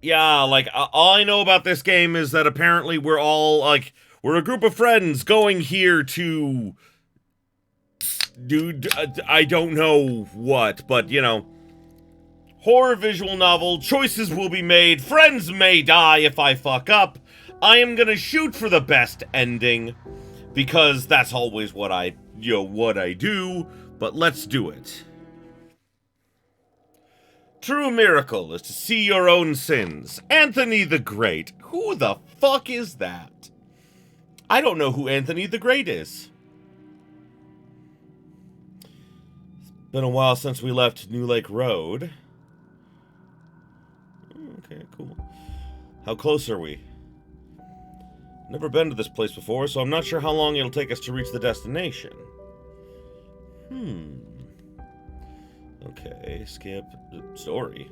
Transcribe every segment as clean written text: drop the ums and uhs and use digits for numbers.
Yeah, like, all I know about this game is that apparently we're all, like, we're a group of friends going here to do, I don't know what, but, you know, horror visual novel, choices will be made, friends may die if I fuck up. I am gonna shoot for the best ending, because that's always what what I do, but let's do it. True miracle is to see your own sins. Anthony the Great. Who the fuck is that? I don't know who Anthony the Great is. Been a while since we left New Lake Road. Okay, cool. How close are we? Never been to this place before, so I'm not sure how long it'll take us to reach the destination. Okay, skip story.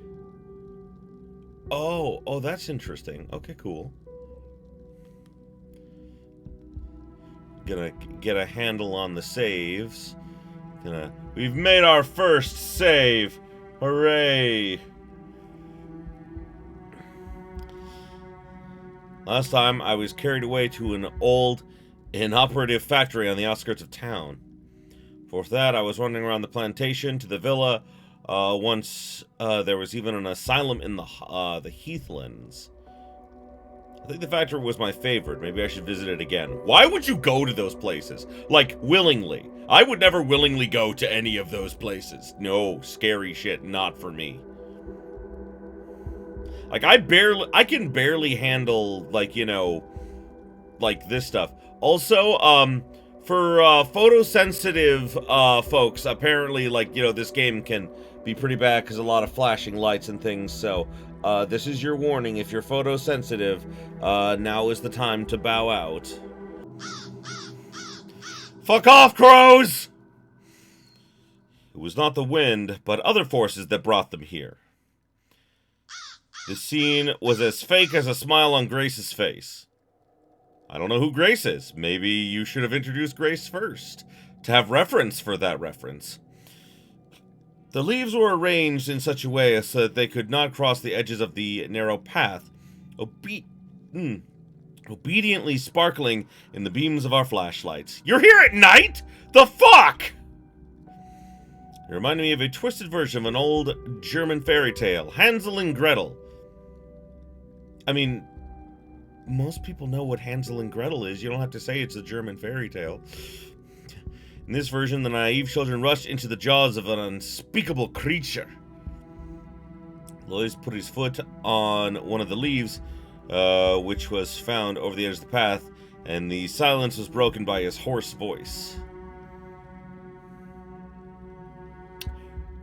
Oh, that's interesting. Okay, cool. Gonna get a handle on the saves. We've made our first save. Hooray! Last time, I was carried away to an old, inoperative factory on the outskirts of town. For that, I was wandering around the plantation to the villa. Once there was even an asylum in the Heathlands. I think the factory was my favorite. Maybe I should visit it again. Why would you go to those places? Like, willingly. I would never willingly go to any of those places. No, scary shit, not for me. Like, I can barely handle, like, you know, like this stuff. Also, for photosensitive folks, apparently, like, you know, this game can be pretty bad because a lot of flashing lights and things, so this is your warning. If you're photosensitive, now is the time to bow out. Fuck off, crows! It was not the wind, but other forces that brought them here. The scene was as fake as a smile on Grace's face. I don't know who Grace is. Maybe you should have introduced Grace first, to have reference for that reference. The leaves were arranged in such a way so that they could not cross the edges of the narrow path, obediently sparkling in the beams of our flashlights. You're here at night? The fuck? It reminded me of a twisted version of an old German fairy tale, Hansel and Gretel. I mean, most people know what Hansel and Gretel is. You don't have to say it's a German fairy tale. In this version, the naive children rushed into the jaws of an unspeakable creature. Lois put his foot on one of the leaves, which was found over the edge of the path, and the silence was broken by his hoarse voice.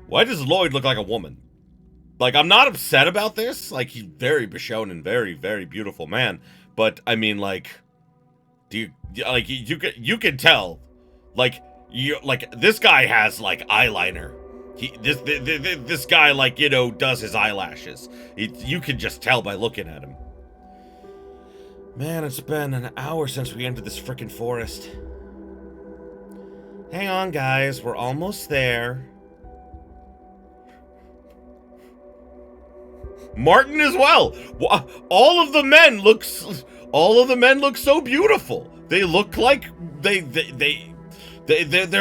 Why does Lloyd look like a woman? Like, I'm not upset about this. Like, he's very Bichon and very, very beautiful man. But, I mean, like, you can tell. Like, this guy has, like, eyeliner. This guy, like, you know, does his eyelashes. You can just tell by looking at him. Man, it's been an hour since we entered this frickin' forest. Hang on, guys. We're almost there. Martin as well. All of the men look so beautiful. They look like they're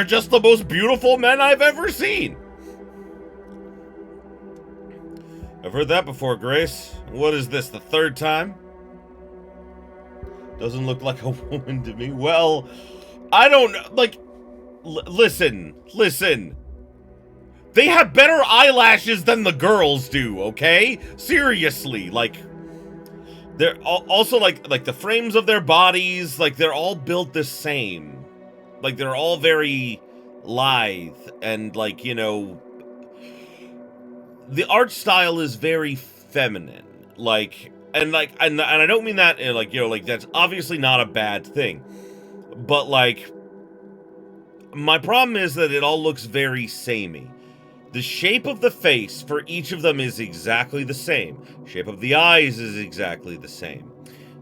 just the most beautiful men I've ever seen. I've heard that before, Grace. What is this, the third time? Doesn't look like a woman to me. Well, I don't know. Like, listen. They have better eyelashes than the girls do, okay? Seriously, like, they're also, like the frames of their bodies, like, they're all built the same. Like, they're all very lithe, and, like, you know, the art style is very feminine. Like, and I don't mean that, like, you know, like, that's obviously not a bad thing. But, like, my problem is that it all looks very samey. The shape of the face for each of them is exactly the same. Shape of the eyes is exactly the same.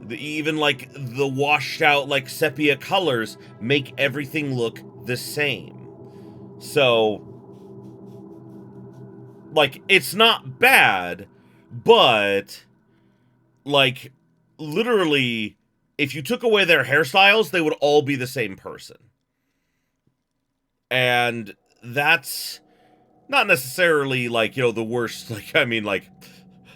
Even, like, the washed out, like, sepia colors make everything look the same. So, like, it's not bad, but like, literally, if you took away their hairstyles, they would all be the same person. And that's not necessarily, like, the worst. Like, I mean, like,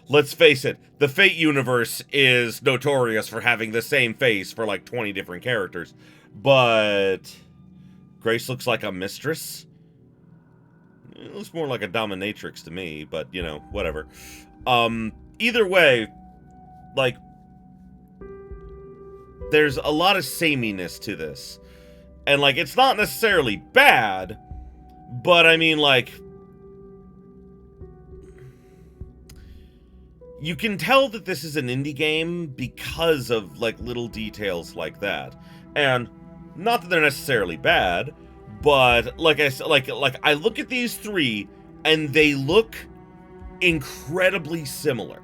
let's face it, the Fate universe is notorious for having the same face for, like, 20 different characters. But Grace looks like a mistress. It looks more like a dominatrix to me, but, whatever. Either way, like, there's a lot of sameness to this. And, like, it's not necessarily bad, but, I mean, like, you can tell that this is an indie game because of, like, little details like that. And, not that they're necessarily bad, but, like I said, like, I look at these three, and they look incredibly similar.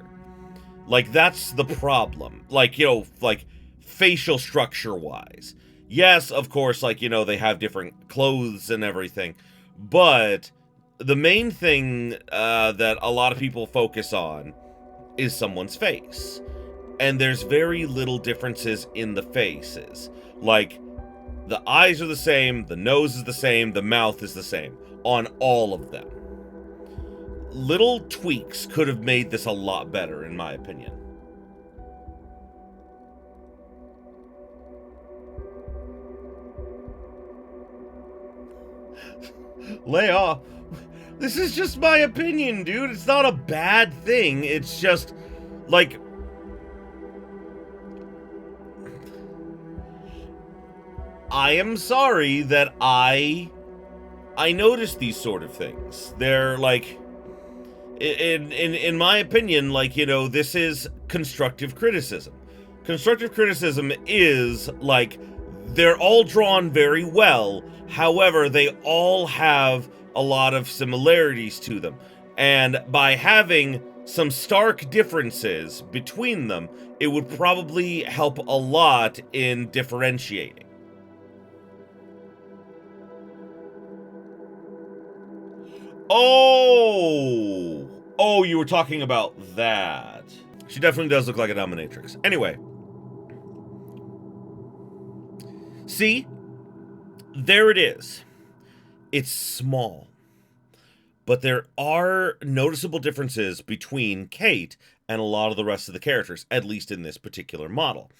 Like, that's the problem. Like, like, facial structure-wise. Yes, of course, like, they have different clothes and everything, but the main thing that a lot of people focus on is someone's face. And there's very little differences in the faces. Like, the eyes are the same, the nose is the same, the mouth is the same on all of them. Little tweaks could have made this a lot better, in my opinion. Lay off. This is just my opinion, dude. It's not a bad thing. It's just, like, I am sorry that I noticed these sort of things. They're, like, in my opinion, like, this is constructive criticism. Constructive criticism is, like, they're all drawn very well. However, they all have a lot of similarities to them. And by having some stark differences between them, it would probably help a lot in differentiating. Oh! Oh, you were talking about that. She definitely does look like a dominatrix. Anyway. See? There it is. It's small. But there are noticeable differences between Kate and a lot of the rest of the characters, at least in this particular model.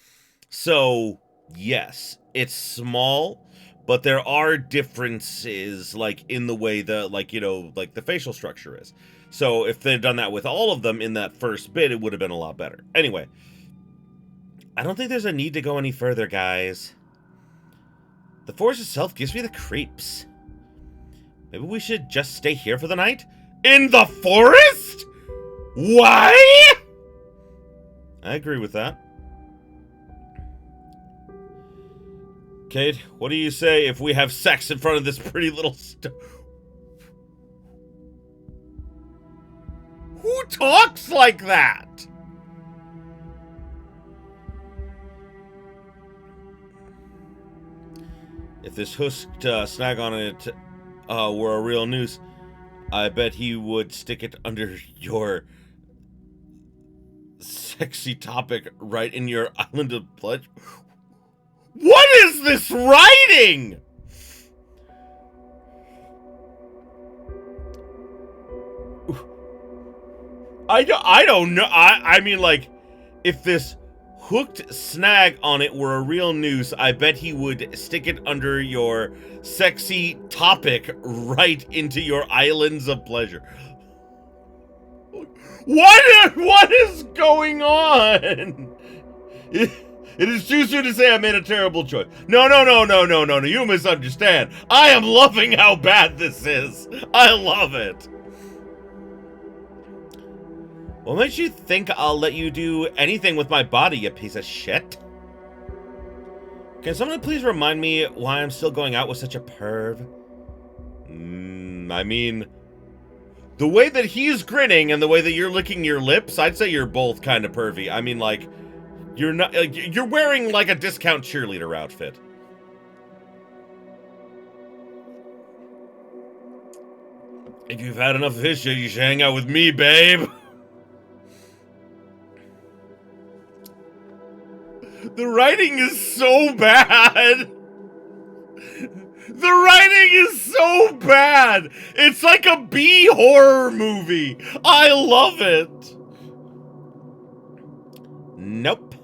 So, yes, it's small, but there are differences, like, in the way the, like, like the facial structure is. So if they'd done that with all of them in that first bit, it would have been a lot better. Anyway, I don't think there's a need to go any further, guys. The forest itself gives me the creeps. Maybe we should just stay here for the night? In the forest? Why? I agree with that. Kate, what do you say if we have sex in front of this pretty little Who talks like that? If this husked snag on it were a real noose, I bet he would stick it under your sexy topic right in your island of pleasure. What is this writing? I don't know. I mean, like, if this hooked snag on it were a real noose, I bet he would stick it under your sexy topic right into your islands of pleasure. What is going on? It is too soon to say I made a terrible choice. No, you misunderstand. I am loving how bad this is. I love it. What makes you think I'll let you do anything with my body, you piece of shit? Can someone please remind me why I'm still going out with such a perv? I mean, the way that he's grinning and the way that you're licking your lips, I'd say you're both kind of pervy. I mean, like, you're wearing, like, a discount cheerleader outfit. If you've had enough of his shit, you should hang out with me, babe. The writing is so bad. The writing is so bad. It's like a B horror movie. I love it. Nope.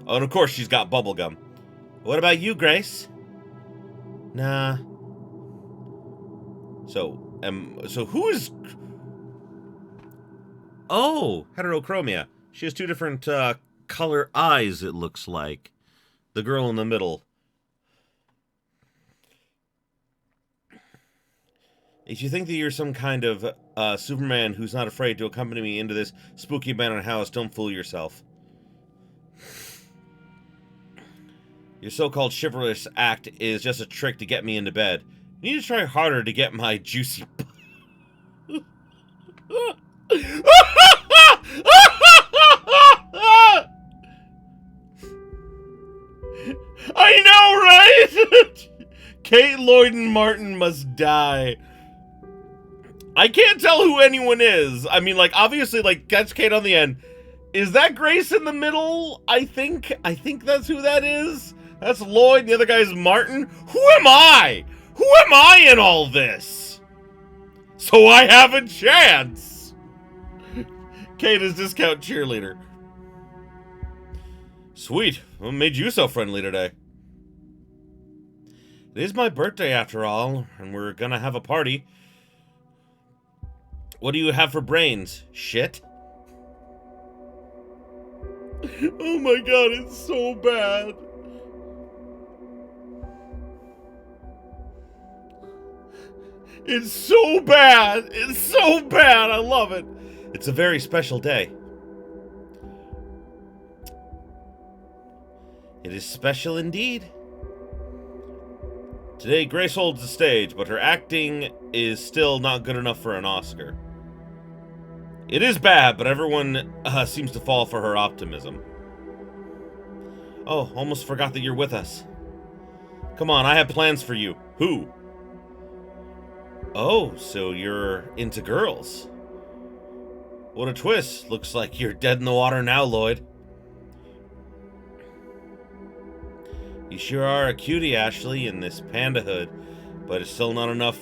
Oh, and of course she's got bubblegum. What about you, Grace? Nah. So who is... Oh, heterochromia. She has two different color eyes, it looks like. The girl in the middle. If you think that you're some kind of Superman who's not afraid to accompany me into this spooky abandoned house, don't fool yourself. Your so-called chivalrous act is just a trick to get me into bed. You need to try harder to get my juicy... I know, right? Kate Lloyd Martin must die. I can't tell who anyone is. I mean, like, obviously, like, that's Kate on the end. Is that Grace in the middle? I think that's who that is. That's Lloyd, the other guy is Martin. Who am I? Who am I in all this? So I have a chance. Kate is discount cheerleader. Sweet. What made you so friendly today? It is my birthday after all, and we're gonna have a party. What do you have for brains? Shit? Oh my god, it's so bad. It's so bad. It's so bad. I love it. It's a very special day. It is special indeed. Today, Grace holds the stage, but her acting is still not good enough for an Oscar. It is bad, but everyone seems to fall for her optimism. Oh, almost forgot that you're with us. Come on, I have plans for you. Who? Oh, so you're into girls. What a twist. Looks like you're dead in the water now, Lloyd. You sure are a cutie, Ashley, in this panda hood, but it's still not enough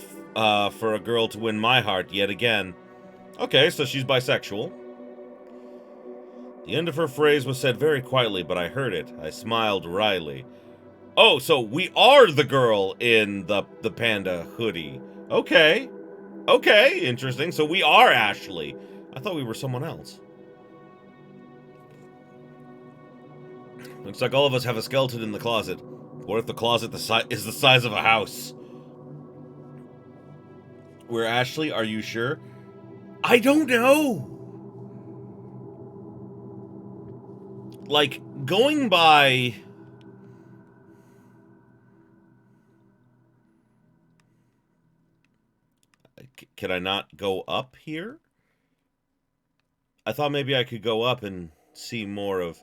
for a girl to win my heart yet again. Okay, so she's bisexual. The end of her phrase was said very quietly, but I heard it. I smiled wryly. Oh, so we are the girl in the panda hoodie. Okay. Okay, interesting. So we are Ashley. I thought we were someone else. Looks like all of us have a skeleton in the closet. What if the closet is the size of a house? We're Ashley, are you sure? I don't know. Like, going by... Can I not go up here? I thought maybe I could go up and see more of...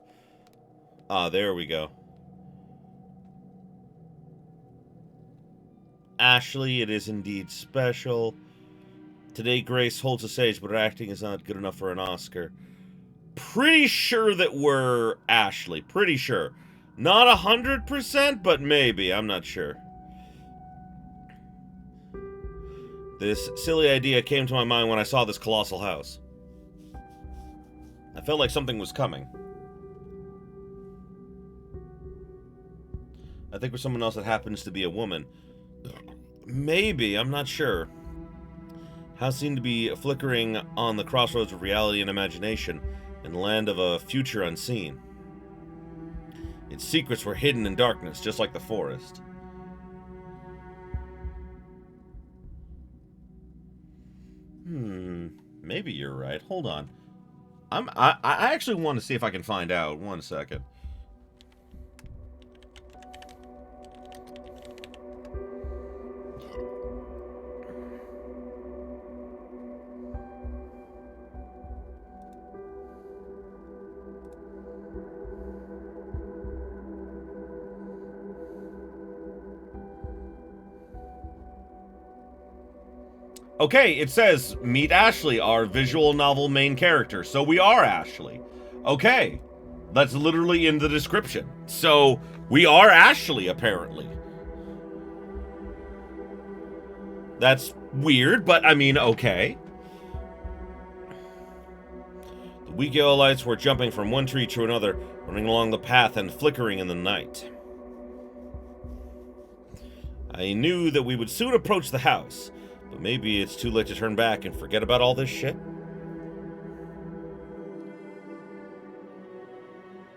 Ah, there we go. Ashley, it is indeed special. Today, Grace holds the stage, but her acting is not good enough for an Oscar. Pretty sure that we're Ashley. Pretty sure. Not 100%, but maybe. I'm not sure. This silly idea came to my mind when I saw this colossal house. I felt like something was coming. I think we're someone else that happens to be a woman. Maybe, I'm not sure. House seemed to be flickering on the crossroads of reality and imagination, in the land of a future unseen. Its secrets were hidden in darkness, just like the forest. Maybe you're right. Hold on. I actually want to see if I can find out. 1 second. Okay, it says, meet Ashley, our visual novel main character. So we are Ashley. Okay. That's literally in the description. So, we are Ashley, apparently. That's weird, but I mean, okay. The weak yellow lights were jumping from one tree to another, running along the path and flickering in the night. I knew that we would soon approach the house, but maybe it's too late to turn back and forget about all this shit.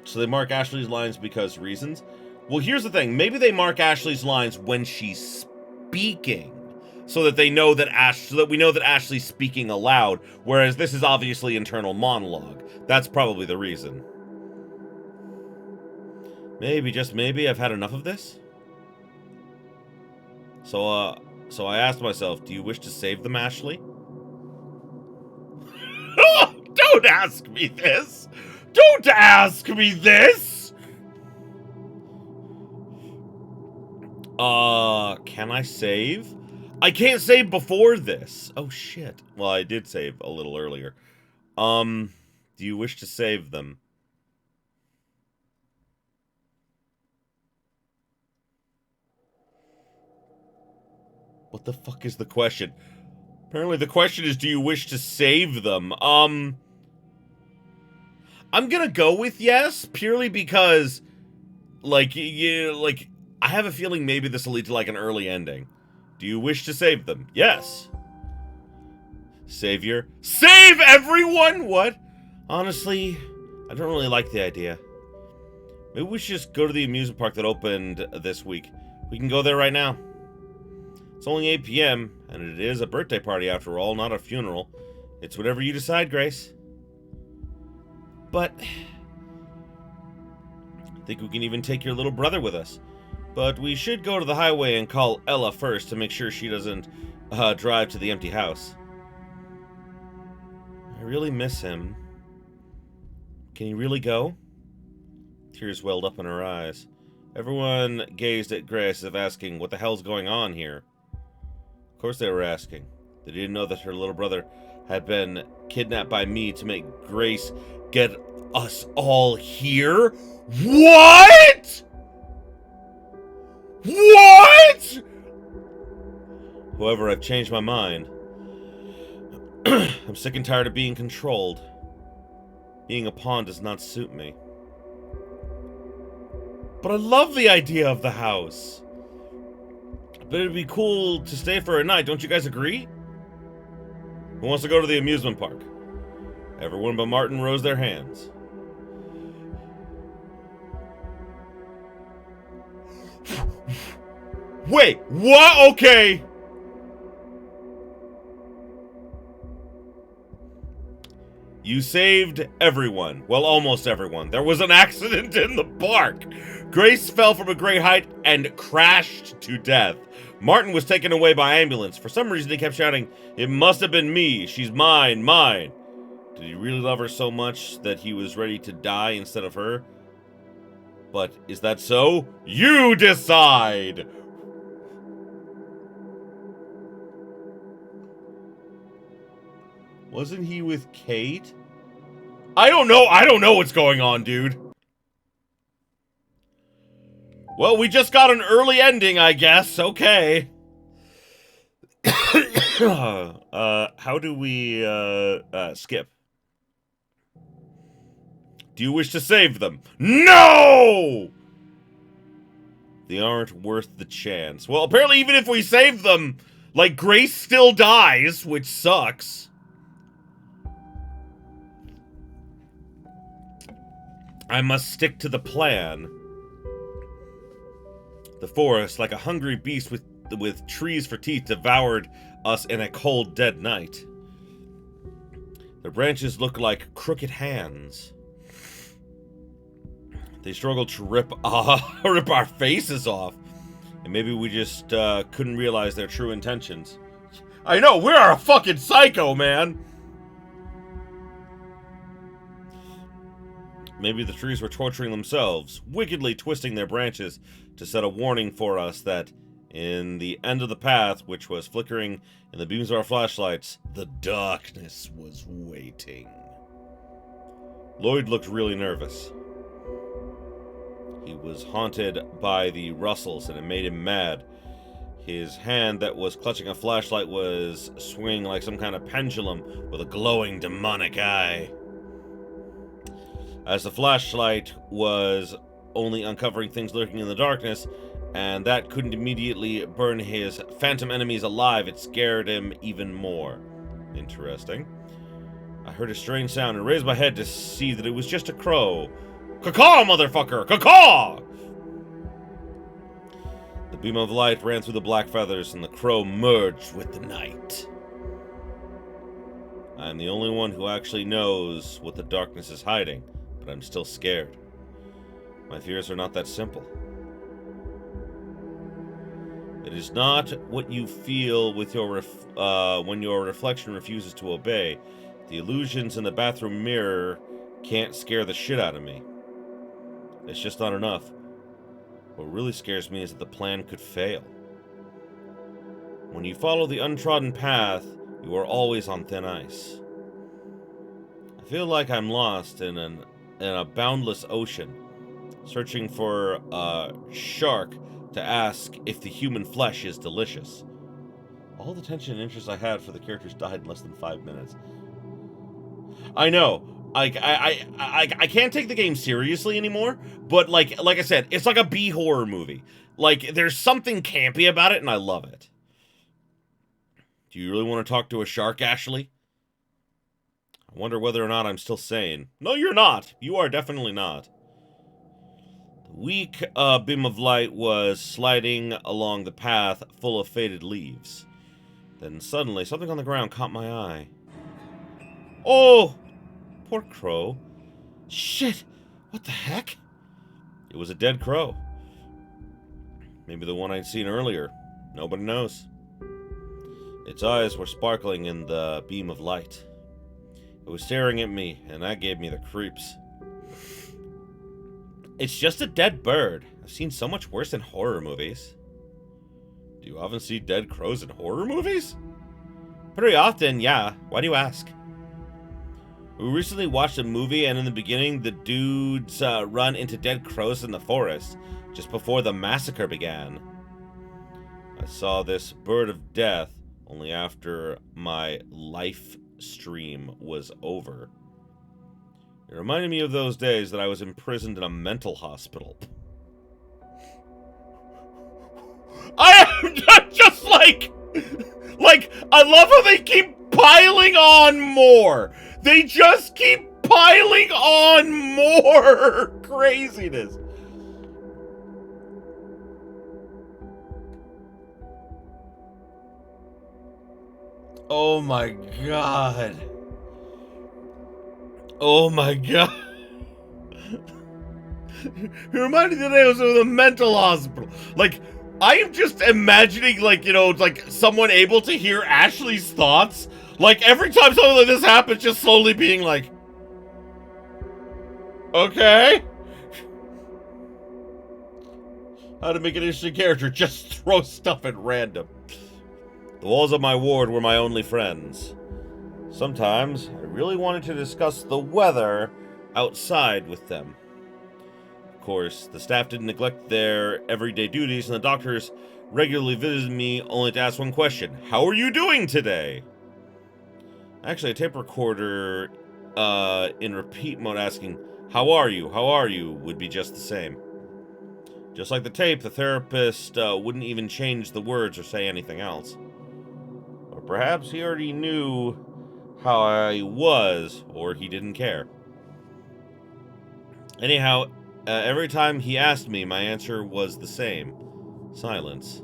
So they mark Ashley's lines because reasons? Well, here's the thing. Maybe they mark Ashley's lines when she's speaking, so that they know that so that we know that Ashley's speaking aloud, whereas this is obviously internal monologue. That's probably the reason. Maybe, just maybe, I've had enough of this. So I asked myself, do you wish to save them, Ashley? Don't ask me this! Don't ask me this! Can I save? I can't save before this. Oh, shit. Well, I did save a little earlier. Do you wish to save them? What the fuck is the question? Apparently the question is, do you wish to save them? I'm gonna go with yes, purely because, like, I have a feeling maybe this will lead to, like, an early ending. Do you wish to save them? Yes. Savior. Save everyone? What? Honestly, I don't really like the idea. Maybe we should just go to the amusement park that opened this week. We can go there right now. It's only 8 p.m., and it is a birthday party after all, not a funeral. It's whatever you decide, Grace. But I think we can even take your little brother with us. But we should go to the highway and call Ella first to make sure she doesn't drive to the empty house. I really miss him. Can he really go? Tears welled up in her eyes. Everyone gazed at Grace as if asking, what the hell's going on here? Of course they were asking. They didn't know that her little brother had been kidnapped by me to make Grace get us all here? What?! What?! However, I've changed my mind. I'm sick and tired of being controlled. Being a pawn does not suit me. But I love the idea of the house. But it'd be cool to stay for a night, don't you guys agree? Who wants to go to the amusement park? Everyone but Martin rose their hands. Wait, what? Okay. You saved everyone. Well, almost everyone. There was an accident in the park. Grace fell from a great height and crashed to death. Martin was taken away by ambulance. For some reason, he kept shouting, "It must have been me. She's mine, mine." Did he really love her so much that he was ready to die instead of her? But is that so? You decide! Wasn't he with Kate? I don't know what's going on, dude. Well, we just got an early ending, I guess. Okay. How do we, skip? Do you wish to save them? No! They aren't worth the chance. Well, apparently even if we save them, like, Grace still dies, which sucks. I must stick to the plan. The forest, like a hungry beast with trees for teeth, devoured us in a cold, dead night. Their branches look like crooked hands. They struggled to rip our faces off. And maybe we just couldn't realize their true intentions. I know, we are a fucking psycho, man! Maybe the trees were torturing themselves, wickedly twisting their branches to set a warning for us that in the end of the path, which was flickering in the beams of our flashlights, the darkness was waiting. Lloyd looked really nervous. He was haunted by the rustles, and it made him mad. His hand that was clutching a flashlight was swinging like some kind of pendulum with a glowing demonic eye. As the flashlight was only uncovering things lurking in the darkness, and that couldn't immediately burn his phantom enemies alive, it scared him even more. Interesting. I heard a strange sound and raised my head to see that it was just a crow. Caw-caw, motherfucker! Caw-caw! The beam of light ran through the black feathers, and the crow merged with the night. I'm the only one who actually knows what the darkness is hiding, but I'm still scared. My fears are not that simple. It is not what you feel with your when your reflection refuses to obey. The illusions in the bathroom mirror can't scare the shit out of me. It's just not enough. What really scares me is that the plan could fail. When you follow the untrodden path, you are always on thin ice. I feel like I'm lost in a boundless ocean, searching for a shark to ask if the human flesh is delicious. All the tension and interest I had for the characters died in less than 5 minutes. I know. I can't take the game seriously anymore, but like I said, it's like a B horror movie. Like, there's something campy about it, and I love it. Do you really want to talk to a shark, Ashley? I wonder whether or not I'm still sane. No, you're not. You are definitely not. The weak beam of light was sliding along the path full of faded leaves. Then suddenly, something on the ground caught my eye. Oh! Poor crow. Shit! What the heck? It was a dead crow. Maybe the one I'd seen earlier. Nobody knows. Its eyes were sparkling in the beam of light. It was staring at me, and that gave me the creeps. It's just a dead bird. I've seen so much worse in horror movies. Do you often see dead crows in horror movies? Pretty often, yeah. Why do you ask? We recently watched a movie, and in the beginning, the dudes run into dead crows in the forest, just before the massacre began. I saw this bird of death only after my life stream was over. It reminded me of those days that I was imprisoned in a mental hospital. I am just like, I love how they keep piling on more. They just keep piling on more craziness. Oh my god. Oh my god. It reminded me that I was in a mental hospital. Like, I am just imagining, like, you know, like someone able to hear Ashley's thoughts. Like, every time something like this happens, just slowly being like, okay. How to make an interesting character, just throw stuff at random. The walls of my ward were my only friends. Sometimes, I really wanted to discuss the weather outside with them. Of course, the staff didn't neglect their everyday duties, and the doctors regularly visited me only to ask one question: how are you doing today? Actually, a tape recorder in repeat mode asking, how are you, would be just the same. Just like the tape, the therapist wouldn't even change the words or say anything else. Or perhaps he already knew how I was, or he didn't care. Anyhow, every time he asked me, my answer was the same: silence.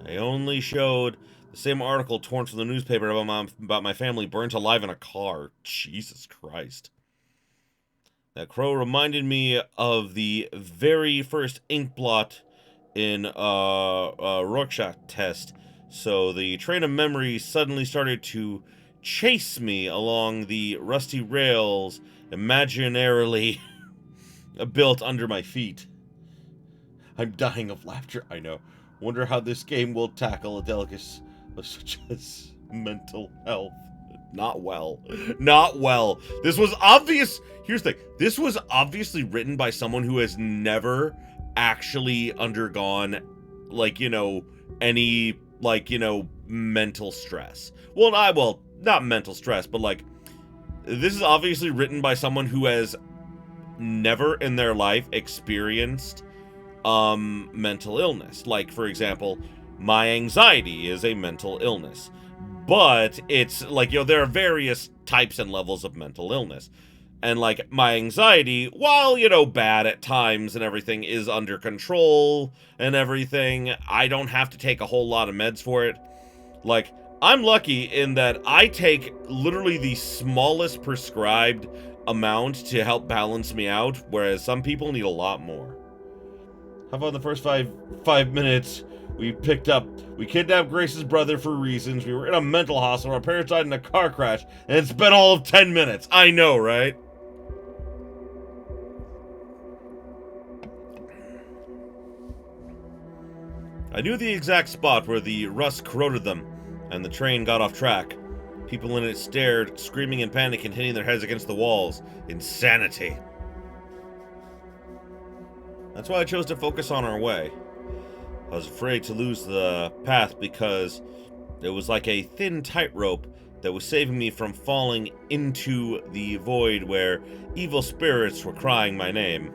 I only showed the same article torn from the newspaper about my family burnt alive in a car. Jesus Christ. That crow reminded me of the very first ink blot in a Rorschach test, so the train of memory suddenly started to chase me along the rusty rails imaginarily built under my feet. I'm dying of laughter, I know. Wonder how this game will tackle a delicacy of such as mental health. Not well. Not well. This was obvious. Here's the thing. This was obviously written by someone who has never actually undergone, like, you know, any, like, you know, mental stress. Well, not mental stress, but, like, this is obviously written by someone who has never in their life experienced, mental illness. Like, for example, my anxiety is a mental illness. But it's, like, you know, there are various types and levels of mental illness. And, like, my anxiety, while, you know, bad at times and everything, is under control and everything. I don't have to take a whole lot of meds for it. Like, I'm lucky in that I take literally the smallest prescribed amount to help balance me out, whereas some people need a lot more. How about the first five minutes? We kidnapped Grace's brother for reasons. We were in a mental hospital. Our parents died in a car crash. And it's been all of 10 minutes. I know, right? I knew the exact spot where the rust corroded them, and the train got off track. People in it stared, screaming in panic and hitting their heads against the walls. Insanity. That's why I chose to focus on our way. I was afraid to lose the path because it was like a thin tightrope that was saving me from falling into the void where evil spirits were crying my name.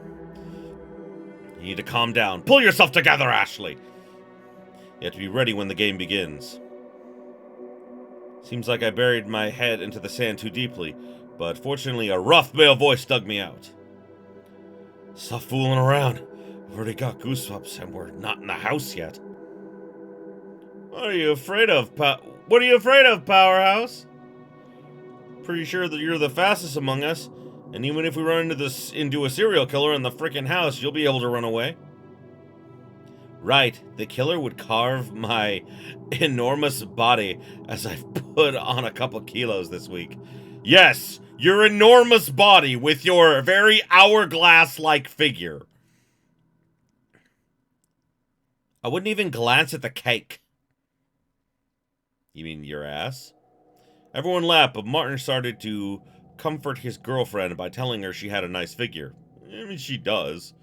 You need to calm down. Pull yourself together, Ashley! You have to be ready when the game begins. Seems like I buried my head into the sand too deeply, but fortunately a rough male voice dug me out. Stop fooling around. I've already got goosebumps, and we're not in the house yet. What are you afraid of, Powerhouse? Pretty sure that you're the fastest among us, and even if we run into a serial killer in the frickin' house, you'll be able to run away. Right, the killer would carve my enormous body as I've put on a couple kilos this week. Yes, your enormous body with your very hourglass-like figure. I wouldn't even glance at the cake. You mean your ass? Everyone laughed, but Martin started to comfort his girlfriend by telling her she had a nice figure. I mean, she does.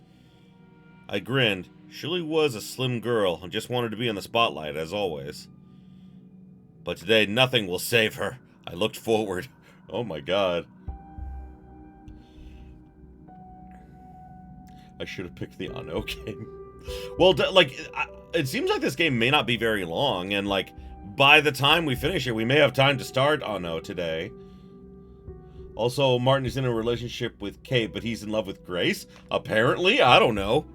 I grinned. Shirley was a slim girl and just wanted to be in the spotlight, as always. But today, nothing will save her. I looked forward. Oh my god. I should have picked the Uno game. Well, it seems like this game may not be very long, and, like, by the time we finish it, we may have time to start Uno today. Also, Martin is in a relationship with Kate, but he's in love with Grace? Apparently? I don't know.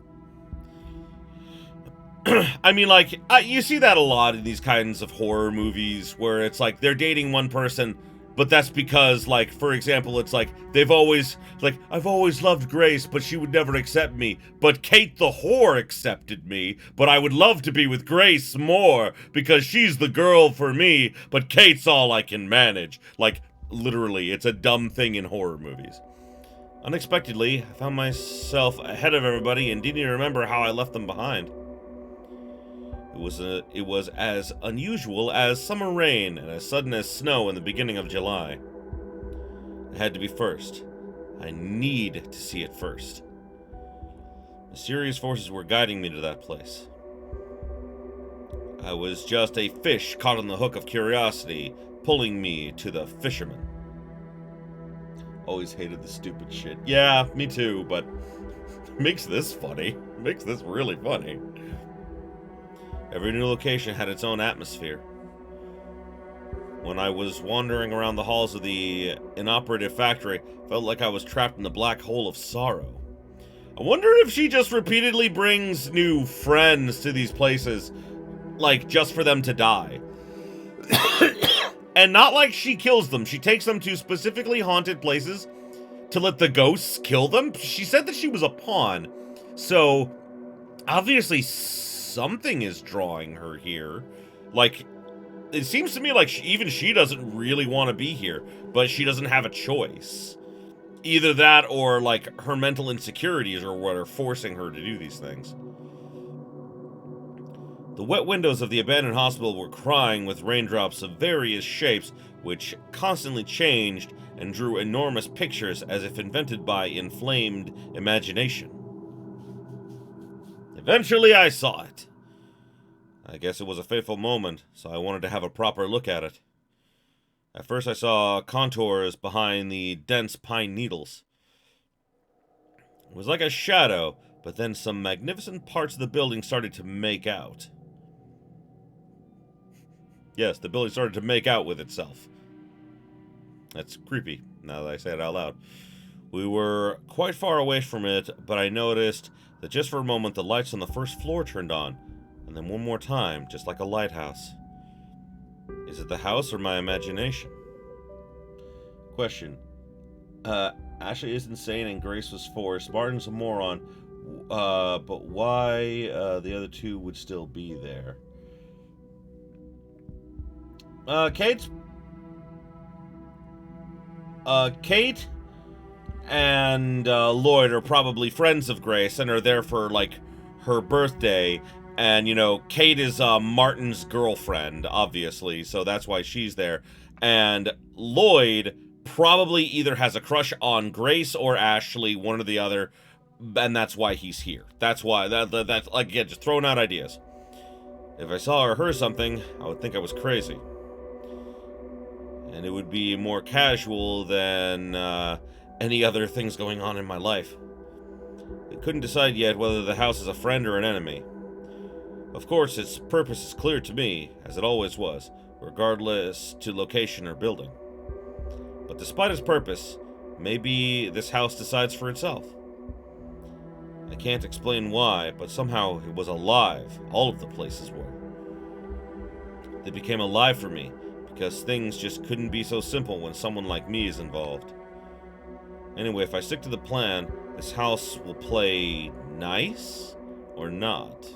I mean, like, you see that a lot in these kinds of horror movies, where it's like, they're dating one person, but that's because, like, for example, it's like, I've always loved Grace, but she would never accept me. But Kate the whore accepted me, but I would love to be with Grace more, because she's the girl for me, but Kate's all I can manage. Like, literally, it's a dumb thing in horror movies. Unexpectedly, I found myself ahead of everybody and didn't even remember how I left them behind. It was as unusual as summer rain and as sudden as snow in the beginning of July. I had to be first. I need to see it first. Mysterious forces were guiding me to that place. I was just a fish caught on the hook of curiosity, pulling me to the fisherman. Always hated the stupid shit. Yeah, me too, but makes this funny. Makes this really funny. Every new location had its own atmosphere. When I was wandering around the halls of the inoperative factory, I felt like I was trapped in the black hole of sorrow. I wonder if she just repeatedly brings new friends to these places, like, just for them to die. And not like she kills them. She takes them to specifically haunted places to let the ghosts kill them. She said that she was a pawn. So, obviously, something is drawing her here. Like, it seems to me like even she doesn't really want to be here, but she doesn't have a choice. Either that or, like, her mental insecurities are what are forcing her to do these things. The wet windows of the abandoned hospital were crying with raindrops of various shapes which constantly changed and drew enormous pictures as if invented by inflamed imagination. Eventually I saw it. I guess it was a fateful moment, so I wanted to have a proper look at it. At first I saw contours behind the dense pine needles. It was like a shadow, but then some magnificent parts of the building started to make out. Yes, the building started to make out with itself. That's creepy, now that I say it out loud. We were quite far away from it, but I noticed that just for a moment the lights on the first floor turned on, and then one more time, just like a lighthouse. Is it the house or my imagination? Question. Ashley is insane and Grace was forced. Martin's a moron. But why the other two would still be there? Kate and Lloyd are probably friends of Grace and are there for, like, her birthday. And, you know, Kate is Martin's girlfriend, obviously, so that's why she's there. And Lloyd probably either has a crush on Grace or Ashley, one or the other, and that's why he's here. That's why, that's, like, again, just throwing out ideas. If I saw or heard something, I would think I was crazy. And it would be more casual than any other things going on in my life. I couldn't decide yet whether the house is a friend or an enemy. Of course, its purpose is clear to me, as it always was, regardless to location or building. But despite its purpose, maybe this house decides for itself. I can't explain why, but somehow it was alive. All of the places were. They became alive for me, because things just couldn't be so simple when someone like me is involved. Anyway, if I stick to the plan, this house will play nice or not.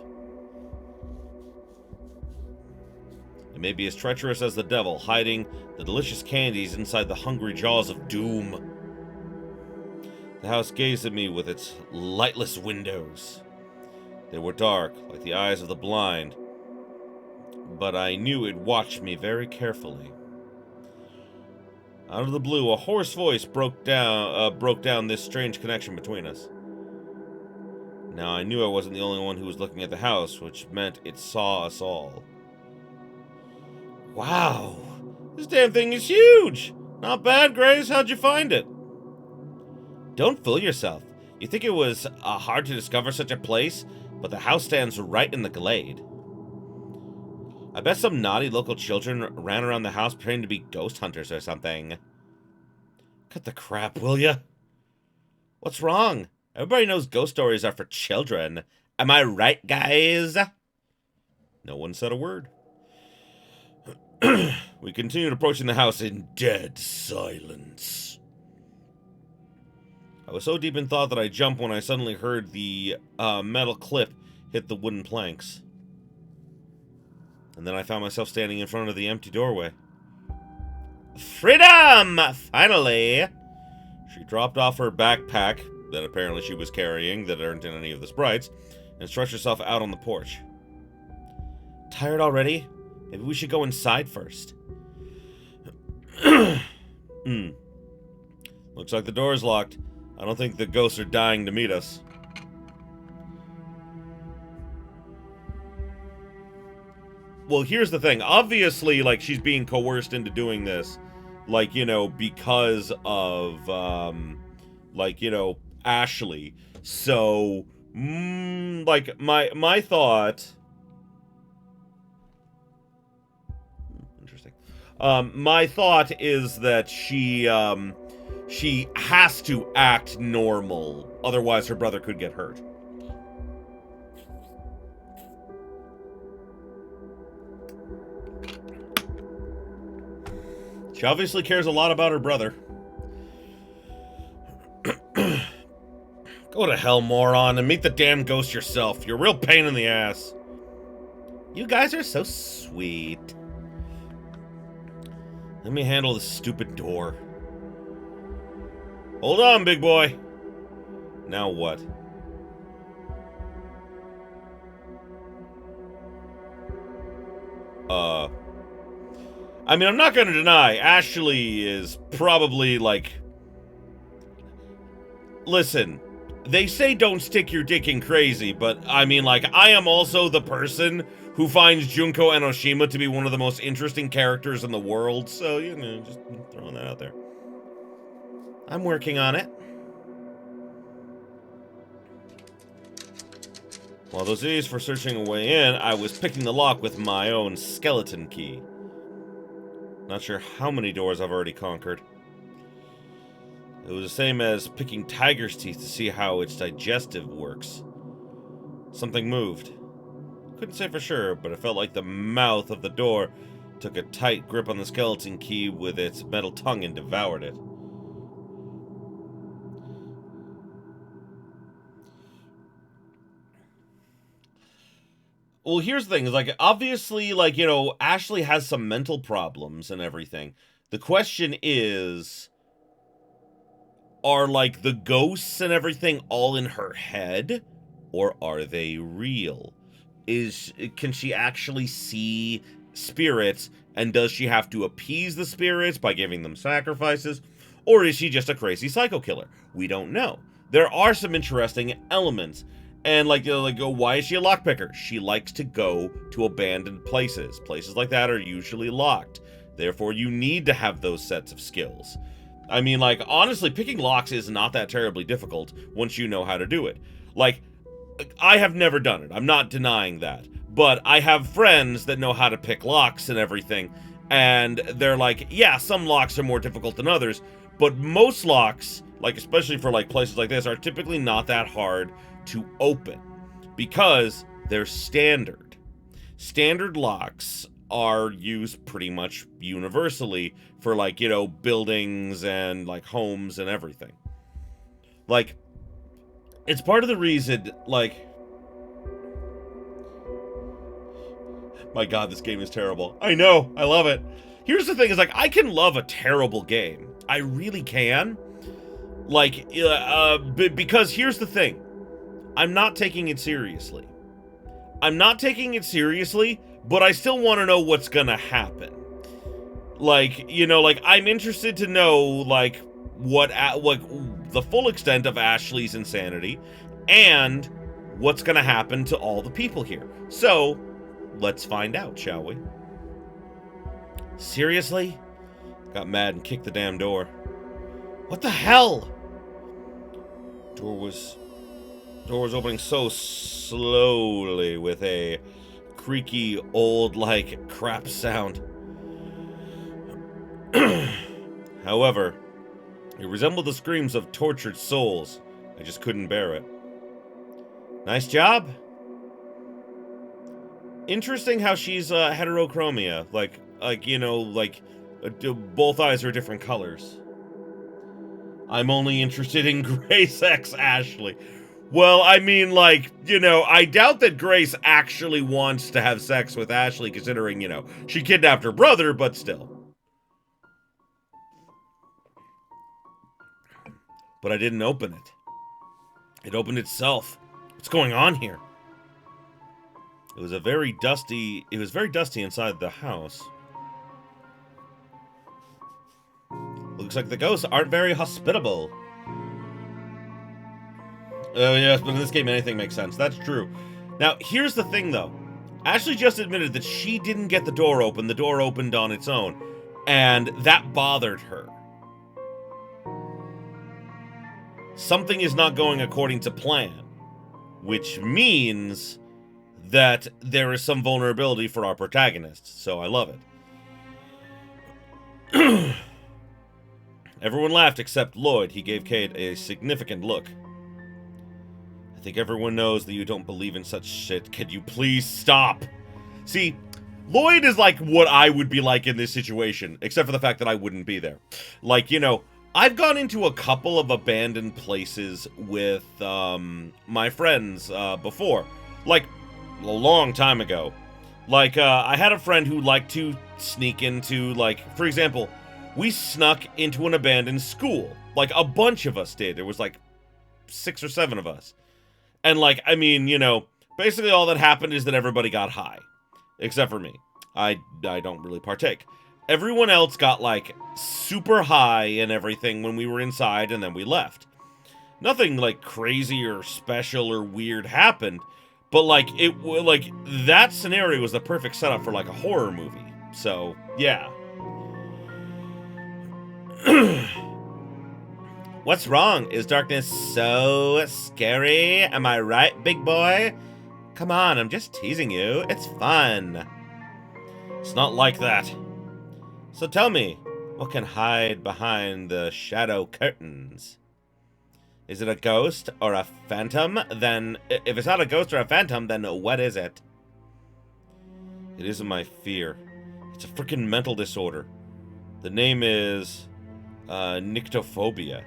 It may be as treacherous as the devil, hiding the delicious candies inside the hungry jaws of doom. The house gazed at me with its lightless windows. They were dark, like the eyes of the blind, but I knew it watched me very carefully. Out of the blue, a hoarse voice broke down this strange connection between us. Now I knew I wasn't the only one who was looking at the house, which meant it saw us all. Wow, this damn thing is huge! Not bad, Grace. How'd you find it? Don't fool yourself. You think it was hard to discover such a place, but the house stands right in the glade. I bet some naughty local children ran around the house pretending to be ghost hunters or something. Cut the crap, will ya? What's wrong? Everybody knows ghost stories are for children. Am I right, guys? No one said a word. We continued approaching the house in dead silence. I was so deep in thought that I jumped when I suddenly heard the metal clip hit the wooden planks. And then I found myself standing in front of the empty doorway. Freedom! Finally! She dropped off her backpack, that apparently she was carrying, that aren't in any of the sprites, and stretched herself out on the porch. Tired already? Maybe we should go inside first. Looks like the door's locked. I don't think the ghosts are dying to meet us. Well, here's the thing. Obviously, like, she's being coerced into doing this. Like, you know, because of, like, you know, Ashley. So, like, my thought... Interesting. My thought is that she has to act normal. Otherwise, her brother could get hurt. She obviously cares a lot about her brother. Go to hell, moron, and meet the damn ghost yourself. You're a real pain in the ass. You guys are so sweet. Let me handle this stupid door. Hold on, big boy. Now what? I mean, I'm not gonna deny, Ashley is probably, like... Listen, they say don't stick your dick in crazy, but, I mean, like, I am also the person who finds Junko Enoshima to be one of the most interesting characters in the world, so, you know, just throwing that out there. I'm working on it. While those idiots were searching a way in, I was picking the lock with my own skeleton key. Not sure how many doors I've already conquered. It was the same as picking tiger's teeth to see how its digestive works. Something moved. Couldn't say for sure, but it felt like the mouth of the door took a tight grip on the skeleton key with its metal tongue and devoured it. Well, here's the thing, is like, obviously, like, you know, Ashley has some mental problems and everything. The question is, are, like, the ghosts and everything all in her head? Or are they real? Can she actually see spirits, and does she have to appease the spirits by giving them sacrifices? Or is she just a crazy psycho killer? We don't know. There are some interesting elements. And, like, you know, like, why is she a lockpicker? She likes to go to abandoned places. Places like that are usually locked. Therefore, you need to have those sets of skills. I mean, like, honestly, picking locks is not that terribly difficult once you know how to do it. Like, I have never done it. I'm not denying that. But I have friends that know how to pick locks and everything. And they're like, yeah, some locks are more difficult than others. But most locks, like, especially for, like, places like this, are typically not that hard to open because they're standard. Standard locks are used pretty much universally for, like, you know, buildings and, like, homes and everything. Like, it's part of the reason, like... My god, this game is terrible. I know, I love it. Here's the thing, is like, I can love a terrible game. I really can. Like, because here's the thing. I'm not taking it seriously. I'm not taking it seriously, but I still want to know what's gonna happen. Like, you know, like, I'm interested to know, like, what the full extent of Ashley's insanity, and what's gonna happen to all the people here. So, let's find out, shall we? Seriously? Got mad and kicked the damn door. What the hell? Door was opening so slowly with a creaky, old, like, crap sound. However, it resembled the screams of tortured souls. I just couldn't bear it. Nice job. Interesting how she's heterochromia. Like, you know, like, both eyes are different colors. I'm only interested in Grace X Ashley. Well, I mean, like, you know, I doubt that Grace actually wants to have sex with Ashley, considering, you know, she kidnapped her brother, but still. But I didn't open it. It opened itself. What's going on here? It was very dusty inside the house. Looks like the ghosts aren't very hospitable. Oh, yes, but in this game, anything makes sense. That's true. Now, here's the thing, though. Ashley just admitted that she didn't get the door open. The door opened on its own. And that bothered her. Something is not going according to plan. Which means that there is some vulnerability for our protagonist. So I love it. Everyone laughed except Lloyd. He gave Kate a significant look. I think everyone knows that you don't believe in such shit. Can you please stop? See, Lloyd is like what I would be like in this situation, except for the fact that I wouldn't be there. Like, you know, I've gone into a couple of abandoned places with my friends before. Like, a long time ago. Like, I had a friend who liked to sneak into, like, for example, we snuck into an abandoned school. Like, a bunch of us did. There was, like, 6 or 7 of us. And, like, I mean, you know, basically all that happened is that everybody got high. Except for me. I don't really partake. Everyone else got, like, super high and everything when we were inside, and then we left. Nothing, like, crazy or special or weird happened, but, like, that scenario was the perfect setup for, like, a horror movie. So, yeah. What's wrong? Is darkness so scary? Am I right, big boy? Come on, I'm just teasing you. It's fun. It's not like that. So tell me, what can hide behind the shadow curtains? Is it a ghost or a phantom? Then, if it's not a ghost or a phantom, then what is it? It isn't my fear. It's a freaking mental disorder. The name is, nyctophobia.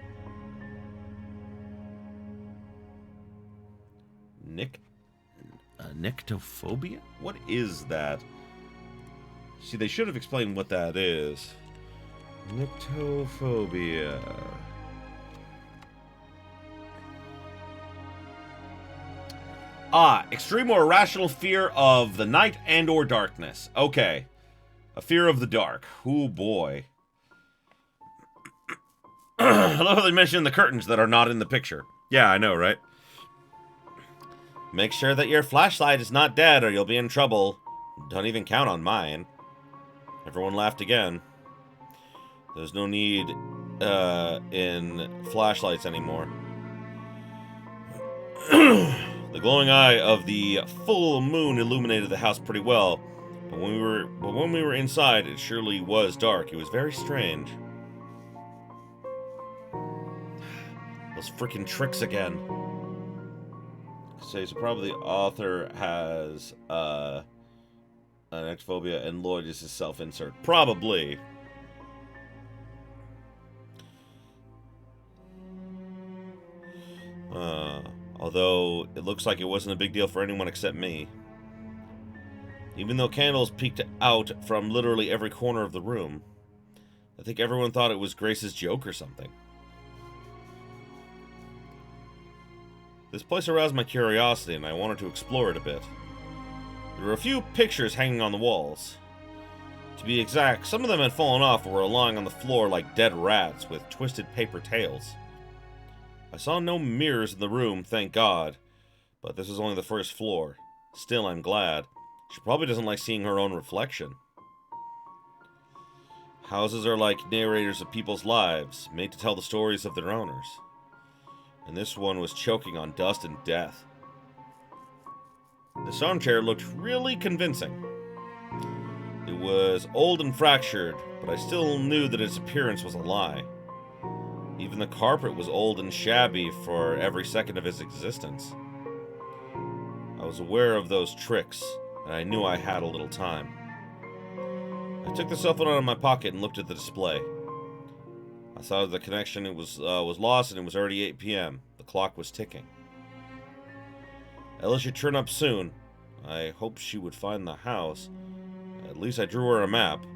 Nyctophobia? What is that? See, they should have explained what that is. Nyctophobia. Extreme or irrational fear of the night and or darkness. Okay. A fear of the dark. Oh boy. I love how they mention the curtains that are not in the picture. Yeah, I know, right? Make sure that your flashlight is not dead or you'll be in trouble. Don't even count on mine. Everyone laughed again. There's no need in flashlights anymore. The glowing eye of the full moon illuminated the house pretty well, but when we were inside, it surely was dark. It was very strange. Those freaking tricks again. So probably the author has an nyctophobia and Lloyd is his self-insert. Probably. Although it looks like it wasn't a big deal for anyone except me. Even though candles peeked out from literally every corner of the room. I think everyone thought it was Grace's joke or something. This place aroused my curiosity and I wanted to explore it a bit. There were a few pictures hanging on the walls. To be exact, some of them had fallen off or were lying on the floor like dead rats with twisted paper tails. I saw no mirrors in the room, thank God, but this was only the first floor. Still, I'm glad. She probably doesn't like seeing her own reflection. Houses are like narrators of people's lives, made to tell the stories of their owners. And this one was choking on dust and death. This armchair looked really convincing. It was old and fractured, but I still knew that its appearance was a lie. Even the carpet was old and shabby for every second of its existence. I was aware of those tricks, and I knew I had a little time. I took the cell phone out of my pocket and looked at the display. I saw the connection was lost and it was already 8 p.m. The clock was ticking. Ella should turn up soon. I hoped she would find the house. At least I drew her a map.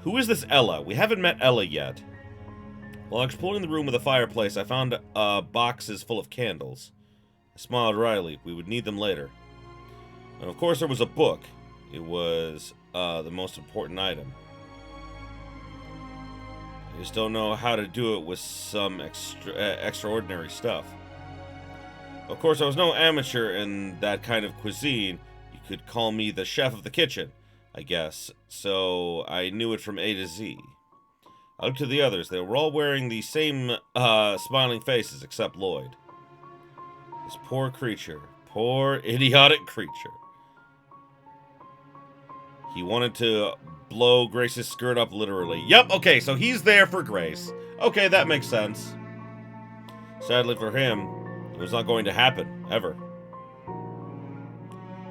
Who is this Ella? We haven't met Ella yet. While exploring the room with a fireplace, I found boxes full of candles. I smiled wryly. We would need them later. And of course there was a book. It was the most important item. I just don't know how to do it with some extraordinary stuff. Of course, I was no amateur in that kind of cuisine. You could call me the chef of the kitchen, I guess. So I knew it from A to Z. I looked to the others. They were all wearing the same smiling faces except Lloyd. This poor creature. Poor idiotic creature. He wanted to blow Grace's skirt up literally. Yep, okay, so he's there for Grace. Okay, that makes sense. Sadly for him, it was not going to happen, ever.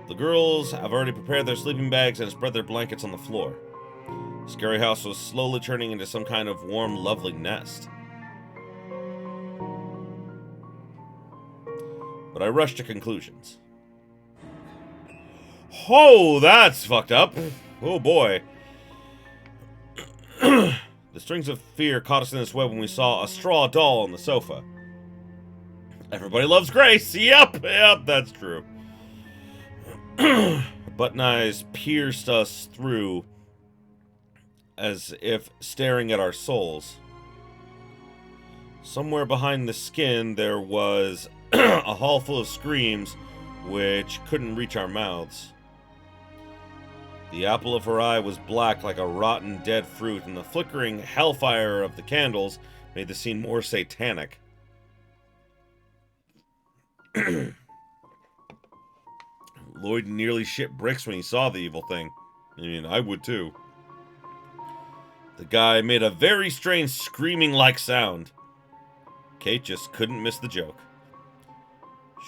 The girls have already prepared their sleeping bags and spread their blankets on the floor. The scary house was slowly turning into some kind of warm, lovely nest. But I rushed to conclusions. Oh, that's fucked up. Oh boy. The strings of fear caught us in this web when we saw a straw doll on the sofa. Everybody loves Grace. Yep, that's true. A button eyes pierced us through as if staring at our souls. Somewhere behind the skin there was a hall full of screams which couldn't reach our mouths. The apple of her eye was black like a rotten dead fruit, and the flickering hellfire of the candles made the scene more satanic. Lloyd nearly shit bricks when he saw the evil thing. I mean, I would too. The guy made a very strange screaming-like sound. Kate just couldn't miss the joke.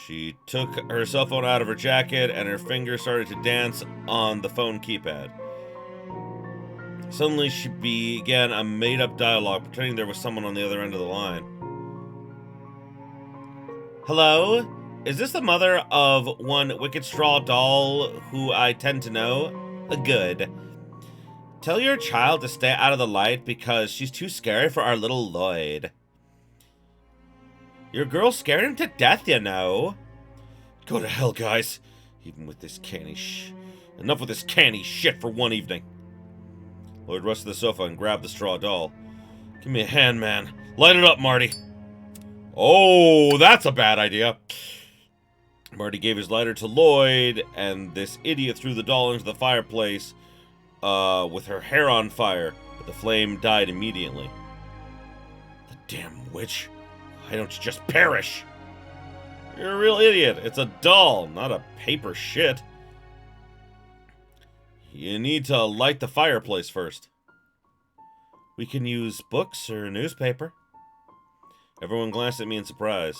She took her cell phone out of her jacket and her finger started to dance on the phone keypad. Suddenly she began a made-up dialogue, pretending there was someone on the other end of the line. Hello? Is this the mother of one wicked straw doll who I tend to know? Good. Tell your child to stay out of the light because she's too scary for our little Lloyd. Your girl scared him to death, you know. Go to hell, guys. Even with this canny Enough with this canny shit for one evening. Lloyd rushed to the sofa and grabbed the straw doll. Give me a hand, man. Light it up, Marty. Oh, that's a bad idea. Marty gave his lighter to Lloyd, and this idiot threw the doll into the fireplace with her hair on fire, but the flame died immediately. The damn witch. Why don't you just perish? You're a real idiot. It's a doll, not a paper shit. You need to light the fireplace first. We can use books or newspaper. Everyone glanced at me in surprise.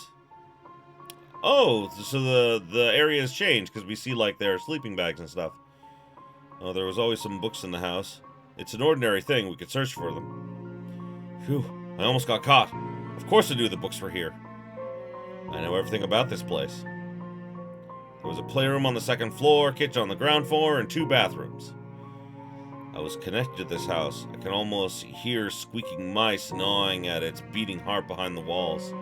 Oh, so the area has changed because we see like their sleeping bags and stuff. Oh, there was always some books in the house. It's an ordinary thing. We could search for them. Phew, I almost got caught. Of course I knew the books were here. I know everything about this place. There was a playroom on the second floor, kitchen on the ground floor, and 2 bathrooms. I was connected to this house. I can almost hear squeaking mice gnawing at its beating heart behind the walls.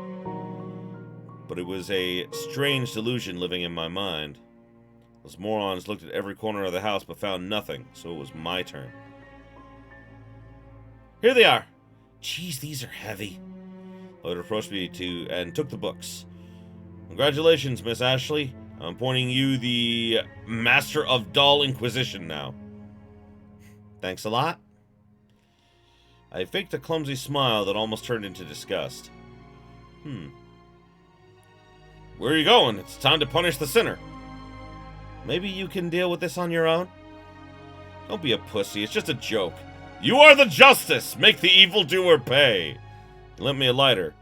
But it was a strange delusion living in my mind. Those morons looked at every corner of the house but found nothing, so it was my turn. Here they are. Jeez, these are heavy. Lloyd approached me and took the books. Congratulations, Miss Ashley. I'm appointing you the Master of Doll Inquisition now. Thanks a lot. I faked a clumsy smile that almost turned into disgust. Where are you going? It's time to punish the sinner. Maybe you can deal with this on your own? Don't be a pussy, it's just a joke. You are the justice! Make the evildoer pay! He lent me a lighter.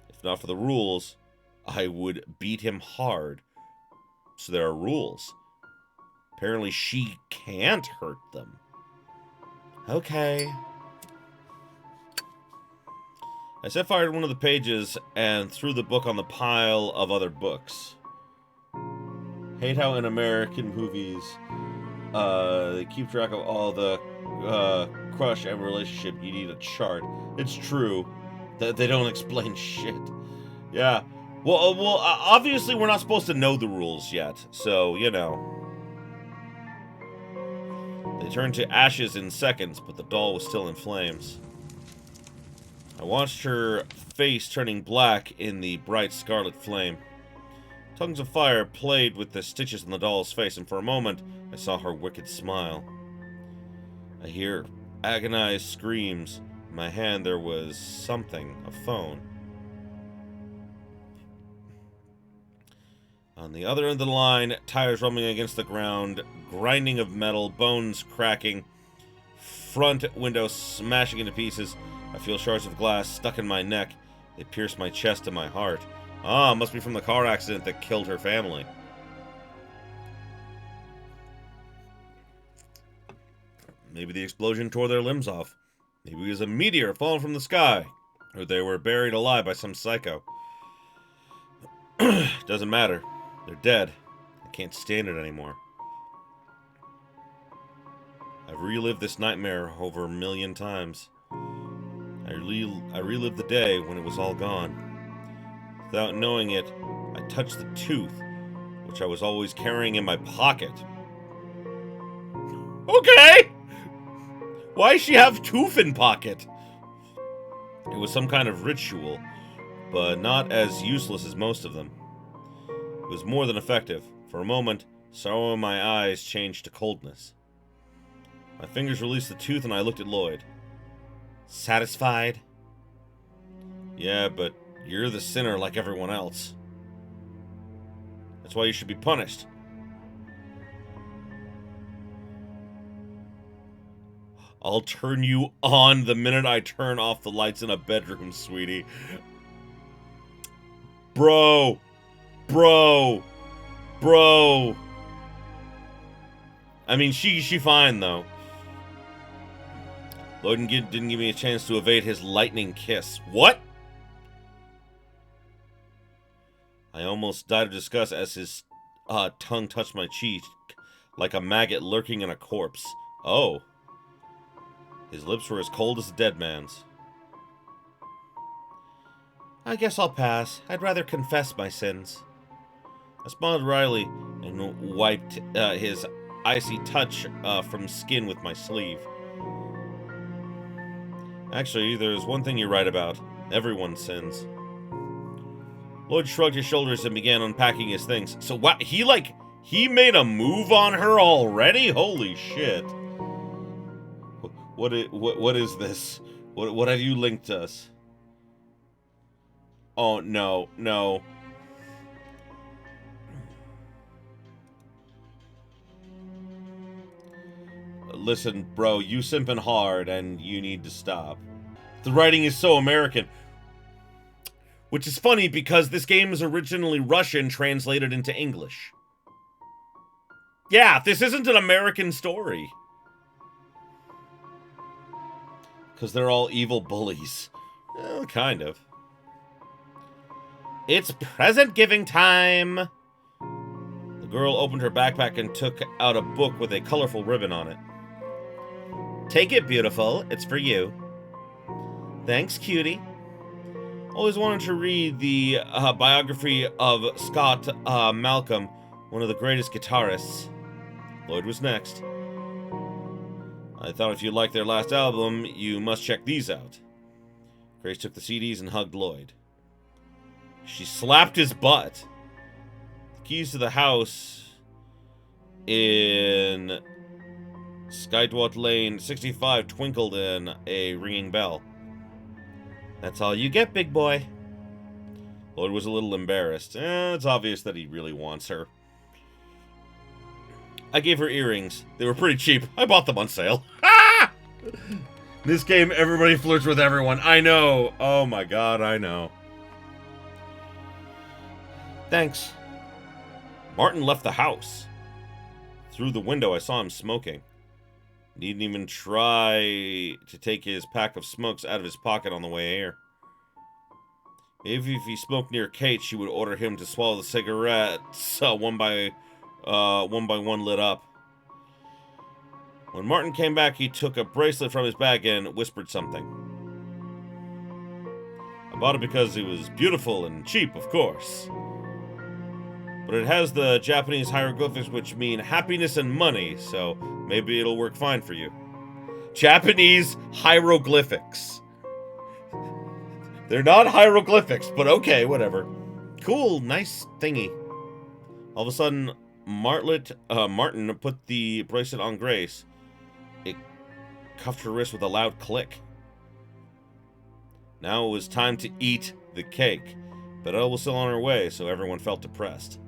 If not for the rules, I would beat him hard. So there are rules. Apparently she can't hurt them. Okay. I set fire to one of the pages and threw the book on the pile of other books. Hate how in American movies, they keep track of all the crush and relationship. You need a chart. It's true that they don't explain shit. Yeah. Well, obviously we're not supposed to know the rules yet, so, you know. They turned to ashes in seconds, but the doll was still in flames. I watched her face turning black in the bright scarlet flame. Tongues of fire played with the stitches on the doll's face, and for a moment, I saw her wicked smile. I hear agonized screams. In my hand there was something, a phone. On the other end of the line, tires rumbling against the ground, grinding of metal, bones cracking, front window smashing into pieces. I feel shards of glass stuck in my neck. They pierce my chest and my heart. Ah, must be from the car accident that killed her family. Maybe the explosion tore their limbs off. Maybe it was a meteor falling from the sky. Or they were buried alive by some psycho. Doesn't matter. They're dead. I can't stand it anymore. I've relived this nightmare over a million times. I relived the day when it was all gone. Without knowing it, I touched the tooth, which I was always carrying in my pocket. Okay! Why does she have tooth in pocket? It was some kind of ritual, but not as useless as most of them. It was more than effective. For a moment, sorrow in my eyes changed to coldness. My fingers released the tooth and I looked at Lloyd. Satisfied? Yeah, but you're the sinner like everyone else. That's why you should be punished. I'll turn you on the minute I turn off the lights in a bedroom, sweetie. Bro. I mean, she fine, though. Lloyd didn't give me a chance to evade his lightning kiss. What? I almost died of disgust as his tongue touched my cheek, like a maggot lurking in a corpse. Oh. His lips were as cold as a dead man's. I guess I'll pass. I'd rather confess my sins. I smiled wryly and wiped his icy touch from skin with my sleeve. Actually, there's one thing you're right about. Everyone sins. Lloyd shrugged his shoulders and began unpacking his things. So what? He made a move on her already? Holy shit. What is this? What have you linked us? Oh, no. Listen, bro, you simping hard and you need to stop. The writing is so American. Which is funny because this game is originally Russian translated into English. Yeah, this isn't an American story. Because they're all evil bullies. Well, kind of. It's present giving time! The girl opened her backpack and took out a book with a colorful ribbon on it. Take it, beautiful. It's for you. Thanks, cutie. Always wanted to read the biography of Scott Malcolm, one of the greatest guitarists. Lloyd was next. I thought if you liked their last album, you must check these out. Grace took the CDs and hugged Lloyd. She slapped his butt. The keys to the house in Skydwat Lane 65 twinkled in a ringing bell. That's all you get, big boy. Lloyd was a little embarrassed. It's obvious that he really wants her. I gave her earrings. They were pretty cheap. I bought them on sale. This game, everybody flirts with everyone. I know. Oh my god, I know. Thanks. Martin left the house. Through the window, I saw him smoking. He didn't even try to take his pack of smokes out of his pocket on the way here. Maybe if he smoked near Kate, she would order him to swallow the cigarettes one by one lit up. When Martin came back, he took a bracelet from his bag and whispered something. I bought it because it was beautiful and cheap, of course. But it has the Japanese hieroglyphics which mean happiness and money, so maybe it'll work fine for you. Japanese hieroglyphics. They're not hieroglyphics, but okay, whatever. Cool, nice thingy. All of a sudden, Martin put the bracelet on Grace. It cuffed her wrist with a loud click. Now it was time to eat the cake, but Elle was still on her way, so everyone felt depressed.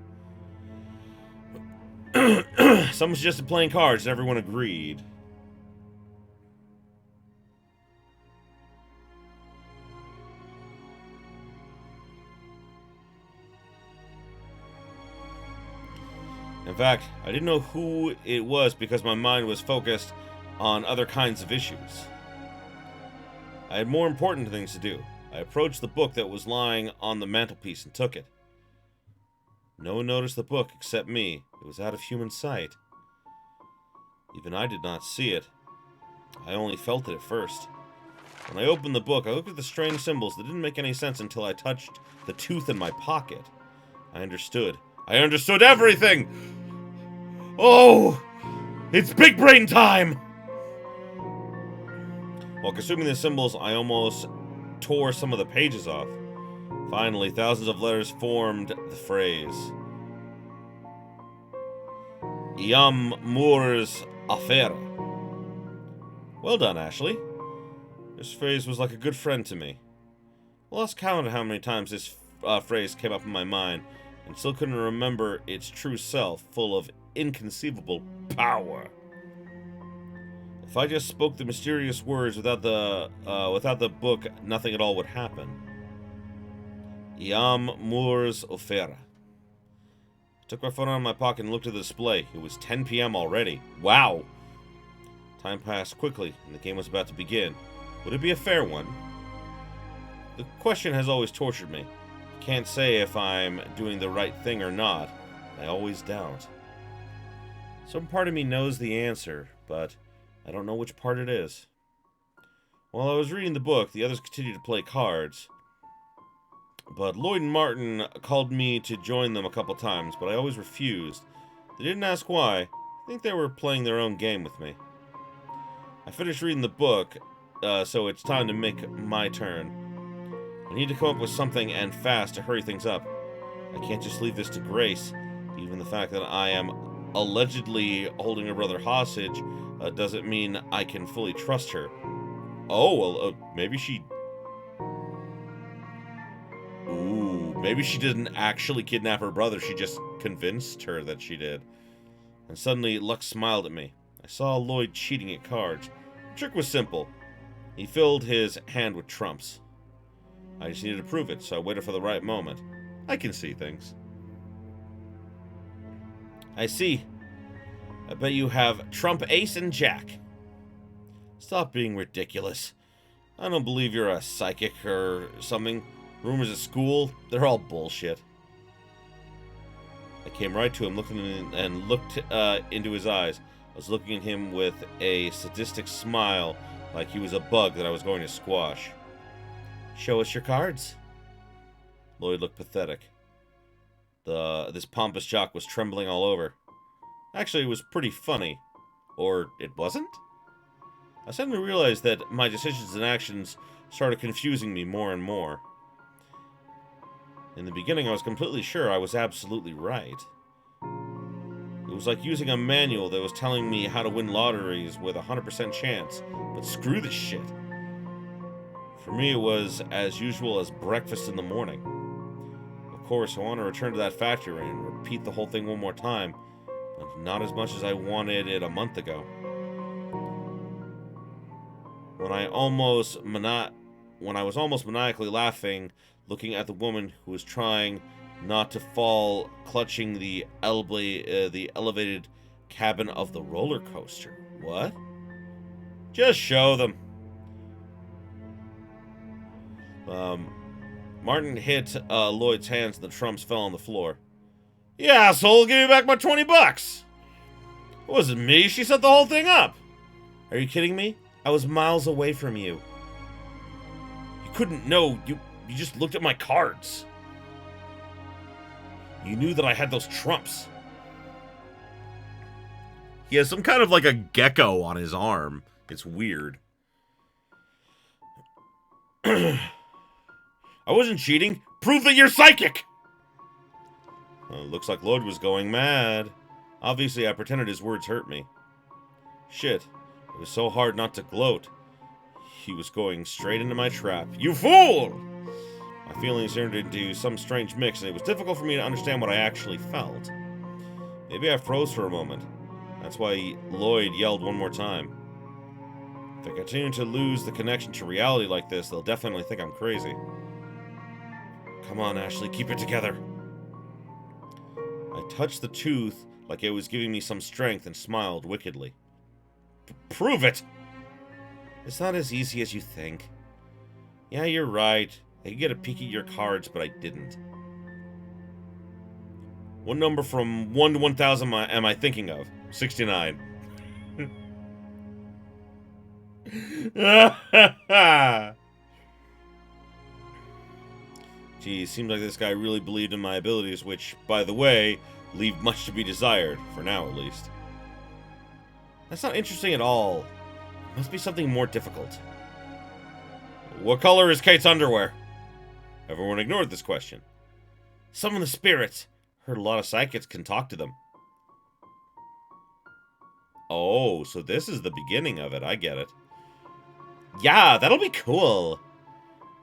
Someone suggested playing cards, and everyone agreed. In fact, I didn't know who it was because my mind was focused on other kinds of issues. I had more important things to do. I approached the book that was lying on the mantelpiece and took it. No one noticed the book except me. It was out of human sight. Even I did not see it. I only felt it at first. When I opened the book, I looked at the strange symbols that didn't make any sense until I touched the tooth in my pocket. I understood. I understood everything! Oh! It's big brain time! While consuming the symbols, I almost tore some of the pages off. Finally, thousands of letters formed the phrase. Iam murs affaire. Well done, Ashley. This phrase was like a good friend to me. I lost count of how many times this phrase came up in my mind, and still couldn't remember its true self, full of inconceivable power. If I just spoke the mysterious words without the book, nothing at all would happen. Iam murs ofera. I took my phone out of my pocket and looked at the display. It was 10 p.m. already. Wow! Time passed quickly, and the game was about to begin. Would it be a fair one? The question has always tortured me. I can't say if I'm doing the right thing or not. I always doubt. Some part of me knows the answer, but I don't know which part it is. While I was reading the book, the others continued to play cards. But Lloyd and Martin called me to join them a couple times, but I always refused. They didn't ask why. I think they were playing their own game with me. I finished reading the book, so it's time to make my turn. I need to come up with something, and fast, to hurry things up. I can't just leave this to Grace. Even the fact that I am allegedly holding her brother hostage doesn't mean I can fully trust her. Oh, well, maybe she... Ooh, maybe she didn't actually kidnap her brother, she just convinced her that she did. And suddenly, Luck smiled at me. I saw Lloyd cheating at cards. The trick was simple. He filled his hand with trumps. I just needed to prove it, so I waited for the right moment. I can see things. I see. I bet you have trump ace and jack. Stop being ridiculous. I don't believe you're a psychic or something. Rumors at school, they're all bullshit. I came right to him, looked into his eyes. I was looking at him with a sadistic smile, like he was a bug that I was going to squash. Show us your cards. Lloyd looked pathetic. This pompous jock was trembling all over. Actually, it was pretty funny. Or it wasn't? I suddenly realized that my decisions and actions started confusing me more and more. In the beginning, I was completely sure I was absolutely right. It was like using a manual that was telling me how to win lotteries with a 100% chance. But screw this shit. For me, it was as usual as breakfast in the morning. Of course, I want to return to that factory and repeat the whole thing one more time, but not as much as I wanted it a month ago. When I was almost maniacally laughing, looking at the woman who was trying not to fall, clutching the elevated cabin of the roller coaster. What? Just show them. Martin hit Lloyd's hands and the trumps fell on the floor. You asshole, give me back my 20 bucks! It wasn't me, she set the whole thing up! Are you kidding me? I was miles away from you. You couldn't know, you just looked at my cards. You knew that I had those trumps. He has some kind of like a gecko on his arm. It's weird. I wasn't cheating. Prove that you're psychic! Well, looks like Lloyd was going mad. Obviously, I pretended his words hurt me. Shit. It was so hard not to gloat. He was going straight into my trap. You fool! My feelings turned into some strange mix, and it was difficult for me to understand what I actually felt. Maybe I froze for a moment. That's why Lloyd yelled one more time. If I continue to lose the connection to reality like this, they'll definitely think I'm crazy. Come on, Ashley, keep it together. I touched the tooth like it was giving me some strength and smiled wickedly. Prove it! It's not as easy as you think. Yeah, you're right. I could get a peek at your cards, but I didn't. What number from 1 to 1,000 am I thinking of? 69. Geez, seems like this guy really believed in my abilities, which, by the way, leave much to be desired, for now at least. That's not interesting at all. It must be something more difficult. What color is Kate's underwear? Everyone ignored this question. Summon the spirits. Heard a lot of psychics can talk to them. Oh, so this is the beginning of it. I get it. Yeah, that'll be cool.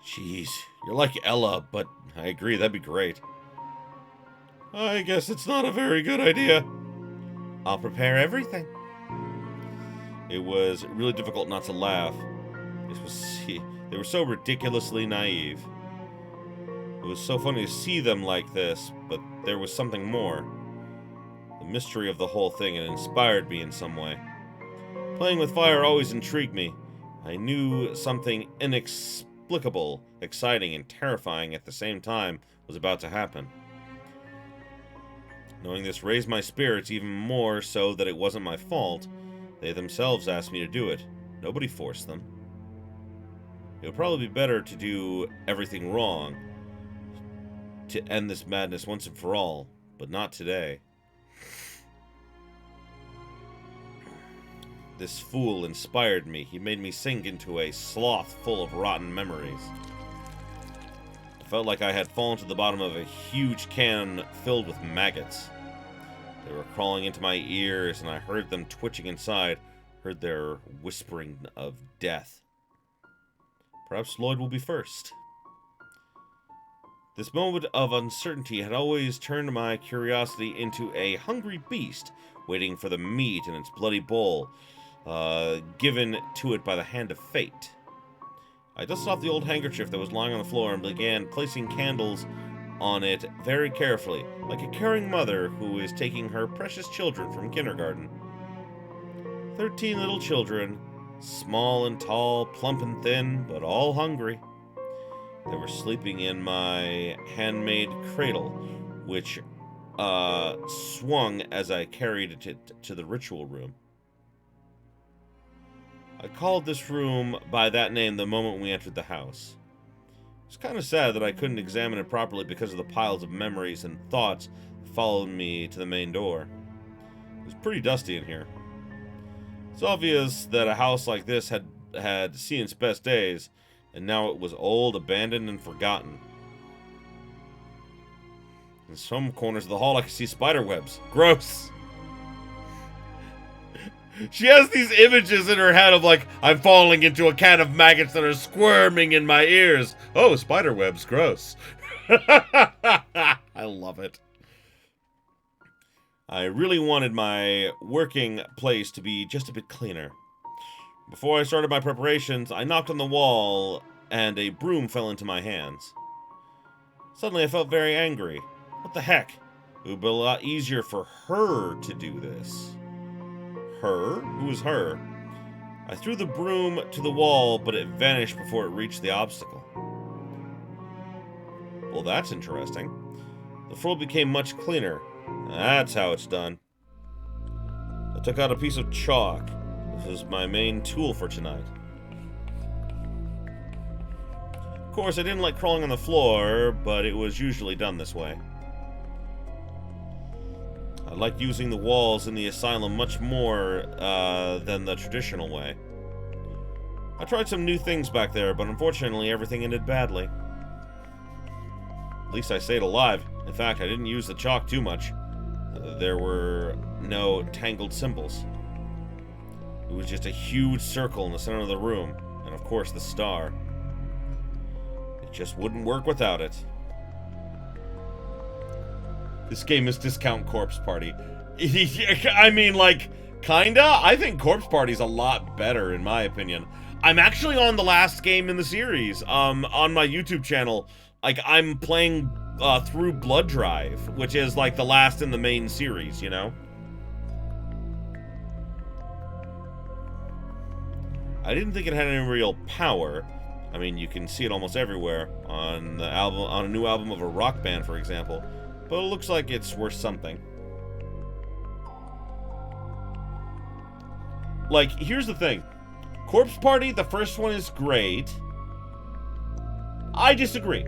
Jeez, you're like Ella, but I agree, that'd be great. I guess it's not a very good idea. I'll prepare everything. It was really difficult not to laugh. They were so ridiculously naive. It was so funny to see them like this, but there was something more. The mystery of the whole thing had inspired me in some way. Playing with fire always intrigued me. I knew something inexplicable, exciting, and terrifying at the same time was about to happen. Knowing this raised my spirits even more so that it wasn't my fault. They themselves asked me to do it. Nobody forced them. It would probably be better to do everything wrong, to end this madness once and for all, but not today. This fool inspired me. He made me sink into a slough full of rotten memories. I felt like I had fallen to the bottom of a huge can filled with maggots. They were crawling into my ears, and I heard them twitching inside, heard their whispering of death. Perhaps Lloyd will be first. This moment of uncertainty had always turned my curiosity into a hungry beast, waiting for the meat in its bloody bowl, given to it by the hand of fate. I dusted off the old handkerchief that was lying on the floor and began placing candles on it very carefully, like a caring mother who is taking her precious children from kindergarten. 13 little children, small and tall, plump and thin, but all hungry. They were sleeping in my handmade cradle, which swung as I carried it to the ritual room. I called this room by that name the moment we entered the house. It's kind of sad that I couldn't examine it properly because of the piles of memories and thoughts that followed me to the main door. It was pretty dusty in here. It's obvious that a house like this had seen its best days, and now it was old, abandoned, and forgotten. In some corners of the hall, I could see spider webs. Gross! She has these images in her head of, like, I'm falling into a can of maggots that are squirming in my ears. Oh, spider webs, gross. I love it. I really wanted my working place to be just a bit cleaner. Before I started my preparations, I knocked on the wall, and a broom fell into my hands. Suddenly, I felt very angry. What the heck? It would be a lot easier for her to do this. Her? Who is her? I threw the broom to the wall, but it vanished before it reached the obstacle. Well, that's interesting. The floor became much cleaner. That's how it's done. I took out a piece of chalk. This is my main tool for tonight. Of course, I didn't like crawling on the floor, but it was usually done this way. I like using the walls in the asylum much more than the traditional way. I tried some new things back there, but unfortunately everything ended badly. At least I stayed alive. In fact, I didn't use the chalk too much. There were no tangled symbols. It was just a huge circle in the center of the room, and of course the star. It just wouldn't work without it. This game is Discount Corpse Party. I mean, like, kinda? I think Corpse Party's a lot better, in my opinion. I'm actually on the last game in the series, on my YouTube channel. Like, I'm playing through Blood Drive, which is, like, the last in the main series, you know? I didn't think it had any real power. I mean, you can see it almost everywhere on the album, on a new album of a rock band, for example. But it looks like it's worth something. Like, here's the thing. Corpse Party, the first one is great. I disagree.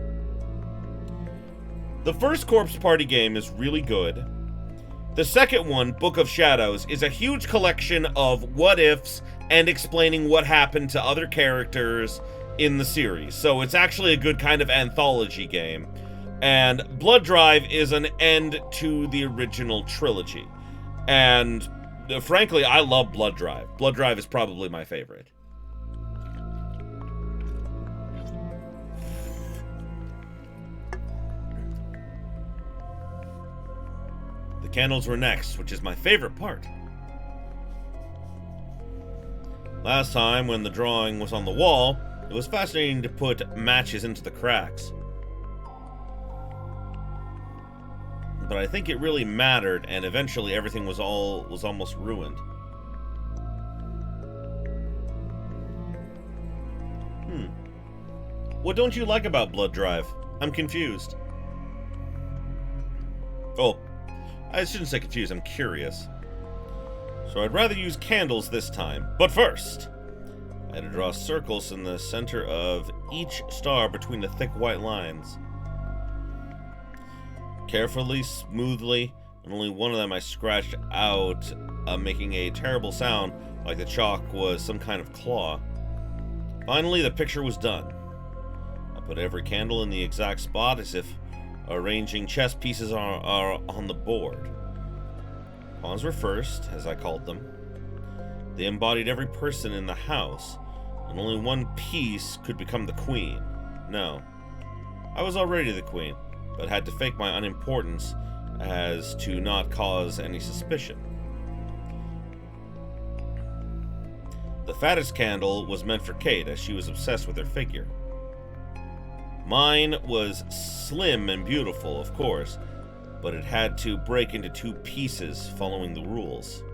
The first Corpse Party game is really good. The second one, Book of Shadows, is a huge collection of what-ifs and explaining what happened to other characters in the series. So it's actually a good kind of anthology game. And Blood Drive is an end to the original trilogy. And frankly, I love Blood Drive. Blood Drive is probably my favorite. The candles were next, which is my favorite part. Last time, when the drawing was on the wall, it was fascinating to put matches into the cracks. But I think it really mattered, and eventually everything was almost ruined. What don't you like about Blood Drive? I'm confused. Oh, I shouldn't say confused, I'm curious. So I'd rather use candles this time. But first, I had to draw circles in the center of each star between the thick white lines. Carefully, smoothly, and only one of them I scratched out, making a terrible sound like the chalk was some kind of claw. Finally, the picture was done. I put every candle in the exact spot as if arranging chess pieces are on the board. Pawns were first, as I called them. They embodied every person in the house, and only one piece could become the queen. No, I was already the queen, but had to fake my unimportance as to not cause any suspicion. The fattest candle was meant for Kate, as she was obsessed with her figure. Mine was slim and beautiful, of course, but it had to break into two pieces following the rules.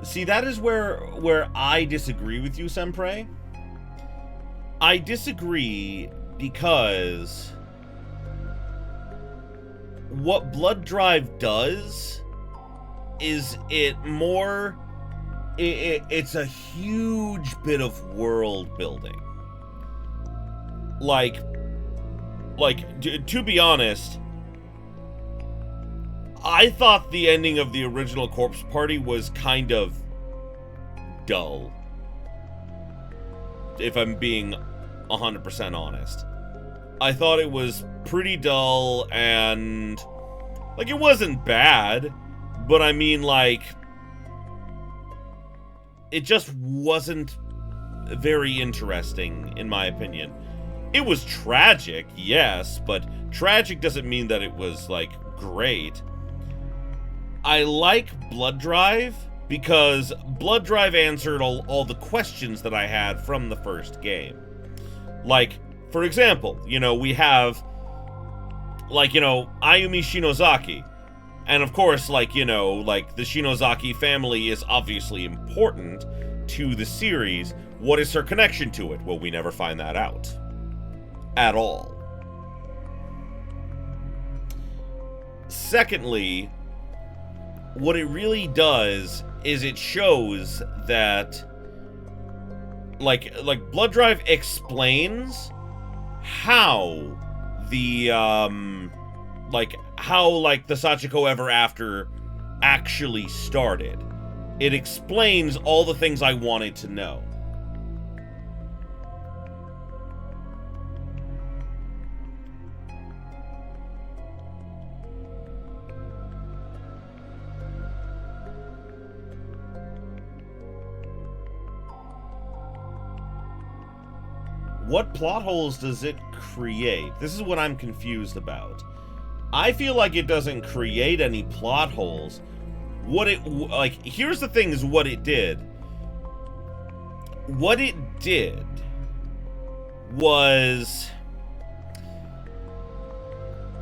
See, that is where I disagree with you, Sempray. I disagree because what Blood Drive does is it's a huge bit of world building. Like to be honest, I thought the ending of the original Corpse Party was kind of dull, if I'm being 100% honest. I thought it was pretty dull, and like, it wasn't bad, but I mean, like, it just wasn't very interesting, in my opinion. It was tragic, yes, but tragic doesn't mean that it was, like, great. I like Blood Drive because Blood Drive answered all the questions that I had from the first game. Like, for example, we have, like, Ayumi Shinozaki. And of course, like, the Shinozaki family is obviously important to the series. What is her connection to it? Well, we never find that out. At all. Secondly, what it really does is it shows that, like Blood Drive explains how the Sachiko Ever After actually started. It explains all the things I wanted to know. What plot holes does it create? This is what I'm confused about. I feel like it doesn't create any plot holes. Here's the thing is what it did. What it did was...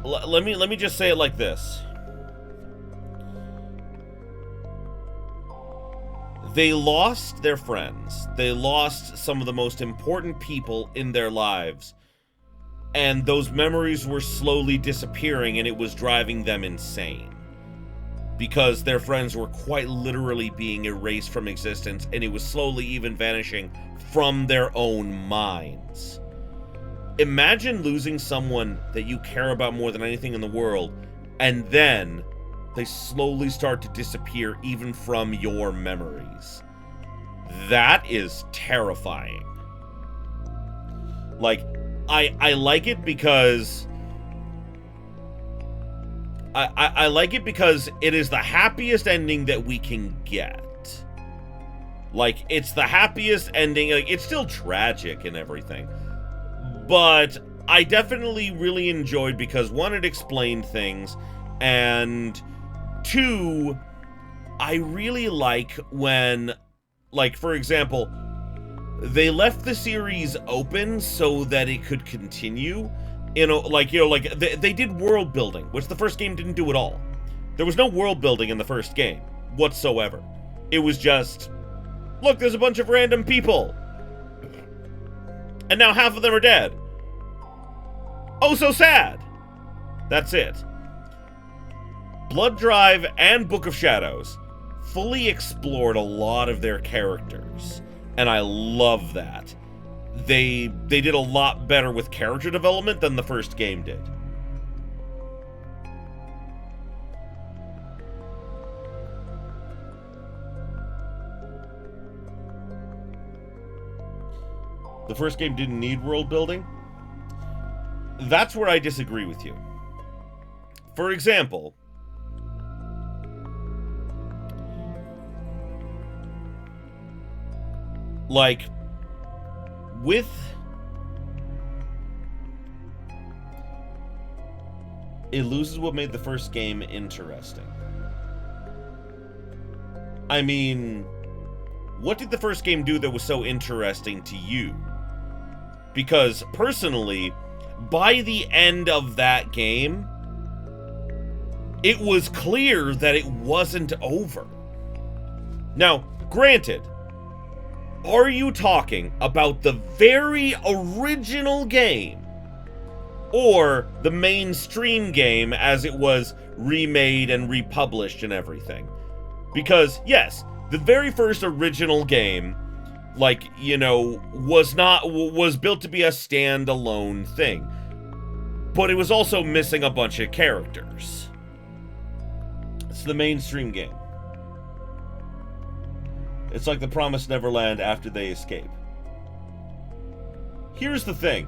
Let me just say it like this. They lost their friends. They lost some of the most important people in their lives. And those memories were slowly disappearing, and it was driving them insane. because their friends were quite literally being erased from existence, and it was slowly even vanishing from their own minds. Imagine losing someone that you care about more than anything in the world, and then they slowly start to disappear even from your memories. That is terrifying. Like, I like it because I like it because it is the happiest ending that we can get. Like, it's the happiest ending. Like, it's still tragic and everything, but I definitely really enjoyed because, one, it explained things, and two, I really like when, like, for example, they left the series open so that it could continue. They did world building, which the first game didn't do at all. There was no world building in the first game whatsoever. It was just, look, there's a bunch of random people, and now half of them are dead. Oh, so sad. That's it. Blood Drive and Book of Shadows fully explored a lot of their characters, and I love that. They did a lot better with character development than the first game did. The first game didn't need world building. That's where I disagree with you. For example, like, it loses what made the first game interesting. I mean, what did the first game do that was so interesting to you? Because, personally, by the end of that game, it was clear that it wasn't over. Now, granted, are you talking about the very original game, or the mainstream game as it was remade and republished and everything? Because, yes, the very first original game, like, you know, was built to be a standalone thing, but it was also missing a bunch of characters. It's the mainstream game. It's like the Promised Neverland after they escape. Here's the thing.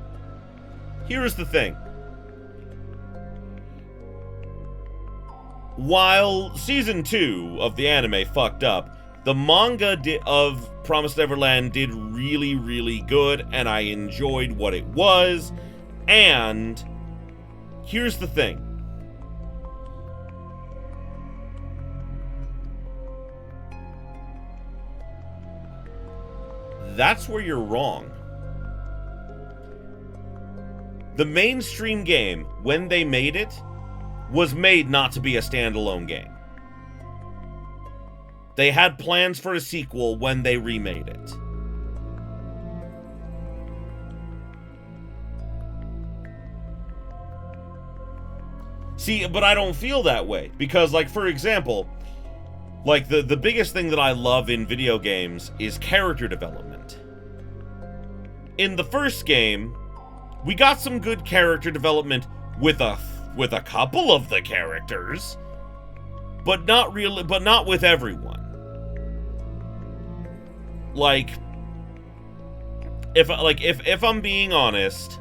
While Season 2 of the anime fucked up, the manga of Promised Neverland did really, really good, and I enjoyed what it was. And here's the thing. That's where you're wrong. The mainstream game, when they made it, was made not to be a standalone game. They had plans for a sequel when they remade it. See, but I don't feel that way. Because, like, for example, like, the biggest thing that I love in video games is character development. In the first game, we got some good character development with a couple of the characters, but not with everyone. Like, if I'm being honest,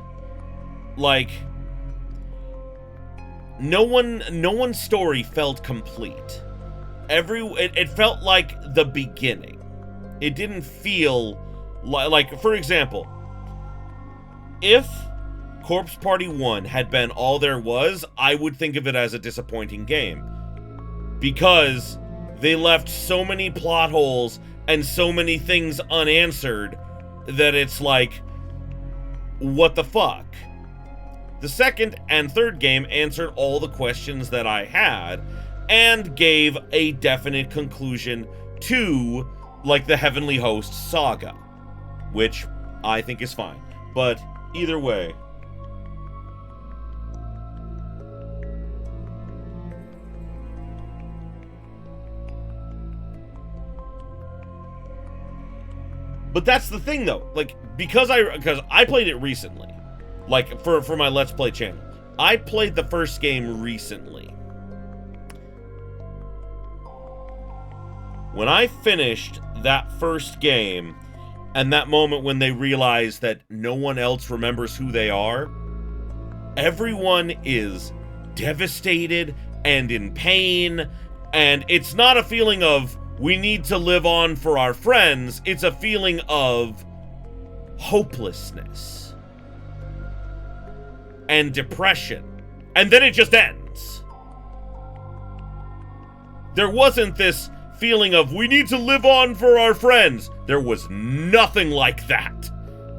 like, no one's story felt complete. It felt like the beginning. It didn't feel like, for example, if Corpse Party 1 had been all there was, I would think of it as a disappointing game. Because they left so many plot holes and so many things unanswered that it's like, what the fuck? The second and third game answered all the questions that I had and gave a definite conclusion to, like, the Heavenly Host saga, which I think is fine. But either way, But that's the thing, though. Like, because I played it recently. Like, for my Let's Play channel. I played the first game recently. When I finished that first game, and that moment when they realize that no one else remembers who they are, everyone is devastated and in pain, and it's not a feeling of, we need to live on for our friends, it's a feeling of hopelessness and depression. And then it just ends. There wasn't this feeling of, we need to live on for our friends. There was nothing like that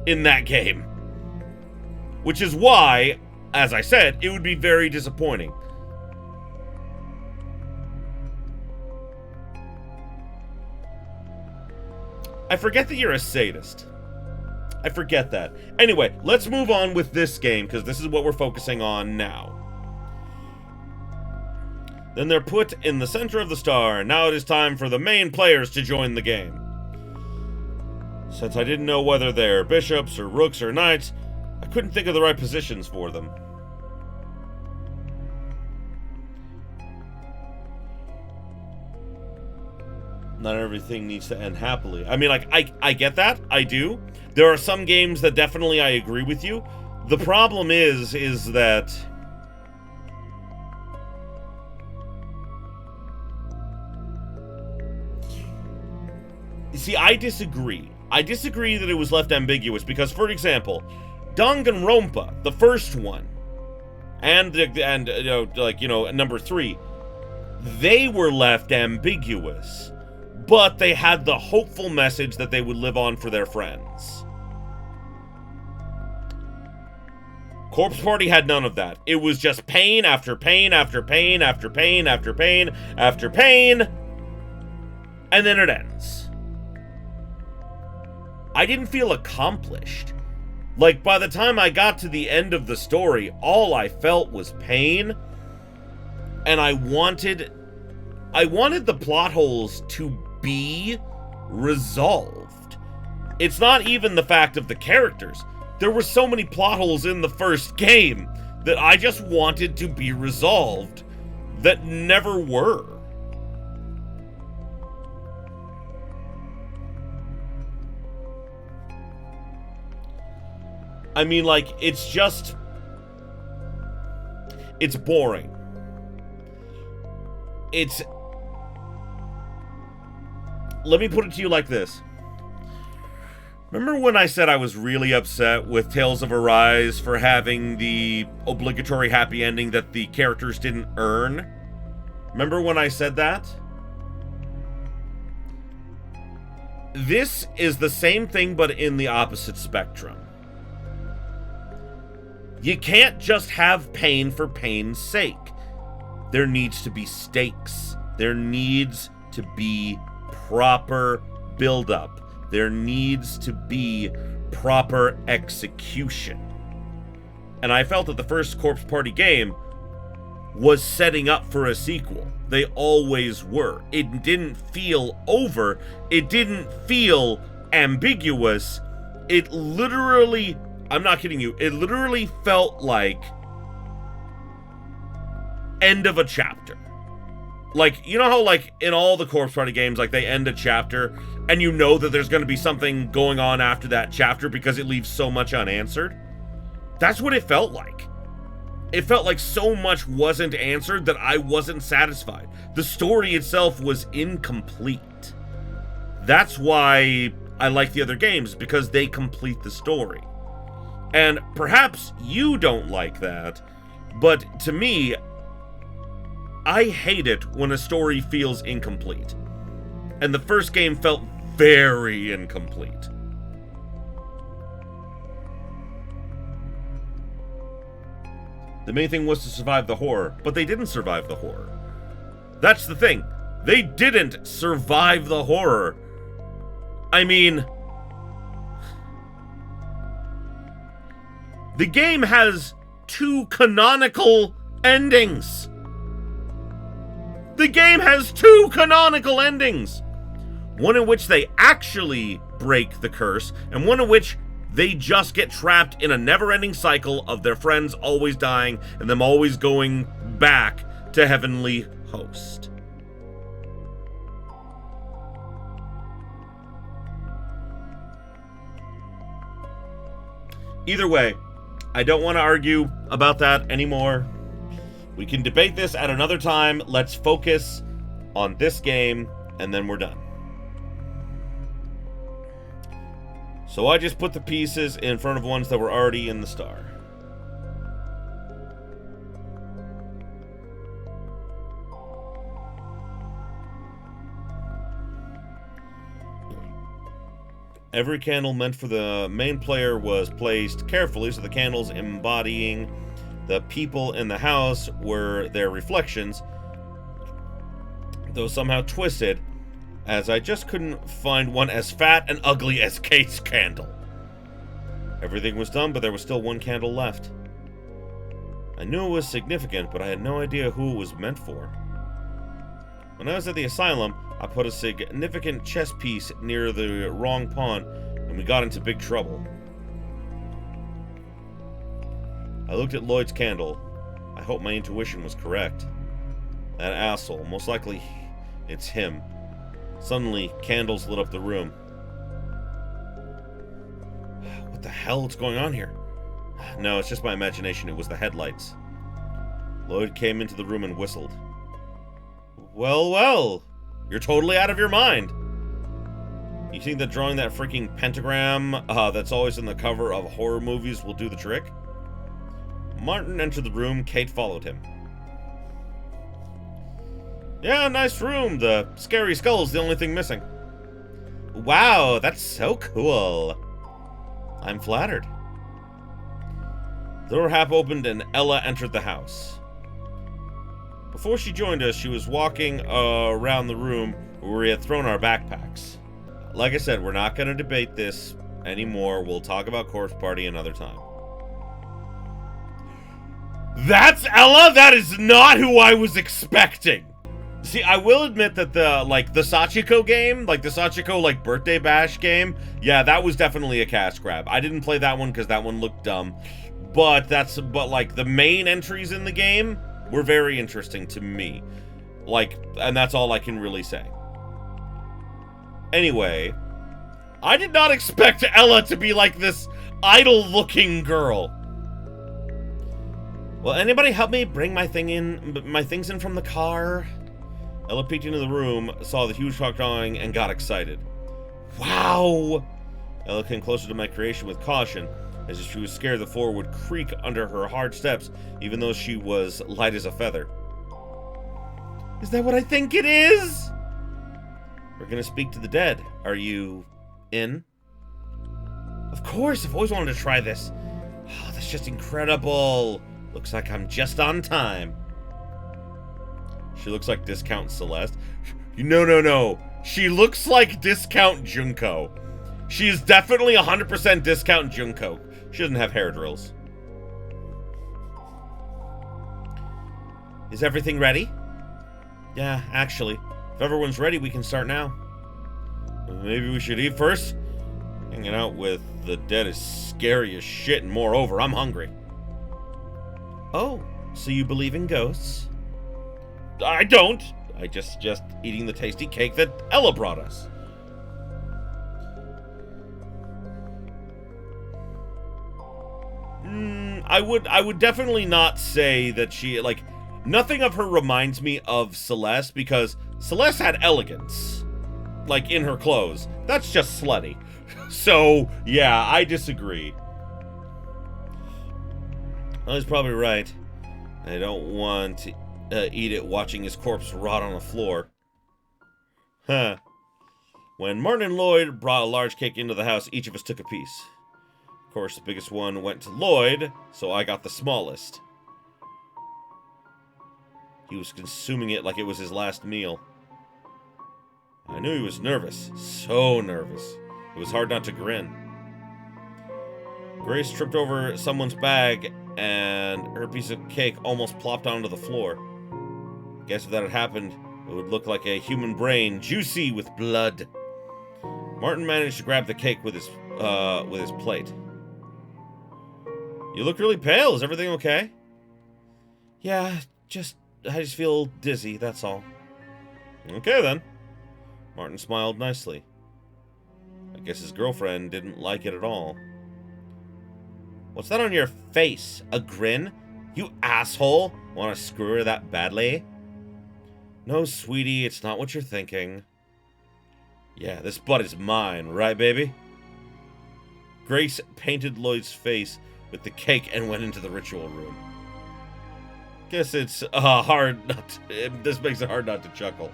in that game. Which is why, as I said, it would be very disappointing. I forget that you're a sadist. I forget that. Anyway, let's move on with this game, because this is what we're focusing on now. Then they're put in the center of the star, and now it is time for the main players to join the game. Since I didn't know whether they're bishops or rooks or knights, I couldn't think of the right positions for them. Not everything needs to end happily. I mean, like, I get that. I do. There are some games that definitely I agree with you. The problem is that... See, I disagree. I disagree that it was left ambiguous because, for example, Danganronpa, the first one, and number 3, they were left ambiguous. But they had the hopeful message that they would live on for their friends. Corpse Party had none of that. It was just pain after pain after pain after pain after pain after pain. And then it ends. I didn't feel accomplished. Like, by the time I got to the end of the story, all I felt was pain. And I wanted the plot holes to be resolved. It's not even the fact of the characters. There were so many plot holes in the first game that I just wanted to be resolved that never were. I mean, like, it's boring. Let me put it to you like this. Remember when I said I was really upset with Tales of Arise for having the obligatory happy ending that the characters didn't earn? Remember when I said that? This is the same thing, but in the opposite spectrum. You can't just have pain for pain's sake. There needs to be stakes. There needs to be proper build-up. There needs to be proper execution. And I felt that the first Corpse Party game was setting up for a sequel. They always were. It didn't feel over. It didn't feel ambiguous. It literally, I'm not kidding you, it literally felt like end of a chapter. Like, you know how, like, in all the Corpse Party games, like, they end a chapter, and you know that there's going to be something going on after that chapter because it leaves so much unanswered? That's what it felt like. It felt like so much wasn't answered that I wasn't satisfied. The story itself was incomplete. That's why I like the other games, because they complete the story. And perhaps you don't like that, but to me, I hate it when a story feels incomplete. And the first game felt very incomplete. The main thing was to survive the horror, but they didn't survive the horror. That's the thing. They didn't survive the horror. I mean, the game has 2 canonical endings. The game has 2 canonical endings. One in which they actually break the curse, and one in which they just get trapped in a never-ending cycle of their friends always dying and them always going back to Heavenly Host. Either way, I don't want to argue about that anymore. We can debate this at another time. Let's focus on this game, and then we're done. So I just put the pieces in front of ones that were already in the star. Every candle meant for the main player was placed carefully, so the candles embodying the people in the house were their reflections, though somehow twisted, as I just couldn't find one as fat and ugly as Kate's candle. Everything was done, but there was still one candle left. I knew it was significant, but I had no idea who it was meant for. When I was at the asylum, I put a significant chess piece near the wrong pawn, and we got into big trouble. I looked at Lloyd's candle. I hope my intuition was correct. That asshole, most likely it's him. Suddenly, candles lit up the room. What the hell is going on here? No, it's just my imagination. It was the headlights. Lloyd came into the room and whistled. Well, well, you're totally out of your mind. You think that drawing that freaking pentagram that's always in the cover of horror movies will do the trick? Martin entered the room. Kate followed him. Yeah, nice room. The scary skull's the only thing missing. Wow, that's so cool. I'm flattered. The door half opened and Ella entered the house. Before she joined us, she was walking around the room where we had thrown our backpacks. Like I said, we're not going to debate this anymore. We'll talk about Corpse Party another time. That's Ella? That is not who I was expecting. See, I will admit that the Sachiko game, the Sachiko, birthday bash game, yeah, that was definitely a cash grab. I didn't play that one because that one looked dumb. But the main entries in the game were very interesting to me. And that's all I can really say. Anyway, I did not expect Ella to be this idle-looking girl. Will anybody help me bring my things in from the car? Ella peeked into the room, saw the huge rock drawing, and got excited. Wow! Ella came closer to my creation with caution, as if she was scared the floor would creak under her hard steps, even though she was light as a feather. Is that what I think it is? We're gonna speak to the dead. Are you in? Of course, I've always wanted to try this. Oh, that's just incredible. Looks like I'm just on time. She looks like Discount Celeste. No. She looks like Discount Junko. She is definitely 100% Discount Junko. She doesn't have hair drills. Is everything ready? Yeah, actually. If everyone's ready, we can start now. Maybe we should eat first? Hanging out with the dead is scary as shit, and moreover, I'm hungry. Oh, so you believe in ghosts? I don't. I just eating the tasty cake that Ella brought us. I would definitely not say that she, nothing of her reminds me of Celeste, because Celeste had elegance, in her clothes. That's just slutty. So, yeah, I disagree. I was probably right. I don't want to eat it watching his corpse rot on the floor. Huh. When Martin and Lloyd brought a large cake into the house, each of us took a piece. Of course, the biggest one went to Lloyd, so I got the smallest. He was consuming it like it was his last meal. I knew he was nervous. So nervous. It was hard not to grin. Grace tripped over someone's bag, and her piece of cake almost plopped onto the floor. Guess if that had happened, it would look like a human brain, juicy with blood. Martin managed to grab the cake with his plate. You look really pale. Is everything okay? Yeah, I just feel dizzy, that's all. Okay, then. Martin smiled nicely. I guess his girlfriend didn't like it at all. What's that on your face? A grin? You asshole! Want to screw her that badly? No, sweetie, it's not what you're thinking. Yeah, this butt is mine, right, baby? Grace painted Lloyd's face with the cake and went into the ritual room. Guess it's hard not to, this makes it hard not to chuckle.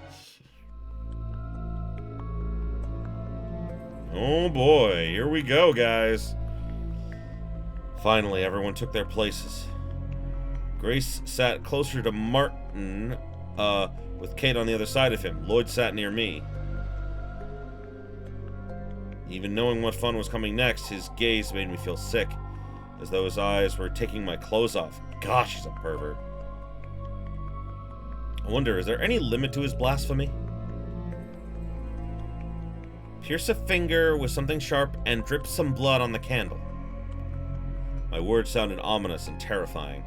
Oh boy, here we go, guys. Finally, everyone took their places. Grace sat closer to Martin, with Kate on the other side of him. Lloyd sat near me. Even knowing what fun was coming next, his gaze made me feel sick, as though his eyes were taking my clothes off. Gosh, he's a pervert. I wonder, is there any limit to his blasphemy? Pierce a finger with something sharp and drip some blood on the candle. My words sounded ominous and terrifying.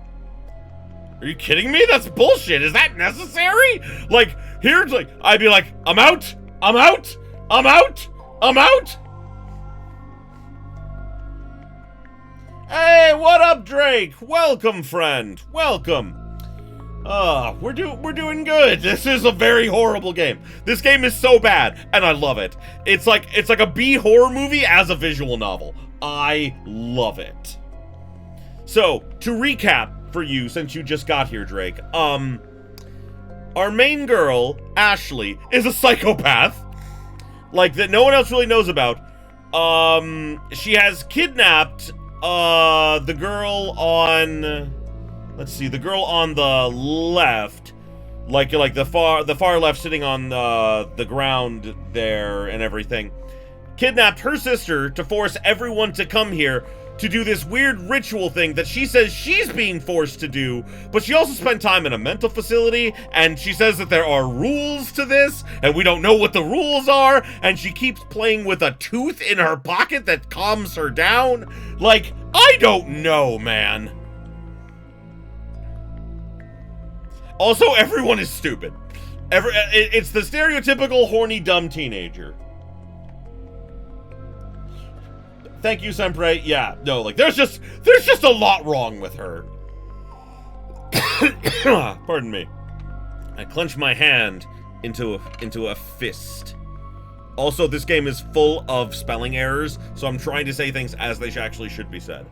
Are you kidding me? That's bullshit. Is that necessary? Like, here's like, I'd be like, I'm out. I'm out. I'm out. I'm out. Hey, what up, Drake? Welcome, friend. Welcome. We're doing good. This is a very horrible game. This game is so bad, and I love it. It's like a B horror movie as a visual novel. I love it. So, to recap for you, since you just got here, Drake, our main girl, Ashley, is a psychopath, like, that no one else really knows about. She has kidnapped, the girl on, let's see, the girl on the left, like the far left, sitting on the ground there and everything, kidnapped her sister to force everyone to come here to do this weird ritual thing that she says she's being forced to do, but she also spent time in a mental facility, and she says that there are rules to this, and we don't know what the rules are, and she keeps playing with a tooth in her pocket that calms her down. Like, I don't know, man. Also, everyone is stupid. It's the stereotypical horny, dumb teenager. Thank you, Senpai. Yeah, no, like, there's just a lot wrong with her. Pardon me. I clench my hand into a fist. Also, this game is full of spelling errors, so I'm trying to say things as they actually should be said.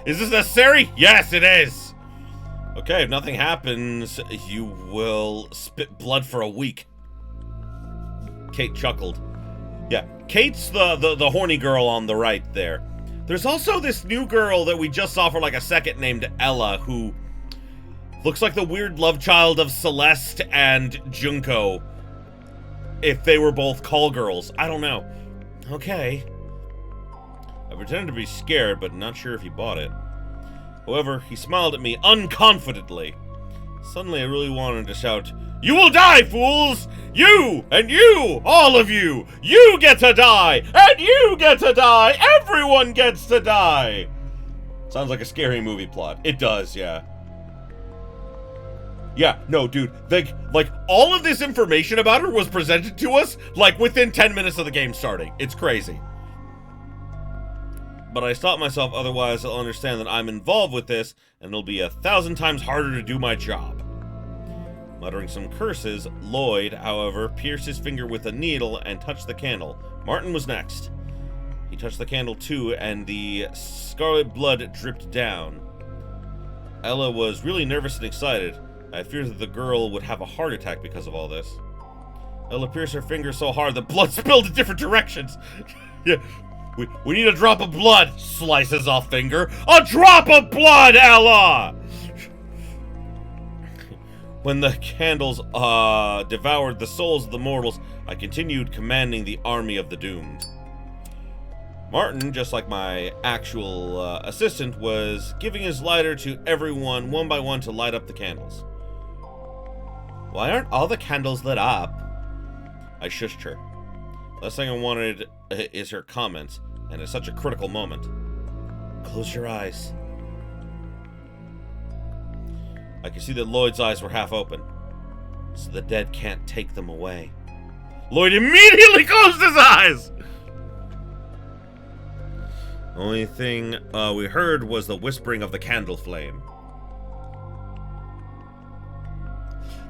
Is this necessary? Yes, it is. Okay, if nothing happens, you will spit blood for a week. Kate chuckled. Yeah, Kate's the horny girl on the right there. There's also this new girl that we just saw for like a second named Ella, who looks like the weird love child of Celeste and Junko, if they were both call girls. I don't know. Okay. I pretended to be scared, but not sure if he bought it. However, he smiled at me unconfidently. Suddenly, I really wanted to shout, "You will die, fools! You, and you, all of you! You get to die! And you get to die! Everyone gets to die!" Sounds like a scary movie plot. It does, yeah. Yeah, no, dude, like, all of this information about her was presented to us, like, within 10 minutes of the game starting. It's crazy. But I stopped myself, otherwise I'll understand that I'm involved with this, and it'll be 1,000 times harder to do my job. Muttering some curses, Lloyd, however, pierced his finger with a needle and touched the candle. Martin was next. He touched the candle too, and the scarlet blood dripped down. Ella was really nervous and excited. I feared that the girl would have a heart attack because of all this. Ella pierced her finger so hard that blood spilled in different directions. Yeah. We need a drop of blood, slices off finger. A drop of blood, Ella! When the candles devoured the souls of the mortals, I continued commanding the army of the doomed. Martin, just like my actual assistant, was giving his lighter to everyone one by one to light up the candles. Why aren't all the candles lit up? I shushed her. Last thing I wanted is her comments, and at such a critical moment. Close your eyes. I could see that Lloyd's eyes were half open, so the dead can't take them away. Lloyd immediately closed his eyes! The only thing we heard was the whispering of the candle flame.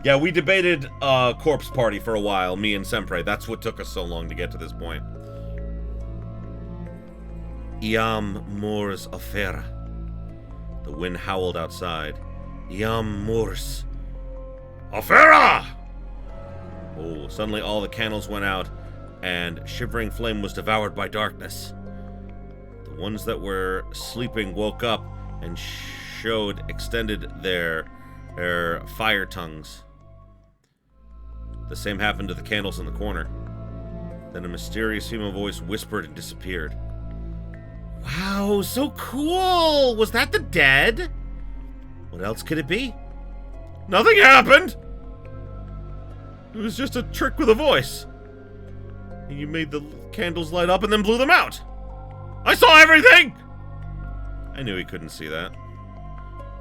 Yeah, we debated Corpse Party for a while, me and Sempre. That's what took us so long to get to this point. Iam mors ofera. The wind howled outside. Iam mors ofera! Oh, suddenly all the candles went out, and Shivering Flame was devoured by darkness. The ones that were sleeping woke up and extended their fire tongues. The same happened to the candles in the corner. Then a mysterious female voice whispered and disappeared. Wow, so cool! Was that the dead? What else could it be? Nothing happened! It was just a trick with a voice. And you made the candles light up and then blew them out. I saw everything! I knew he couldn't see that.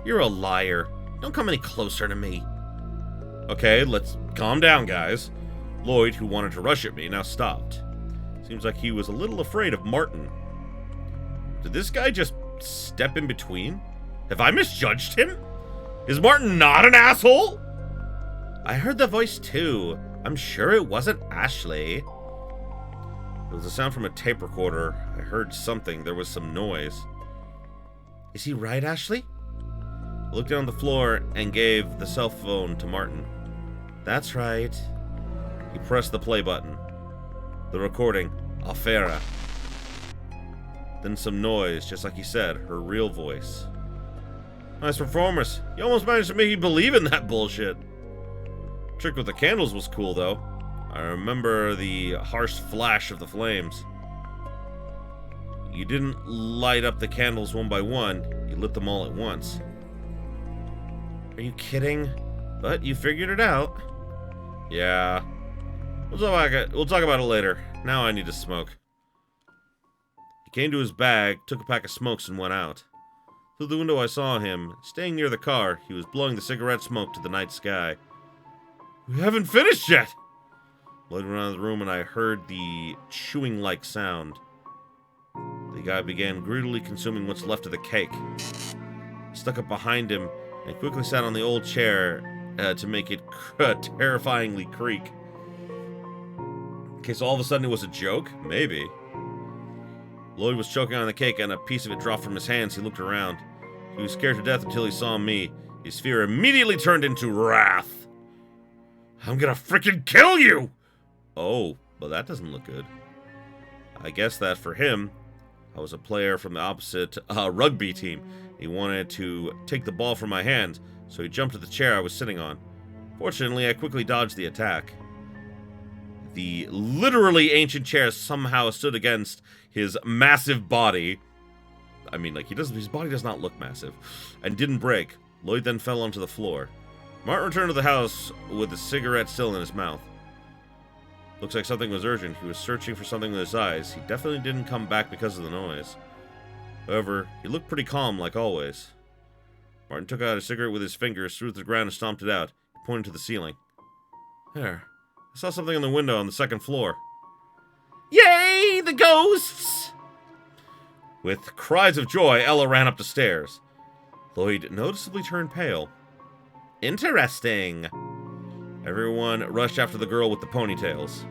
You're a liar. Don't come any closer to me. Okay, let's calm down, guys. Lloyd, who wanted to rush at me, now stopped. Seems like he was a little afraid of Martin. Did this guy just step in between? Have I misjudged him? Is Martin not an asshole? I heard the voice too. I'm sure it wasn't Ashley. It was a sound from a tape recorder. I heard something. There was some noise. Is he right, Ashley? I looked down on the floor and gave the cell phone to Martin. That's right. He pressed the play button. The recording, Afera. Then some noise, just like he said, her real voice. Nice performance. You almost managed to make me believe in that bullshit. Trick with the candles was cool, though. I remember the harsh flash of the flames. You didn't light up the candles one by one. You lit them all at once. Are you kidding? But you figured it out. Yeah. We'll talk about it later. Now I need to smoke. He came to his bag, took a pack of smokes, and went out. Through the window I saw him. Staying near the car, he was blowing the cigarette smoke to the night sky. We haven't finished yet! Lloyd went out of the room and I heard the chewing-like sound. The guy began greedily consuming what's left of the cake. I stuck up behind him and quickly sat on the old chair to make it terrifyingly creak. In case all of a sudden it was a joke? Maybe. Lloyd was choking on the cake and a piece of it dropped from his hands. He looked around. He was scared to death until he saw me. His fear immediately turned into wrath. I'm gonna frickin' kill you! Oh, well that doesn't look good. I guess that for him, I was a player from the opposite rugby team. He wanted to take the ball from my hand, so he jumped to the chair I was sitting on. Fortunately, I quickly dodged the attack. The literally ancient chair somehow stood against his massive body. I mean, like, his body does not look massive. And didn't break. Lloyd then fell onto the floor. Martin returned to the house with the cigarette still in his mouth. Looks like something was urgent. He was searching for something with his eyes. He definitely didn't come back because of the noise. However, he looked pretty calm, like always. Martin took out a cigarette with his fingers, threw it to the ground, and stomped it out. He pointed to the ceiling. There. I saw something on the window on the second floor. Yay, the ghosts! With cries of joy, Ella ran up the stairs. Lloyd noticeably turned pale. Interesting. Everyone rushed after the girl with the ponytails.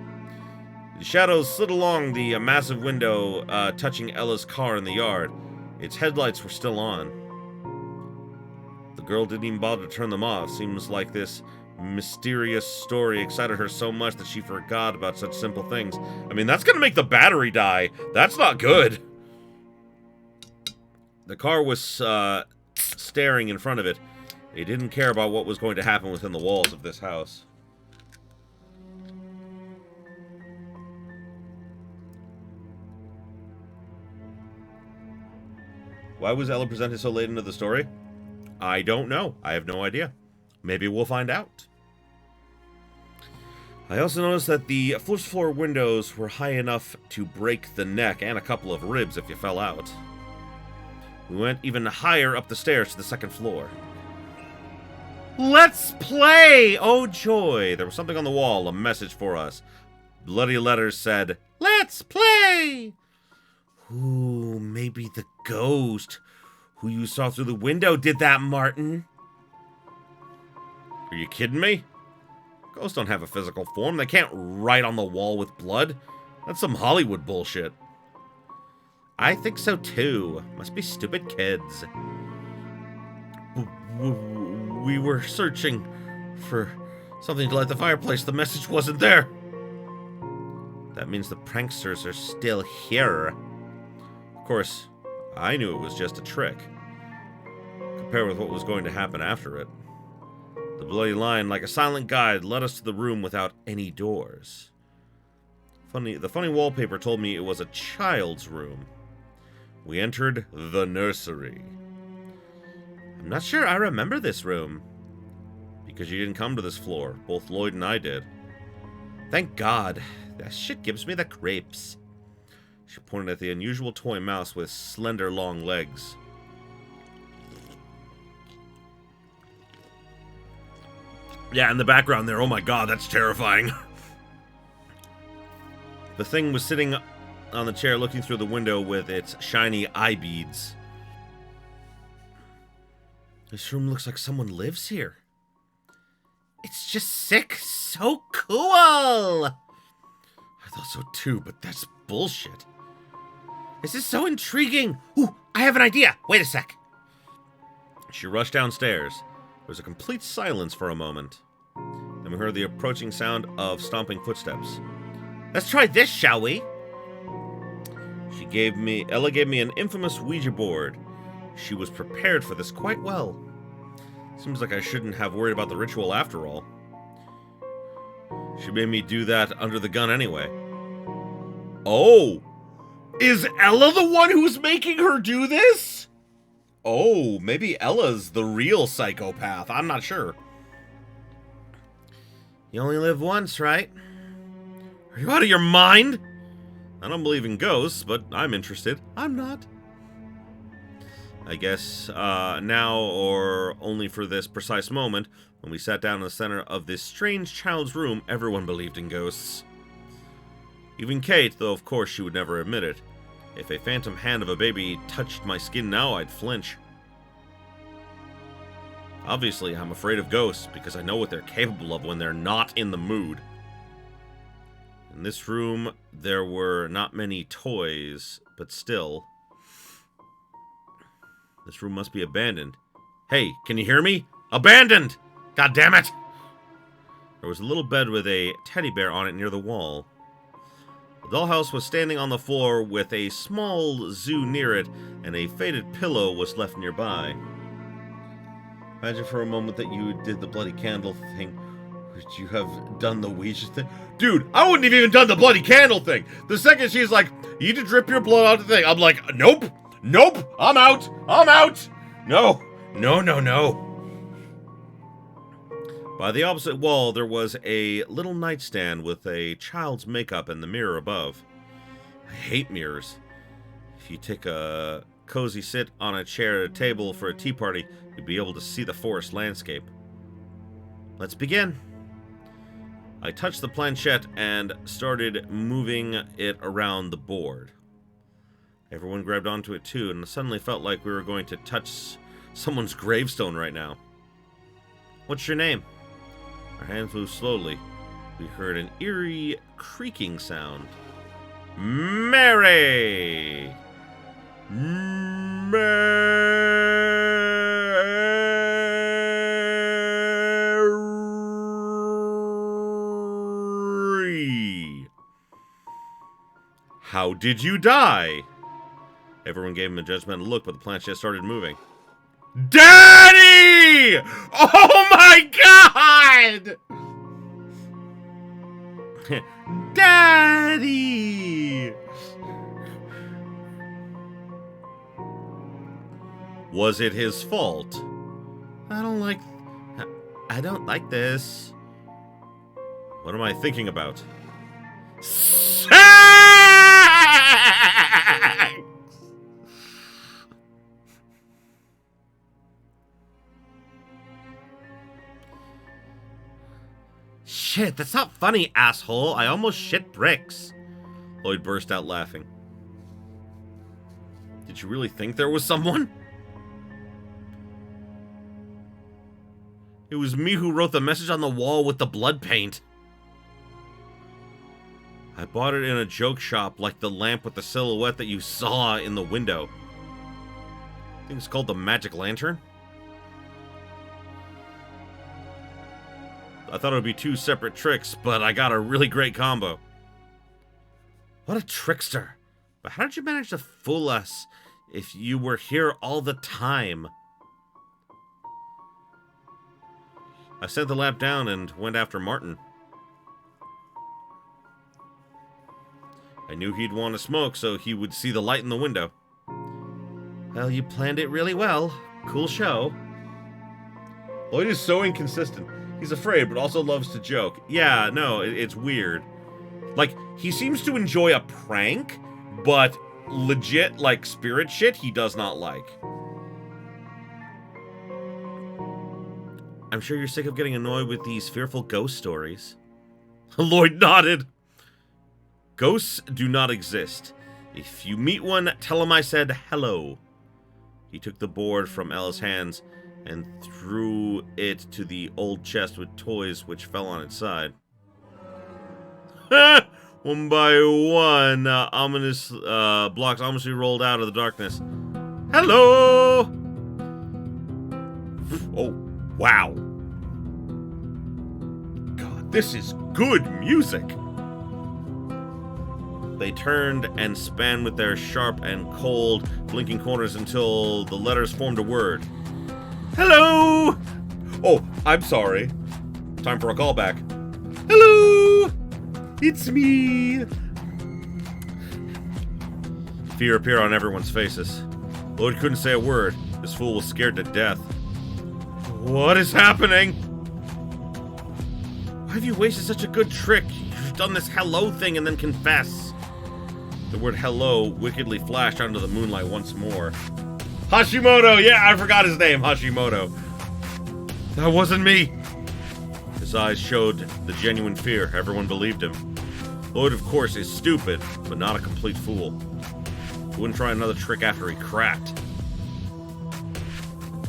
The shadows slid along the massive window, touching Ella's car in the yard. Its headlights were still on. The girl didn't even bother to turn them off. Seems like this mysterious story excited her so much that she forgot about such simple things. I mean, that's gonna make the battery die. That's not good. The car was staring in front of it. It didn't care about what was going to happen within the walls of this house. Why was Ella presented so late into the story? I don't know. I have no idea. Maybe we'll find out. I also noticed that the first floor windows were high enough to break the neck and a couple of ribs if you fell out. We went even higher up the stairs to the second floor. Let's play! Oh joy! There was something on the wall, a message for us. Bloody letters said, "Let's play!" Ooh, maybe the ghost who you saw through the window did that, Martin. Are you kidding me? Ghosts don't have a physical form. They can't write on the wall with blood. That's some Hollywood bullshit. I think so too. Must be stupid kids. We were searching for something to light the fireplace. The message wasn't there. That means the pranksters are still here. Of course, I knew it was just a trick. Compared with what was going to happen after it. The bloody line, like a silent guide, led us to the room without any doors. The funny wallpaper told me it was a child's room. We entered the nursery. I'm not sure I remember this room. Because you didn't come to this floor. Both Lloyd and I did. Thank God. That shit gives me the creeps. She pointed at the unusual toy mouse with slender, long legs. Yeah, in the background there, oh my God, that's terrifying. The thing was sitting on the chair looking through the window with its shiny eye beads. This room looks like someone lives here. It's just sick, so cool! I thought so too, but that's bullshit. This is so intriguing! Ooh, I have an idea! Wait a sec! She rushed downstairs. There was a complete silence for a moment. Then we heard the approaching sound of stomping footsteps. Let's try this, shall we? Ella gave me an infamous Ouija board. She was prepared for this quite well. Seems like I shouldn't have worried about the ritual after all. She made me do that under the gun anyway. Oh! Is Ella the one who's making her do this? Oh, maybe Ella's the real psychopath. I'm not sure. You only live once, right? Are you out of your mind? I don't believe in ghosts, but I'm interested. I'm not. I guess now, or only for this precise moment, when we sat down in the center of this strange child's room, everyone believed in ghosts. Even Kate, though of course she would never admit it. If a phantom hand of a baby touched my skin now, I'd flinch. Obviously, I'm afraid of ghosts because I know what they're capable of when they're not in the mood. In this room, there were not many toys, but still. This room must be abandoned. Hey, can you hear me? Abandoned! God damn it! There was a little bed with a teddy bear on it near the wall. The dollhouse was standing on the floor with a small zoo near it, and a faded pillow was left nearby. Imagine for a moment that you did the bloody candle thing. Would you have done the Ouija thing? Dude, I wouldn't have even done the bloody candle thing. The second she's like, you need to drip your blood out the thing. I'm like, nope, nope, I'm out, I'm out. No, no, no, no. By the opposite wall, there was a little nightstand with a child's makeup and the mirror above. I hate mirrors. If you take a cozy sit on a chair at a table for a tea party, you'd be able to see the forest landscape. Let's begin. I touched the planchette and started moving it around the board. Everyone grabbed onto it too, and it suddenly felt like we were going to touch someone's gravestone right now. What's your name? Our hands moved slowly. We heard an eerie creaking sound. Mary! Mary! How did you die? Everyone gave him a judgmental look, but the planchette started moving. Daddy! Oh my God! Daddy! Was it his fault? I don't like this. What am I thinking about? Sex! Shit, that's not funny, asshole. I almost shit bricks. Lloyd burst out laughing. Did you really think there was someone? It was me who wrote the message on the wall with the blood paint. I bought it in a joke shop like the lamp with the silhouette that you saw in the window. I think it's called the Magic Lantern. I thought it would be 2 separate tricks, but I got a really great combo. What a trickster. But how did you manage to fool us if you were here all the time? I set the lamp down and went after Martin. I knew he'd want to smoke, so he would see the light in the window. Well, you planned it really well. Cool show. Lloyd is so inconsistent. He's afraid, but also loves to joke. Yeah, no, it's weird. Like, he seems to enjoy a prank, but legit, like, spirit shit he does not like. I'm sure you're sick of getting annoyed with these fearful ghost stories. Lloyd nodded. Ghosts do not exist. If you meet one, tell him I said hello. He took the board from Ella's hands and threw it to the old chest with toys which fell on its side. One by one, ominous blocks ominously rolled out of the darkness. Hello! Oh, wow. God, this is good music. They turned and span with their sharp and cold, blinking corners until the letters formed a word. Hello! Oh, I'm sorry. Time for a callback. Hello! It's me! Fear appeared on everyone's faces. Lloyd couldn't say a word. This fool was scared to death. What is happening? Why have you wasted such a good trick? You've done this hello thing and then confess. The word hello wickedly flashed onto the moonlight once more. Hashimoto! Yeah, I forgot his name, Hashimoto. That wasn't me. His eyes showed the genuine fear. Everyone believed him. Lloyd, of course, is stupid, but not a complete fool. He wouldn't try another trick after he cracked.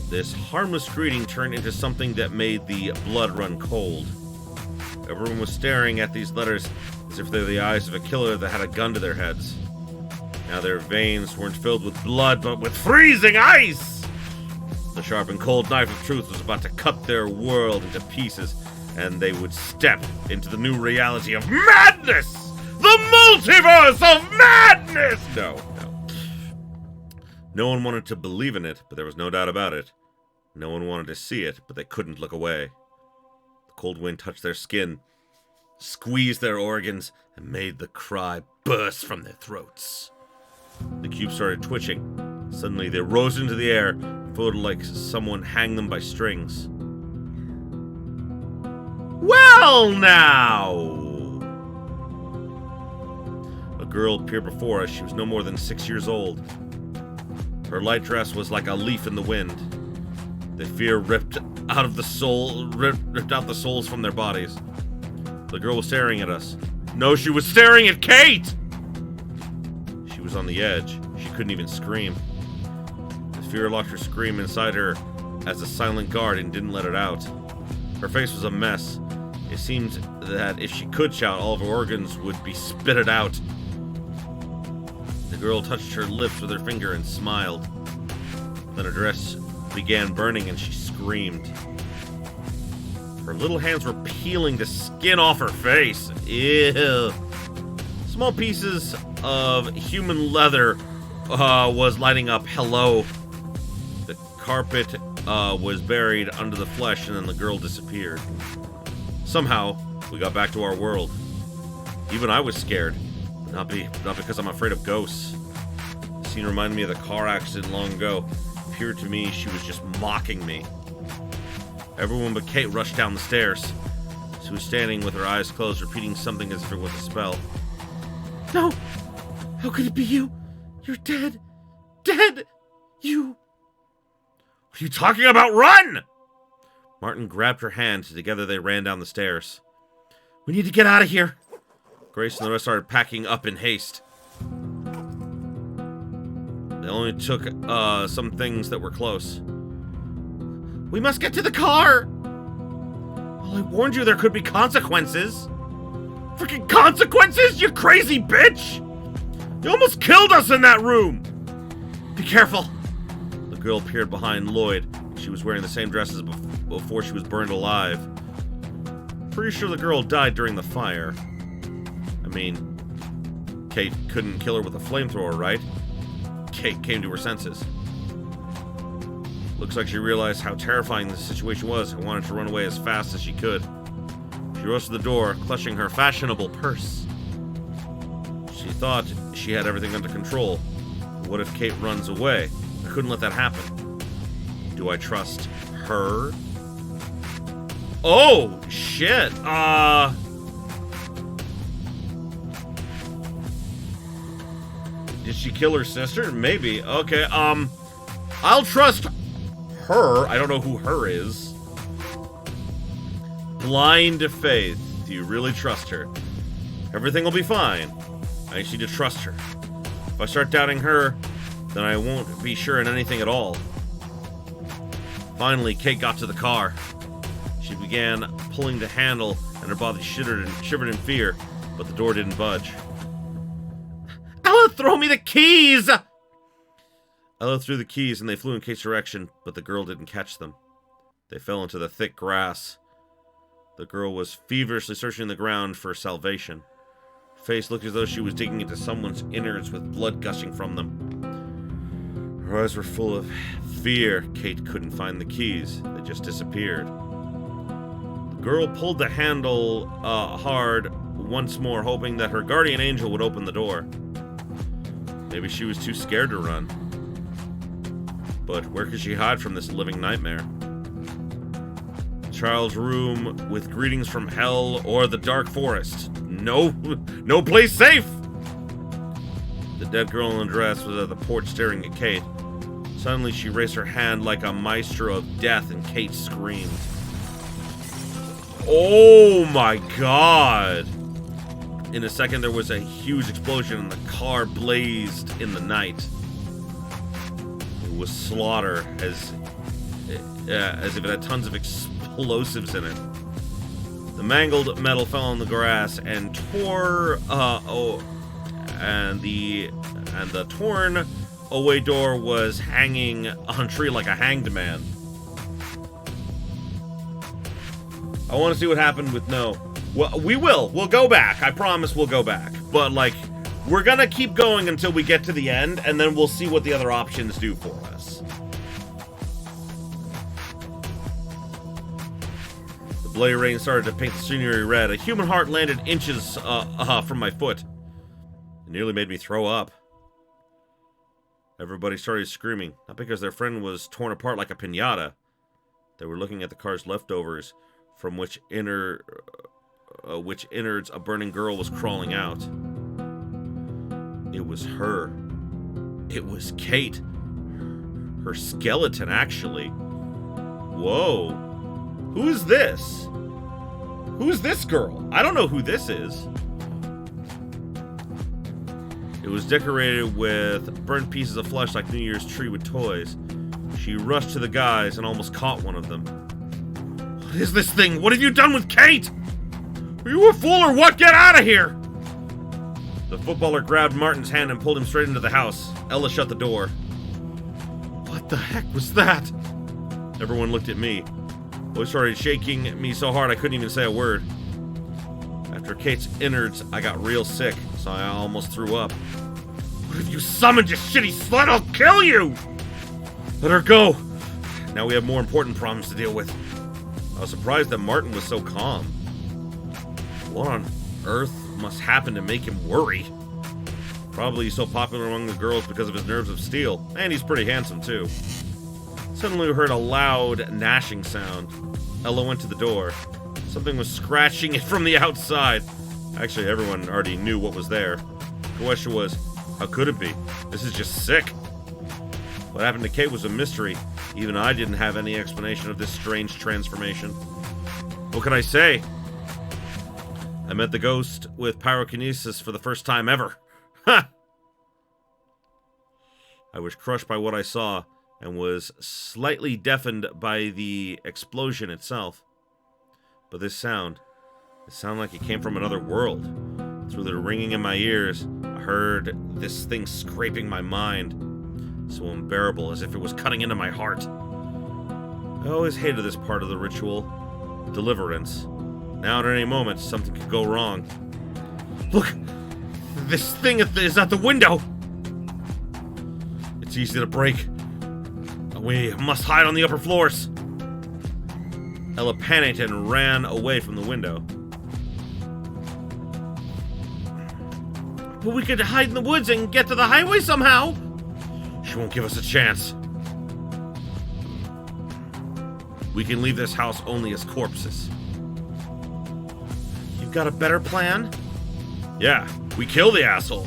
This harmless greeting turned into something that made the blood run cold. Everyone was staring at these letters as if they were the eyes of a killer that had a gun to their heads. Now their veins weren't filled with blood, but with freezing ice! The sharp and cold knife of truth was about to cut their world into pieces, and they would step into the new reality of madness! The multiverse of madness! No. No one wanted to believe in it, but there was no doubt about it. No one wanted to see it, but they couldn't look away. The cold wind touched their skin, squeezed their organs, and made the cry burst from their throats. The cube started twitching. Suddenly they rose into the air and floated like someone hanged them by strings. Well, now! A girl appeared before us. She was no more than 6 years old. Her light dress was like a leaf in the wind. The fear ripped out the souls from their bodies. The girl was staring at us. No, she was staring at Kate! She was on the edge. She couldn't even scream. The fear locked her scream inside her as a silent guard and didn't let it out. Her face was a mess. It seemed that if she could shout, all of her organs would be spitted out. The girl touched her lips with her finger and smiled. Then her dress began burning and she screamed. Her little hands were peeling the skin off her face. Ew. Small pieces of human leather was lighting up hello. The carpet was buried under the flesh, and then the girl disappeared. Somehow, we got back to our world. Even I was scared. Not because I'm afraid of ghosts. The scene reminded me of the car accident long ago. appeared to me she was just mocking me. Everyone but Kate rushed down the stairs. She was standing with her eyes closed, repeating something as if it was a spell. No! How could it be you? You're dead! Dead! You... What are you talking about? Run! Martin grabbed her hand, and together they ran down the stairs. We need to get out of here! Grace and the rest started packing up in haste. They only took some things that were close. We must get to the car! Well, I warned you there could be consequences. Freaking consequences, you crazy bitch! You almost killed us in that room! Be careful! The girl peered behind Lloyd. She was wearing the same dress as before she was burned alive. Pretty sure the girl died during the fire. I mean, Kate couldn't kill her with a flamethrower, right? Kate came to her senses. Looks like she realized how terrifying the situation was and wanted to run away as fast as she could. She rushed to the door, clutching her fashionable purse. She thought she had everything under control. What if Kate runs away? I couldn't let that happen. Do I trust her? Oh, shit. Did she kill her sister? Maybe. Okay, I'll trust her. I don't know who her is. Blind faith. Do you really trust her? Everything will be fine. I just need to trust her. If I start doubting her, then I won't be sure in anything at all. Finally, Kate got to the car. She began pulling the handle, and her body shivered in fear, but the door didn't budge. Ella, throw me the keys! Ella threw the keys, and they flew in Kate's direction, but the girl didn't catch them. They fell into the thick grass. The girl was feverishly searching the ground for salvation. Her face looked as though she was digging into someone's innards with blood gushing from them. Her eyes were full of fear. Kate couldn't find the keys. They just disappeared. The girl pulled the handle hard once more, hoping that her guardian angel would open the door. Maybe she was too scared to run. But where could she hide from this living nightmare? Child's room with greetings from hell or the dark forest. No place safe! The dead girl in the dress was at the porch staring at Kate. Suddenly she raised her hand like a maestro of death and Kate screamed. Oh my god! In a second there was a huge explosion and the car blazed in the night. It was slaughter as if it had tons of explosives in it. The mangled metal fell on the grass and tore and the torn away door was hanging on a tree like a hanged man. I want to see what happened with no. Well, we'll go back. I promise we'll go back. But like, we're gonna keep going until we get to the end, and then we'll see what the other options do for us. The bloody rain started to paint the scenery red. A human heart landed inches from my foot. It nearly made me throw up. Everybody started screaming, not because their friend was torn apart like a piñata. They were looking at the car's leftovers, from which innards a burning girl was crawling out. It was her. It was Kate. Her skeleton, actually. Whoa. Who is this? Who is this girl? I don't know who this is. It was decorated with burnt pieces of flesh like New Year's tree with toys. She rushed to the guys and almost caught one of them. What is this thing? What have you done with Kate? Are you a fool or what? Get out of here! The footballer grabbed Martin's hand and pulled him straight into the house. Ella shut the door. What the heck was that? Everyone looked at me. Boy started shaking me so hard I couldn't even say a word. After Kate's innards, I got real sick, so I almost threw up. What have you summoned, you shitty slut? I'll kill you! Let her go. Now we have more important problems to deal with. I was surprised that Martin was so calm. What on earth must happen to make him worry? Probably he's so popular among the girls because of his nerves of steel, and he's pretty handsome too. Suddenly we heard a loud gnashing sound. Ella went to the door. Something was scratching it from the outside. Actually, everyone already knew what was there. The question was, how could it be? This is just sick. What happened to Kate was a mystery. Even I didn't have any explanation of this strange transformation. What could I say? I met the ghost with pyrokinesis for the first time ever. Ha! I was crushed by what I saw and was slightly deafened by the explosion itself. But this sound, it sounded like it came from another world. Through the ringing in my ears, I heard this thing scraping my mind. So unbearable, as if it was cutting into my heart. I always hated this part of the ritual. Deliverance. Now at any moment, something could go wrong. Look! This thing is at the window! It's easy to break. We must hide on the upper floors. Ella panicked and ran away from the window. But we could hide in the woods and get to the highway somehow! She won't give us a chance. We can leave this house only as corpses. You've got a better plan? Yeah, we kill the asshole.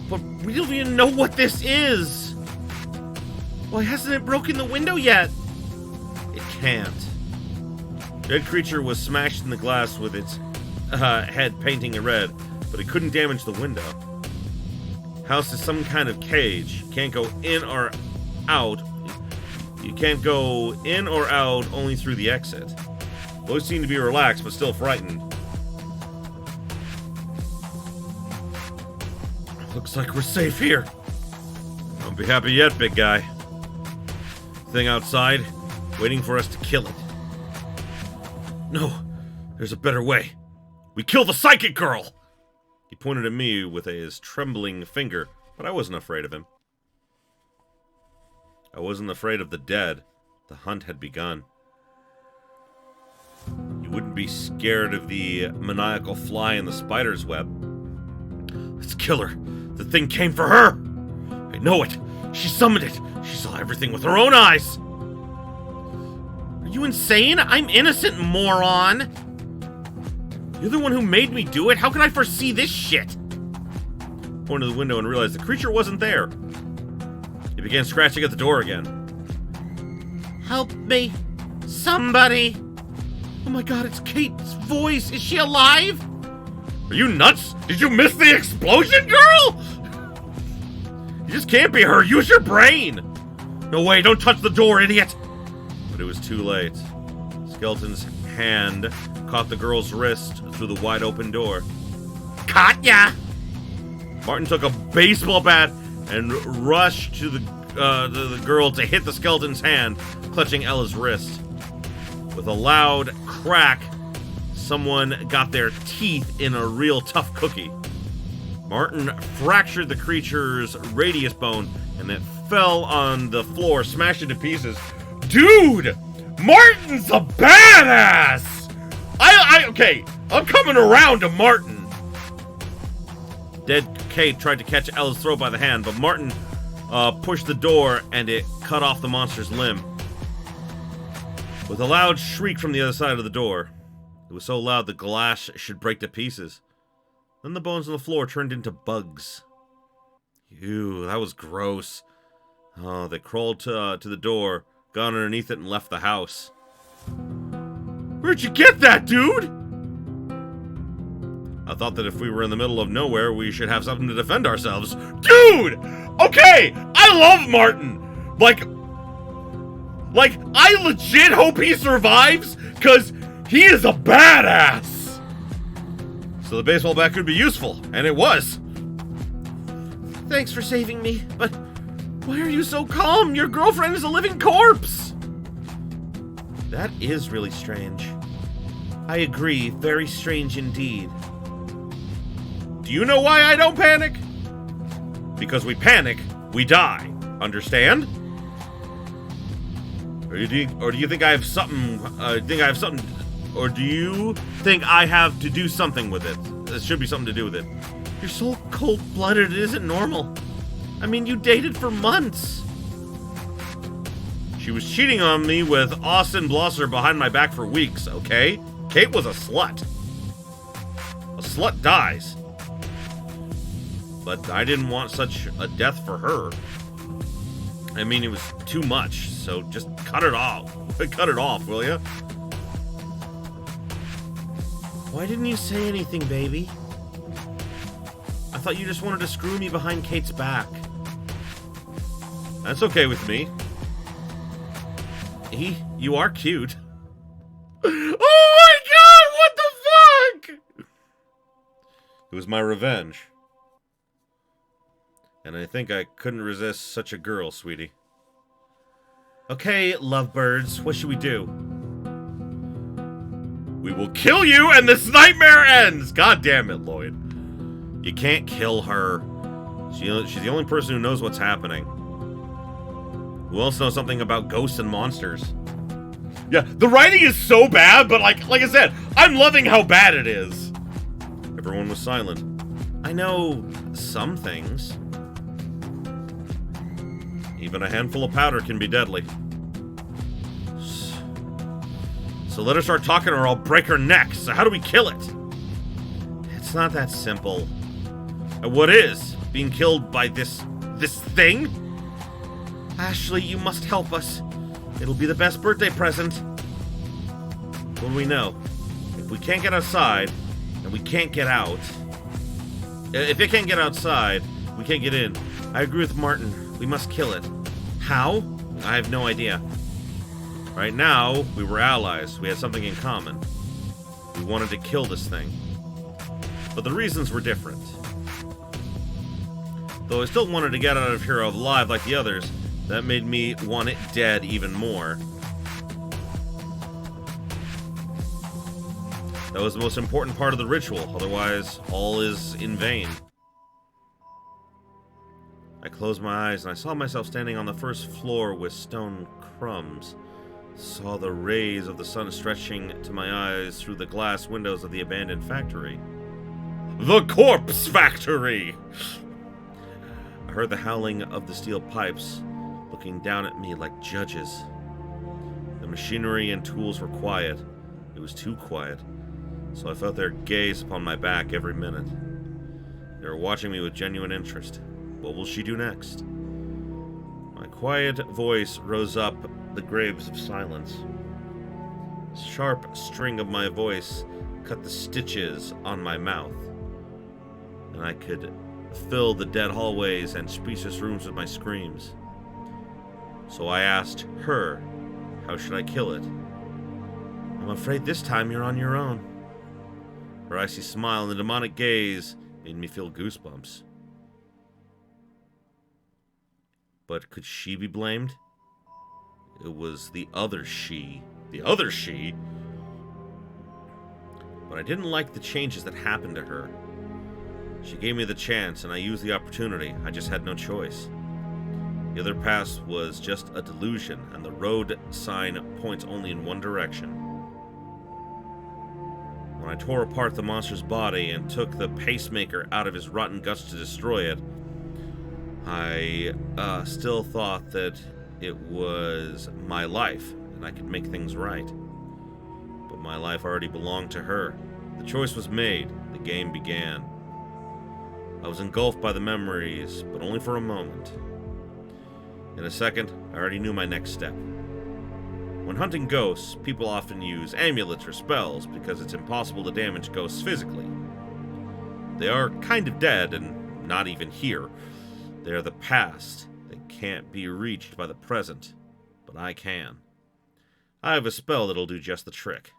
But we don't even know what this is. Why hasn't it broken the window yet? It can't. The dead creature was smashed in the glass with its head painting it red, but it couldn't damage the window. House is some kind of cage. You can't go in or out. You can't go in or out only through the exit. Both seem to be relaxed, but still frightened. Looks like we're safe here. Don't be happy yet, big guy. Thing outside, waiting for us to kill it. No, there's a better way. We kill the psychic girl! He pointed at me with his trembling finger, but I wasn't afraid of him. I wasn't afraid of the dead. The hunt had begun. You wouldn't be scared of the maniacal fly in the spider's web. Let's kill her. The thing came for her. I know it. She summoned it. She saw everything with her own eyes. Are you insane? I'm innocent, moron. You're the one who made me do it. How can I foresee this shit? I pointed to the window and realized the creature wasn't there. He began scratching at the door again. Help me. Somebody. Oh my god, it's Kate's voice. Is she alive? Are you nuts? Did you miss the explosion, girl? You just can't be her. Use your brain. No way, don't touch the door, idiot. But it was too late. Skeleton's hand caught the girl's wrist through the wide open door. Caught ya! Martin took a baseball bat and rushed to the girl to hit the skeleton's hand, clutching Ella's wrist. With a loud crack, someone got their teeth in a real tough cookie. Martin fractured the creature's radius bone, and it fell on the floor, smashed into pieces. Dude! Martin's a badass! Okay, I'm coming around to Martin. Dead Kate tried to catch Ella's throat by the hand, but Martin pushed the door, and it cut off the monster's limb. With a loud shriek from the other side of the door. It was so loud the glass should break to pieces. Then the bones on the floor turned into bugs. Ew, that was gross. Oh, they crawled to the door, got underneath it, and left the house. Where'd you get that, dude? I thought that if we were in the middle of nowhere, we should have something to defend ourselves. Dude! Okay, I love Martin! Like, I legit hope he survives, because he is a badass! So the baseball bat could be useful, and it was. Thanks for saving me, but why are you so calm? Your girlfriend is a living corpse! That is really strange. I agree, very strange indeed. Do you know why I don't panic? Because we panic, we die. Understand? Or do you think I have something? Or do you think I have to do something with it? There should be something to do with it. You're so cold-blooded, it isn't normal. I mean, you dated for months. She was cheating on me with Austin Blosser behind my back for weeks, okay? Kate was a slut. A slut dies. But I didn't want such a death for her. I mean, it was too much, so just cut it off. Cut it off, will ya? Why didn't you say anything, baby? I thought you just wanted to screw me behind Kate's back. That's okay with me. You are cute. Oh my god, what the fuck? It was my revenge. And I think I couldn't resist such a girl, sweetie. Okay, lovebirds, what should we do? We will kill you and this nightmare ends! God damn it, Lloyd. You can't kill her. She's the only person who knows what's happening. Who else knows something about ghosts and monsters? Yeah, the writing is so bad, but like I said, I'm loving how bad it is. Everyone was silent. I know some things. Even a handful of powder can be deadly. So let her start talking or I'll break her neck. So how do we kill it? It's not that simple. And what is? Being killed by this thing? Ashley, you must help us. It'll be the best birthday present. What do we know? If we can't get outside, and we can't get out... If it can't get outside, we can't get in. I agree with Martin. We must kill it. How? I have no idea. Right now, we were allies. We had something in common. We wanted to kill this thing. But the reasons were different. Though I still wanted to get out of here alive like the others, that made me want it dead even more. That was the most important part of the ritual, otherwise all is in vain. I closed my eyes and I saw myself standing on the first floor with stone crumbs. Saw the rays of the sun stretching to my eyes through the glass windows of the abandoned factory. The Corpse Factory! I heard the howling of the steel pipes, looking down at me like judges. The machinery and tools were quiet. It was too quiet, so I felt their gaze upon my back every minute. They were watching me with genuine interest. What will she do next? My quiet voice rose up the graves of silence. A sharp string of my voice cut the stitches on my mouth, and I could fill the dead hallways and spacious rooms with my screams. So I asked her, how should I kill it? I'm afraid this time you're on your own. Her icy smile and the demonic gaze made me feel goosebumps. But could she be blamed? It was the other she. The other she? But I didn't like the changes that happened to her. She gave me the chance, and I used the opportunity. I just had no choice. The other path was just a delusion, and the road sign points only in one direction. When I tore apart the monster's body and took the pacemaker out of his rotten guts to destroy it, I still thought that it was my life, and I could make things right. But my life already belonged to her. The choice was made. The game began. I was engulfed by the memories, but only for a moment. In a second, I already knew my next step. When hunting ghosts, people often use amulets or spells because it's impossible to damage ghosts physically. They are kind of dead and not even here. They are the past. They can't be reached by the present, but I can. I have a spell that'll do just the trick.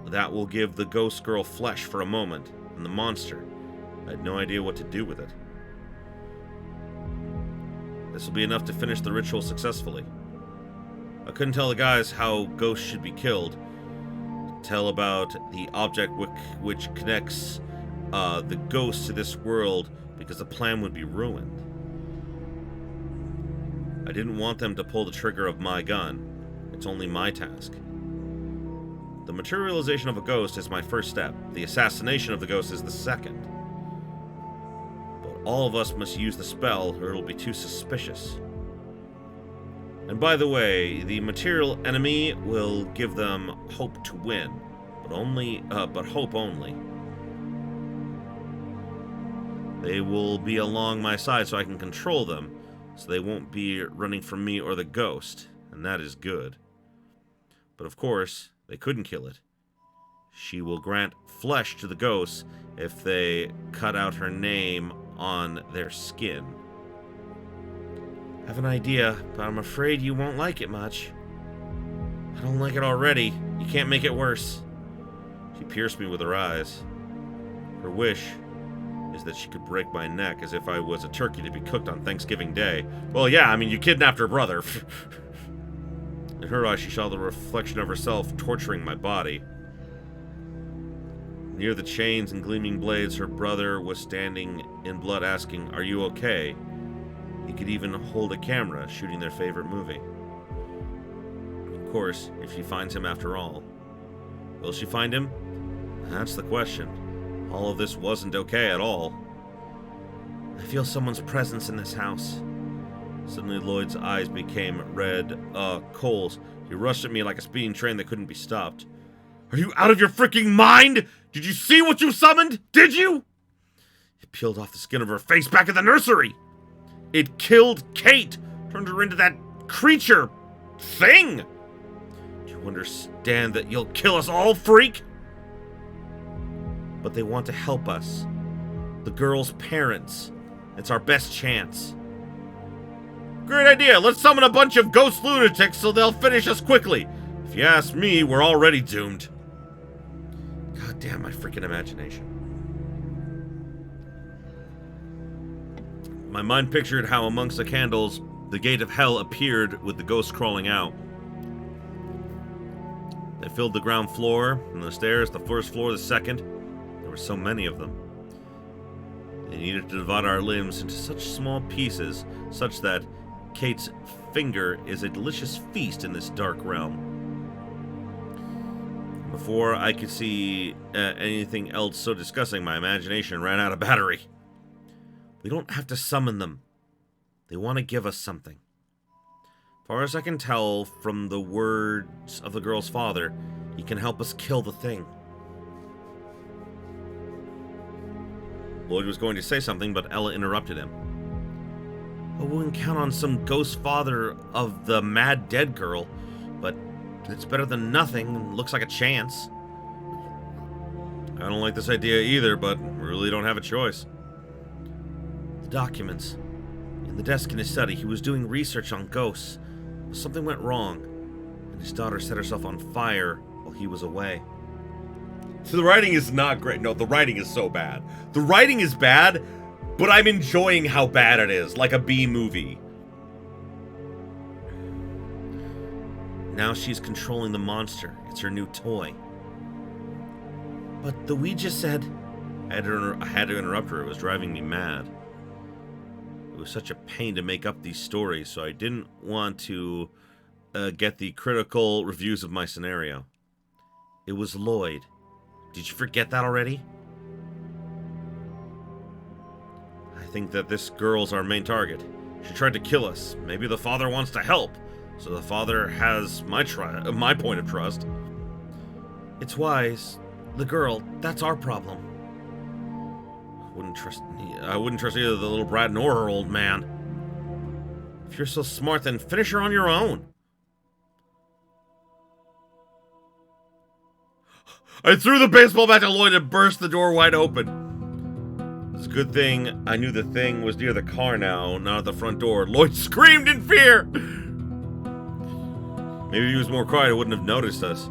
That will give the ghost girl flesh for a moment, and the monster, I had no idea what to do with it. This will be enough to finish the ritual successfully. I couldn't tell the guys how ghosts should be killed. Tell about the object which connects the ghost to this world, because the plan would be ruined. I didn't want them to pull the trigger of my gun. It's only my task. The materialization of a ghost is my first step. The assassination of the ghost is the second. But all of us must use the spell, or it'll be too suspicious. And by the way, the material enemy will give them hope to win, but hope only. They will be along my side so I can control them, so they won't be running from me or the ghost, and that is good. But of course, they couldn't kill it. She will grant flesh to the ghosts if they cut out her name on their skin. I have an idea, but I'm afraid you won't like it much. I don't like it already. You can't make it worse. She pierced me with her eyes. Her wish is that she could break my neck as if I was a turkey to be cooked on Thanksgiving Day. Well, yeah, I mean, you kidnapped her brother. In her eyes, she saw the reflection of herself torturing my body. Near the chains and gleaming blades, her brother was standing in blood asking, "Are you okay?" He could even hold a camera, shooting their favorite movie. Of course, if she finds him after all. Will she find him? That's the question. All of this wasn't okay at all. I feel someone's presence in this house. Suddenly Lloyd's eyes became red coals. He rushed at me like a speeding train that couldn't be stopped. Are you out of your freaking mind? Did you see what you summoned? Did you? It peeled off the skin of her face back in the nursery. It killed Kate, turned her into that creature thing. Do you understand that you'll kill us all, freak? But they want to help us. The girl's parents. It's our best chance. Great idea. Let's summon a bunch of ghost lunatics so they'll finish us quickly. If you ask me, we're already doomed. God damn my freaking imagination. My mind pictured how amongst the candles, the gate of hell appeared with the ghosts crawling out. They filled the ground floor, and the stairs, the first floor, the second. There were so many of them. They needed to divide our limbs into such small pieces, such that Kate's finger is a delicious feast in this dark realm. Before I could see anything else so disgusting, my imagination ran out of battery. We don't have to summon them. They want to give us something. As far as I can tell from the words of the girl's father, he can help us kill the thing. Lloyd was going to say something, but Ella interrupted him. I wouldn't count on some ghost father of the mad dead girl, but it's better than nothing and looks like a chance. I don't like this idea either, but we really don't have a choice. The documents. In the desk in his study, he was doing research on ghosts. Something went wrong, and his daughter set herself on fire while he was away. So the writing is not great. No, the writing is so bad. The writing is bad, but I'm enjoying how bad it is, like a B movie. Now she's controlling the monster. It's her new toy. But the Ouija said... I had to interrupt her. It was driving me mad. It was such a pain to make up these stories, so I didn't want to get the critical reviews of my scenario. It was Lloyd. Did you forget that already? I think that this girl's our main target. She tried to kill us. Maybe the father wants to help, so the father has my point of trust. It's wise. The girl, that's our problem. I wouldn't trust either the little brat nor her old man. If you're so smart, then finish her on your own. I threw the baseball bat to Lloyd and burst the door wide open. It's a good thing I knew the thing was near the car now, not at the front door. Lloyd screamed in fear. Maybe if he was more quiet, I wouldn't have noticed us.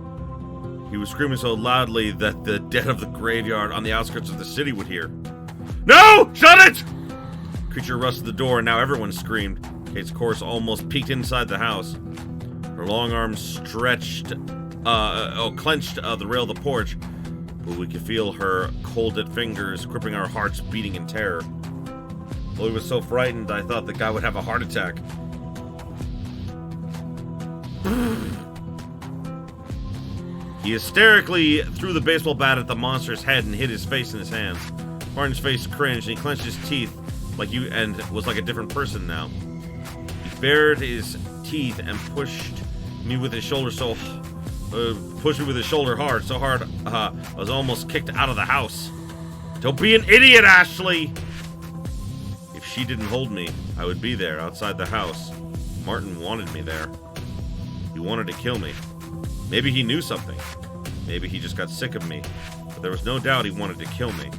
He was screaming so loudly that the dead of the graveyard on the outskirts of the city would hear. No! Shut it! The creature rushed to the door, and now everyone screamed. Kate's corpse almost peeked inside the house. Her long arms stretched, clenched the rail of the porch, but we could feel her cold fingers gripping our hearts, beating in terror. Lloyd was so frightened, I thought the guy would have a heart attack. He hysterically threw the baseball bat at the monster's head and hid his face in his hands. Martin's face cringed, and he clenched his teeth and was like a different person now. He bared his teeth and pushed me with his shoulder hard, so hard, I was almost kicked out of the house. Don't be an idiot, Ashley! If she didn't hold me, I would be there, outside the house. Martin wanted me there. He wanted to kill me. Maybe he knew something. Maybe he just got sick of me. But there was no doubt he wanted to kill me.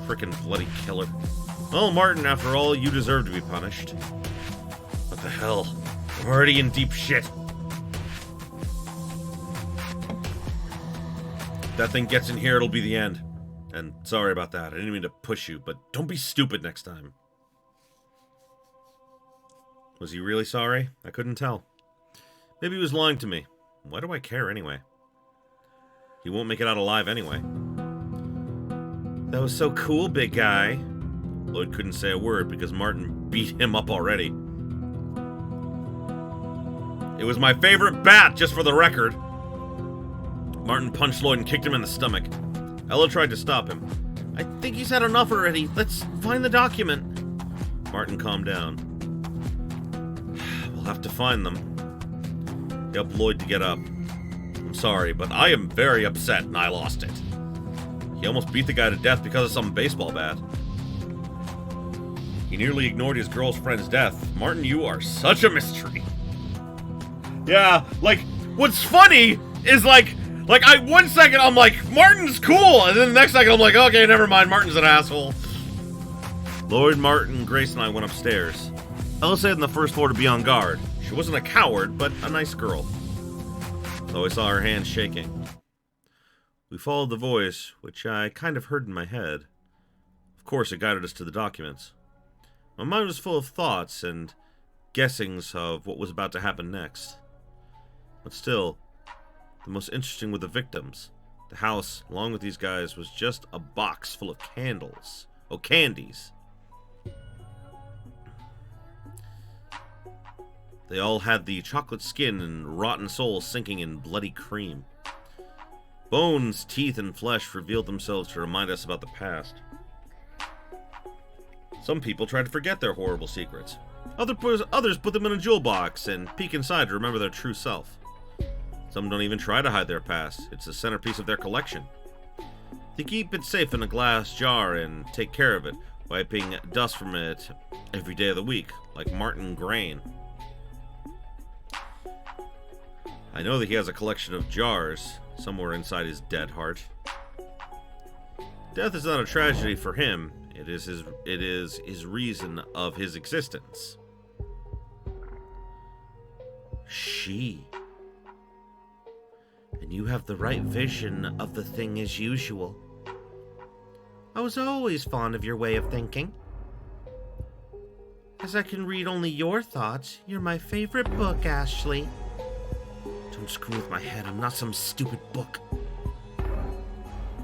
Frickin' bloody killer. Well, Martin, after all, you deserve to be punished. What the hell? I'm already in deep shit. If that thing gets in here, it'll be the end. And sorry about that. I didn't mean to push you, but don't be stupid next time. Was he really sorry? I couldn't tell. Maybe he was lying to me. Why do I care anyway? He won't make it out alive anyway. That was so cool, big guy. Lloyd couldn't say a word because Martin beat him up already. It was my favorite bat, just for the record. Martin punched Lloyd and kicked him in the stomach. Ella tried to stop him. I think he's had enough already. Let's find the document. Martin calmed down. We'll have to find them. He helped Lloyd to get up. I'm sorry, but I am very upset and I lost it. He almost beat the guy to death because of some baseball bat. He nearly ignored his girlfriend's death. Martin, you are such a mystery. Yeah, like, what's funny is like, one second I'm like, Martin's cool, and then the next second I'm like, okay, never mind, Martin's an asshole. Lloyd, Martin, Grace, and I went upstairs. Ella stayed on the first floor to be on guard. She wasn't a coward, but a nice girl. So I saw her hands shaking. We followed the voice, which I kind of heard in my head. Of course, it guided us to the documents. My mind was full of thoughts and guessings of what was about to happen next. But still, the most interesting were the victims. The house, along with these guys, was just a box full of candles. Oh, candies. They all had the chocolate skin and rotten souls sinking in bloody cream. Bones, teeth, and flesh revealed themselves to remind us about the past. Some people tried to forget their horrible secrets. Others put them in a jewel box and peek inside to remember their true self. Some don't even try to hide their past. It's the centerpiece of their collection. They keep it safe in a glass jar and take care of it, wiping dust from it every day of the week, like Martin Grain. I know that he has a collection of jars somewhere inside his dead heart. Death is not a tragedy for him. It is his reason of his existence. She. And you have the right vision of the thing as usual. I was always fond of your way of thinking. As I can read only your thoughts, you're my favorite book, Ashley. Don't screw with my head, I'm not some stupid book.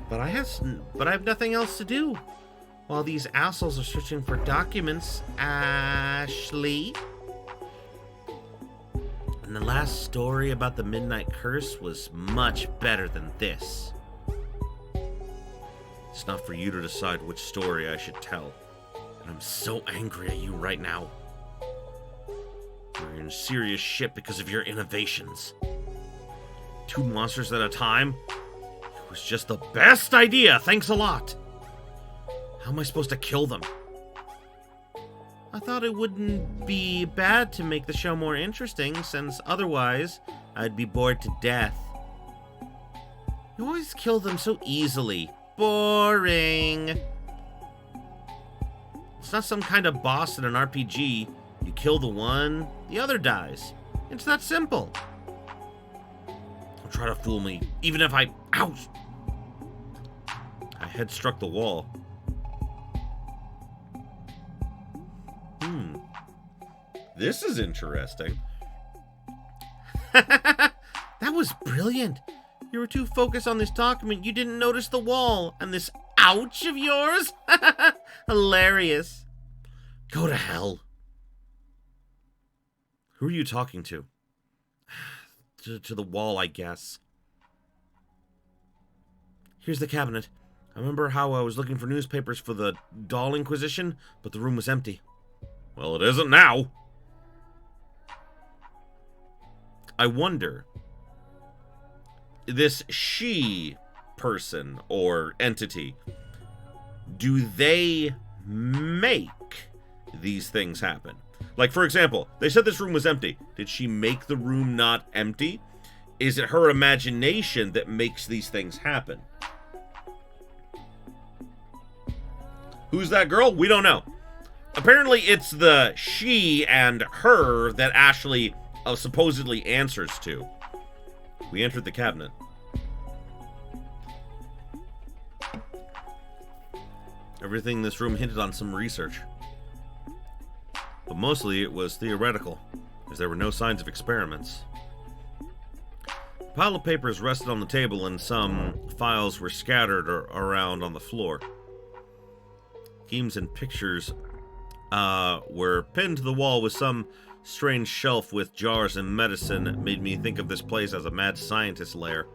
But I have nothing else to do. While these assholes are searching for documents, Ashley. And the last story about the Midnight Curse was much better than this. It's not for you to decide which story I should tell. And I'm so angry at you right now. You're in serious shit because of your innovations. 2 monsters at a time? It was just the best idea, thanks a lot. How am I supposed to kill them? I thought it wouldn't be bad to make the show more interesting, since otherwise I'd be bored to death. You always kill them so easily. Boring. It's not some kind of boss in an RPG. You kill the one, the other dies. It's that simple. Don't try to fool me, even if I... Ouch! My head struck the wall. This is interesting. That was brilliant. You were too focused on this document, you didn't notice the wall. And this ouch of yours? Hilarious. Go to hell. Who are you talking to? To the wall, I guess. Here's the cabinet. remember how I was looking for newspapers for the doll inquisition, but the room was empty. Well, it isn't now. I wonder, this she person or entity, do they make these things happen? Like, for example, they said this room was empty. Did she make the room not empty? Is it her imagination that makes these things happen? Who's that girl? We don't know. Apparently, it's the she and her that Ashley supposedly answers to. We entered the cabinet. Everything in this room hinted on some research. But mostly it was theoretical, as there were no signs of experiments. A pile of papers rested on the table and some files were scattered around on the floor. Games and pictures were pinned to the wall with some strange shelf with jars and medicine. Made me think of this place as a mad scientist lair.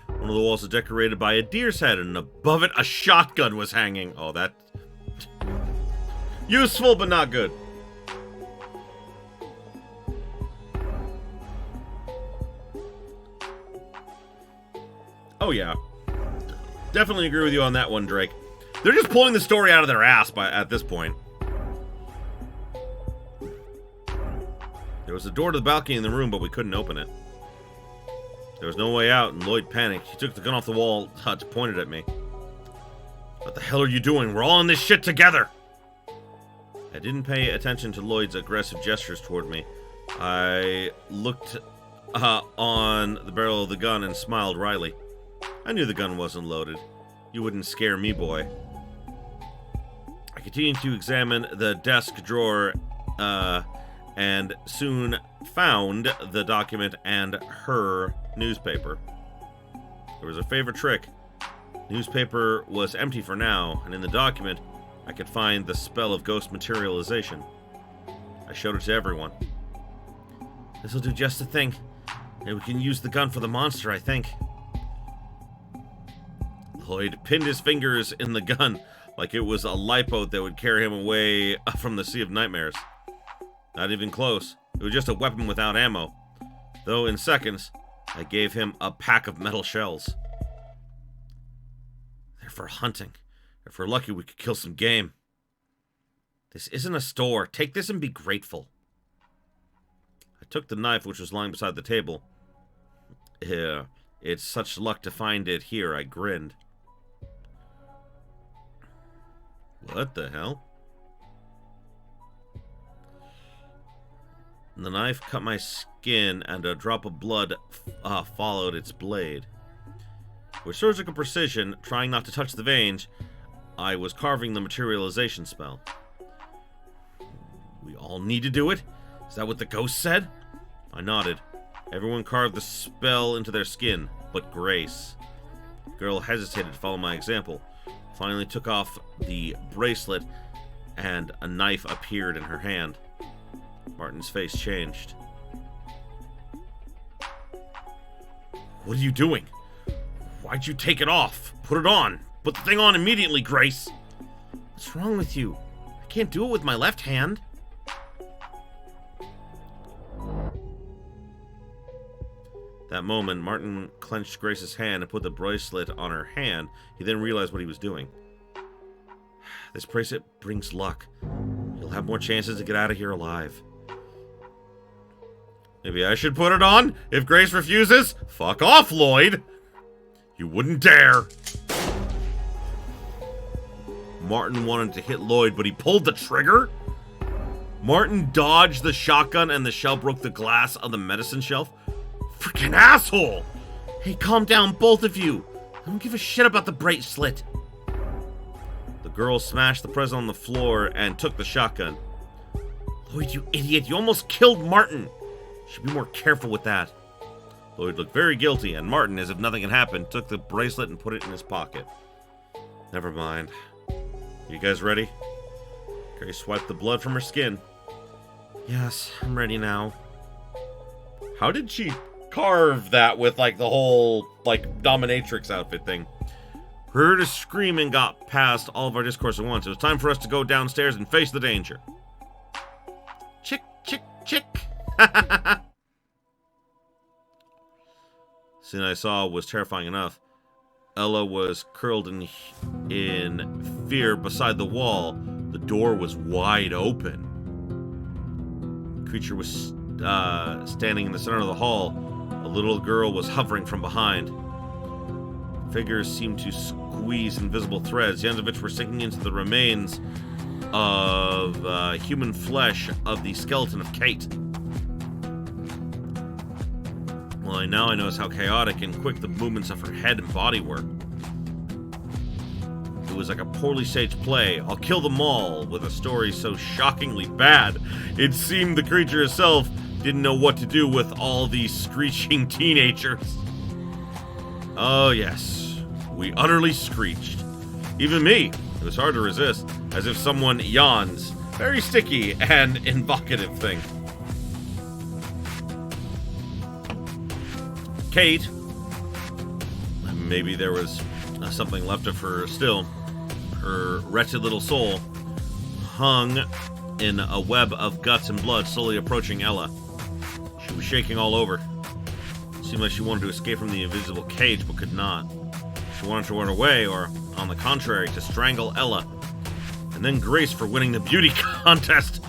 One of the walls was decorated by a deer's head, and above it a shotgun was hanging. Oh, that... useful, but not good. Oh, yeah. Definitely agree with you on that one, Drake. They're just pulling the story out of their ass at this point. There was a door to the balcony in the room, but we couldn't open it. There was no way out, and Lloyd panicked. He took the gun off the wall, pointed at me. What the hell are you doing? We're all in this shit together! I didn't pay attention to Lloyd's aggressive gestures toward me. I looked on the barrel of the gun and smiled wryly. I knew the gun wasn't loaded. You wouldn't scare me, boy. I continued to examine the desk drawer and soon found the document and her newspaper. There was a favorite trick. Newspaper was empty for now, and in the document, I could find the spell of ghost materialization. I showed it to everyone. This'll do just the thing. And we can use the gun for the monster, I think. Lloyd pinned his fingers in the gun like it was a lifeboat that would carry him away from the Sea of Nightmares. Not even close. It was just a weapon without ammo. Though in seconds, I gave him a pack of metal shells. They're for hunting. If we're lucky, we could kill some game. This isn't a store. Take this and be grateful. I took the knife, which was lying beside the table. It's such luck to find it here, I grinned. What the hell? The knife cut my skin, and a drop of blood followed its blade. With surgical precision, trying not to touch the veins, I was carving the materialization spell. We all need to do it? Is that what the ghost said? I nodded. Everyone carved the spell into their skin, but Grace. The girl hesitated to follow my example. Finally took off the bracelet, and a knife appeared in her hand. Martin's face changed. What are you doing? Why'd you take it off? Put it on. Put the thing on immediately, Grace. What's wrong with you? I can't do it with my left hand. That moment, Martin clenched Grace's hand and put the bracelet on her hand. He then realized what he was doing. This bracelet brings luck. You'll have more chances to get out of here alive. Maybe I should put it on? If Grace refuses? Fuck off, Lloyd! You wouldn't dare! Martin wanted to hit Lloyd, but he pulled the trigger? Martin dodged the shotgun and the shell broke the glass of the medicine shelf? Freaking asshole! Hey, calm down, both of you. I don't give a shit about the bracelet. The girl smashed the present on the floor and took the shotgun. Lloyd, you idiot, you almost killed Martin. You should be more careful with that. Lloyd looked very guilty, and Martin, as if nothing had happened, took the bracelet and put it in his pocket. Never mind. You guys ready? Grace wiped the blood from her skin. Yes, I'm ready now. How did she carve that with, like, the whole, like, dominatrix outfit thing. Heard a scream and got past all of our discourse at once. It was time for us to go downstairs and face the danger. Chick, chick, chick. Scene I saw was terrifying enough. Ella was curled in fear beside the wall. The door was wide open. The creature was standing in the center of the hall. A little girl was hovering from behind. Figures seemed to squeeze invisible threads, the ends of which were sinking into the remains of human flesh of the skeleton of Kate. Well, now I notice how chaotic and quick the movements of her head and body were. It was like a poorly staged play. I'll kill them all, with a story so shockingly bad. It seemed the creature herself didn't know what to do with all these screeching teenagers. Oh yes, we utterly screeched. Even me, it was hard to resist, as if someone yawns. Very sticky and evocative thing. Kate, maybe there was something left of her still, her wretched little soul, hung in a web of guts and blood, slowly approaching Ella. She was shaking all over. It seemed like she wanted to escape from the invisible cage, but could not. She wanted to run away, or, on the contrary, to strangle Ella, and then Grace for winning the beauty contest.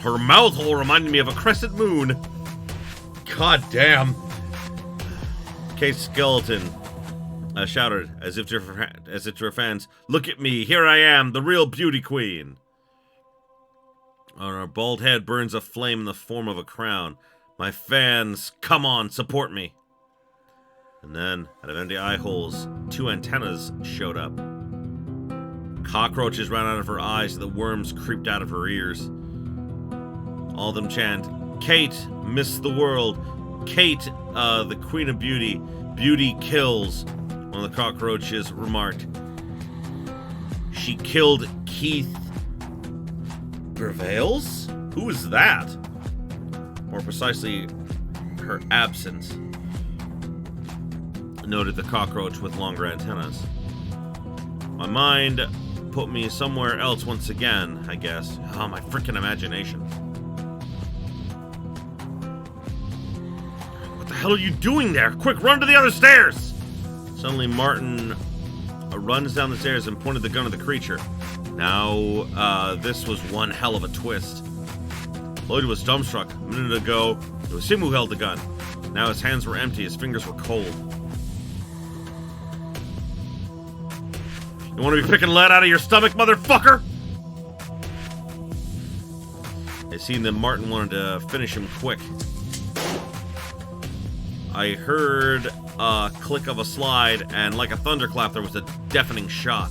Her mouth hole reminded me of a crescent moon. God damn. Kate's skeleton shouted, as if to her fans, "Look at me, here I am, the real beauty queen." On her bald head burns a flame in the form of a crown. My fans, come on, support me. And then, out of empty eye holes, 2 antennas showed up. Cockroaches ran out of her eyes and the worms creeped out of her ears. All of them chant, "Kate, Miss the World. Kate, the Queen of Beauty. Beauty kills." One of the cockroaches remarked, "She killed Keith Prevails? Who is that?" More precisely, her absence, noted the cockroach with longer antennas. My mind put me somewhere else once again, I guess. Oh, my freaking imagination. What the hell are you doing there? Quick, run to the other stairs! Suddenly, Martin runs down the stairs and pointed the gun at the creature. Now, this was one hell of a twist. Lloyd was dumbstruck. A minute ago, it was him who held the gun. Now his hands were empty, his fingers were cold. You want to be picking lead out of your stomach, motherfucker? It seemed that Martin wanted to finish him quick. I heard a click of a slide, and like a thunderclap, there was a deafening shot.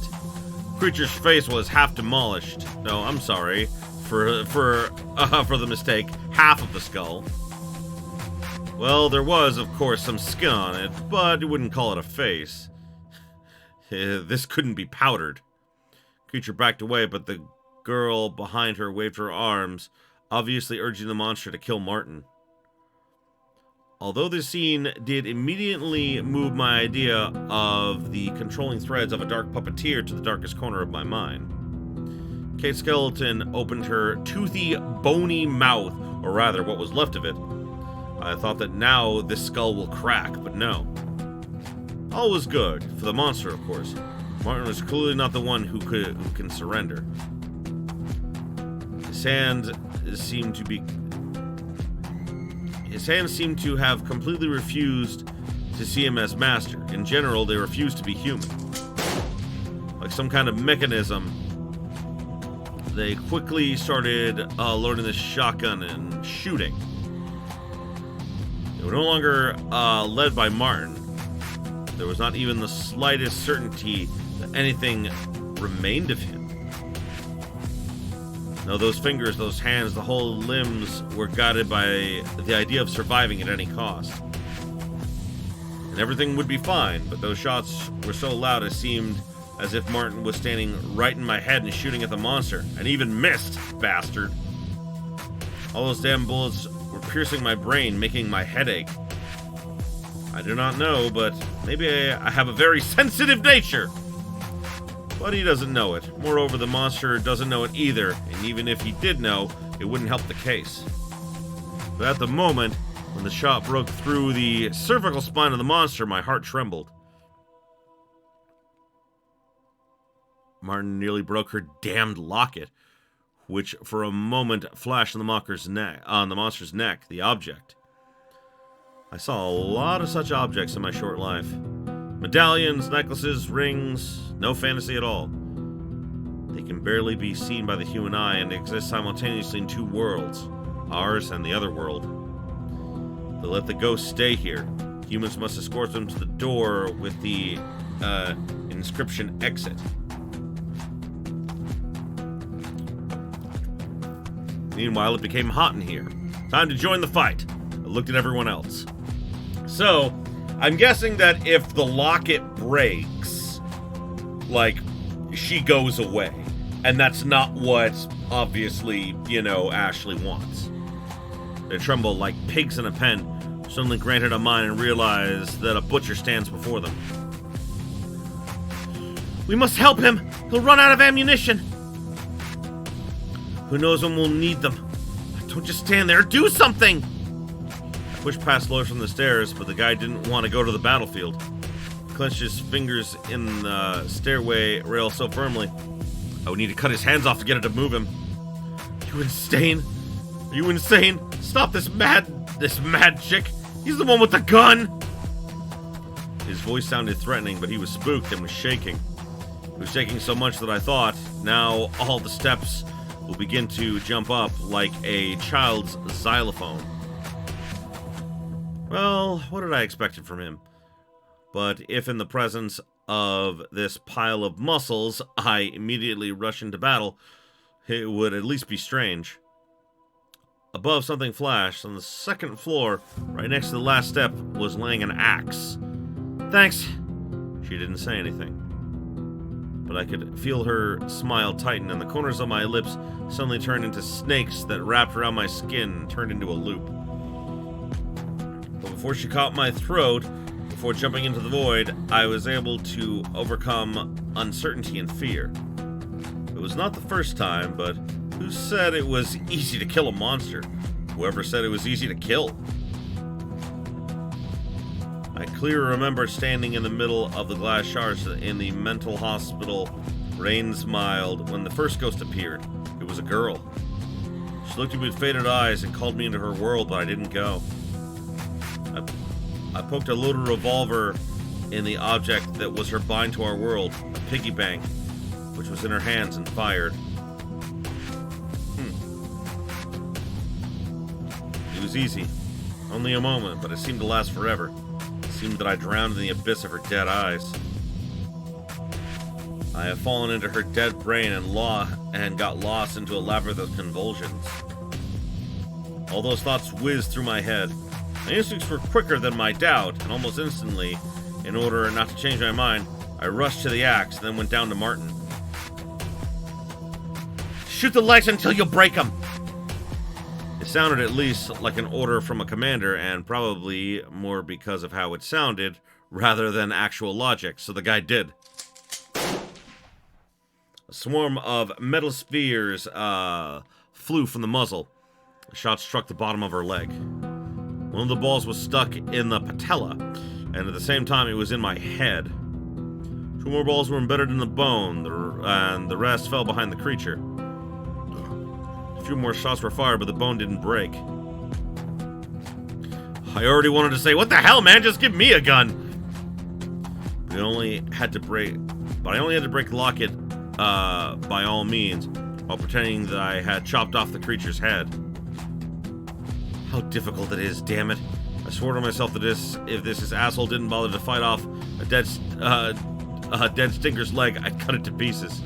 Creature's face was half demolished. No, I'm sorry for the mistake. Half of the skull. Well, there was, of course, some skin on it, but you wouldn't call it a face. This couldn't be powdered. Creature backed away, but the girl behind her waved her arms, obviously urging the monster to kill Martin. Although this scene did immediately move my idea of the controlling threads of a dark puppeteer to the darkest corner of my mind. Kate's skeleton opened her toothy, bony mouth, or rather, what was left of it. I thought that now this skull will crack, but no. All was good, for the monster, of course. Martin was clearly not the one who can surrender. His hands seemed to have completely refused to see him as master. In general, they refused to be human. Like some kind of mechanism, they quickly started loading the shotgun and shooting. They were no longer led by Martin. There was not even the slightest certainty that anything remained of him. No, those fingers, those hands, the whole limbs were guided by the idea of surviving at any cost. And everything would be fine, but those shots were so loud it seemed as if Martin was standing right in my head and shooting at the monster, and even missed, bastard. All those damn bullets were piercing my brain, making my head ache. I do not know, but maybe I have a very sensitive nature. But he doesn't know it. Moreover, the monster doesn't know it either, and even if he did know, it wouldn't help the case. But at the moment, when the shot broke through the cervical spine of the monster, my heart trembled. Martin nearly broke her damned locket, which for a moment flashed on the monster's neck, the object. I saw a lot of such objects in my short life. Medallions, necklaces, rings, no fantasy at all. They can barely be seen by the human eye and exist simultaneously in two worlds, ours and the other world. They let the ghosts stay here. Humans must escort them to the door with the inscription exit. Meanwhile, it became hot in here. Time to join the fight. I looked at everyone else. So, I'm guessing that if the locket breaks, like, she goes away. And that's not what, obviously, Ashley wants. They tremble like pigs in a pen, suddenly granted a mind and realize that a butcher stands before them. We must help him! He'll run out of ammunition! Who knows when we'll need them? Don't just stand there, do something! I pushed past Lois from the stairs, but the guy didn't want to go to the battlefield. He clenched his fingers in the stairway rail so firmly, I would need to cut his hands off to get it to move him. You insane? Are you insane? Stop this mad chick! He's the one with the gun! His voice sounded threatening, but he was spooked and was shaking. He was shaking so much that I thought, now all the steps will begin to jump up like a child's xylophone. Well, what did I expect from him? But if in the presence of this pile of muscles, I immediately rush into battle, it would at least be strange. Above, something flashed. On the second floor, right next to the last step, was laying an axe. Thanks. She didn't say anything. But I could feel her smile tighten, and the corners of my lips suddenly turned into snakes that wrapped around my skin and turned into a loop. But before she caught my throat, before jumping into the void, I was able to overcome uncertainty and fear. It was not the first time, but who said it was easy to kill a monster? Whoever said it was easy to kill? I clearly remember standing in the middle of the glass shards in the mental hospital. Rain smiled when the first ghost appeared. It was a girl. She looked at me with faded eyes and called me into her world, but I didn't go. I poked a loaded revolver in the object that was her bind to our world, a piggy bank, which was in her hands, and fired. It was easy. Only a moment, but it seemed to last forever. It seemed that I drowned in the abyss of her dead eyes. I have fallen into her dead brain and got lost into a labyrinth of convulsions. All those thoughts whizzed through my head. My instincts were quicker than my doubt, and almost instantly, in order not to change my mind, I rushed to the axe, then went down to Martin. Shoot the legs until you break them! It sounded at least like an order from a commander, and probably more because of how it sounded, rather than actual logic, so the guy did. A swarm of metal spheres flew from the muzzle. A shot struck the bottom of her leg. One of the balls was stuck in the patella, and at the same time it was in my head. Two more balls were embedded in the bone, and the rest fell behind the creature. A few more shots were fired, but the bone didn't break. I already wanted to say, what the hell, man? Just give me a gun! But I only had to break the locket by all means, while pretending that I had chopped off the creature's head. How difficult it is, damn it. I swore to myself that if this asshole didn't bother to fight off a dead stinker's leg, I'd cut it to pieces.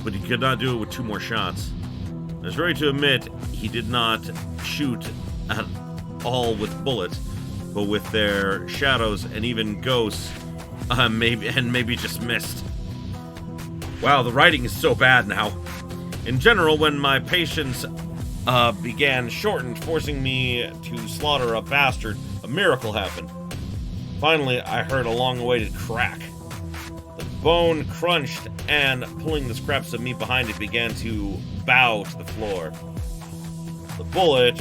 But he could not do it with two more shots. I was ready to admit he did not shoot at all with bullets, but with their shadows and even ghosts, maybe just missed. Wow, the writing is so bad now. In general, when my patients began shortened, forcing me to slaughter a bastard. A miracle happened. Finally, I heard a long-awaited crack. The bone crunched, and pulling the scraps of meat behind it began to bow to the floor. The bullet,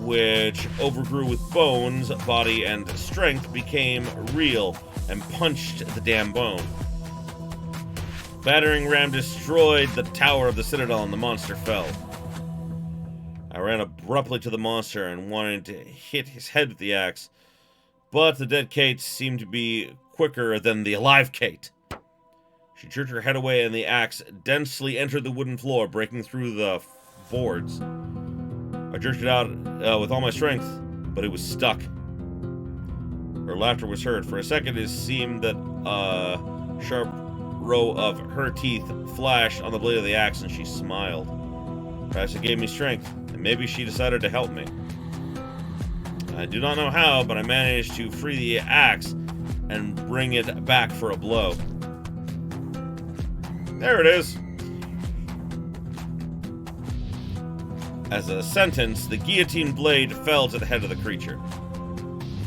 which overgrew with bones, body, and strength, became real and punched the damn bone. Battering ram destroyed the tower of the citadel, and the monster fell. I ran abruptly to the monster and wanted to hit his head with the axe, but the dead Kate seemed to be quicker than the alive Kate. She jerked her head away, and the axe densely entered the wooden floor, breaking through the boards. I jerked it out with all my strength, but it was stuck. Her laughter was heard. For a second, it seemed that a sharp row of her teeth flashed on the blade of the axe, and she smiled. Perhaps it gave me strength, and maybe she decided to help me. I do not know how, but I managed to free the axe and bring it back for a blow. There it is. As a sentence, the guillotine blade fell to the head of the creature.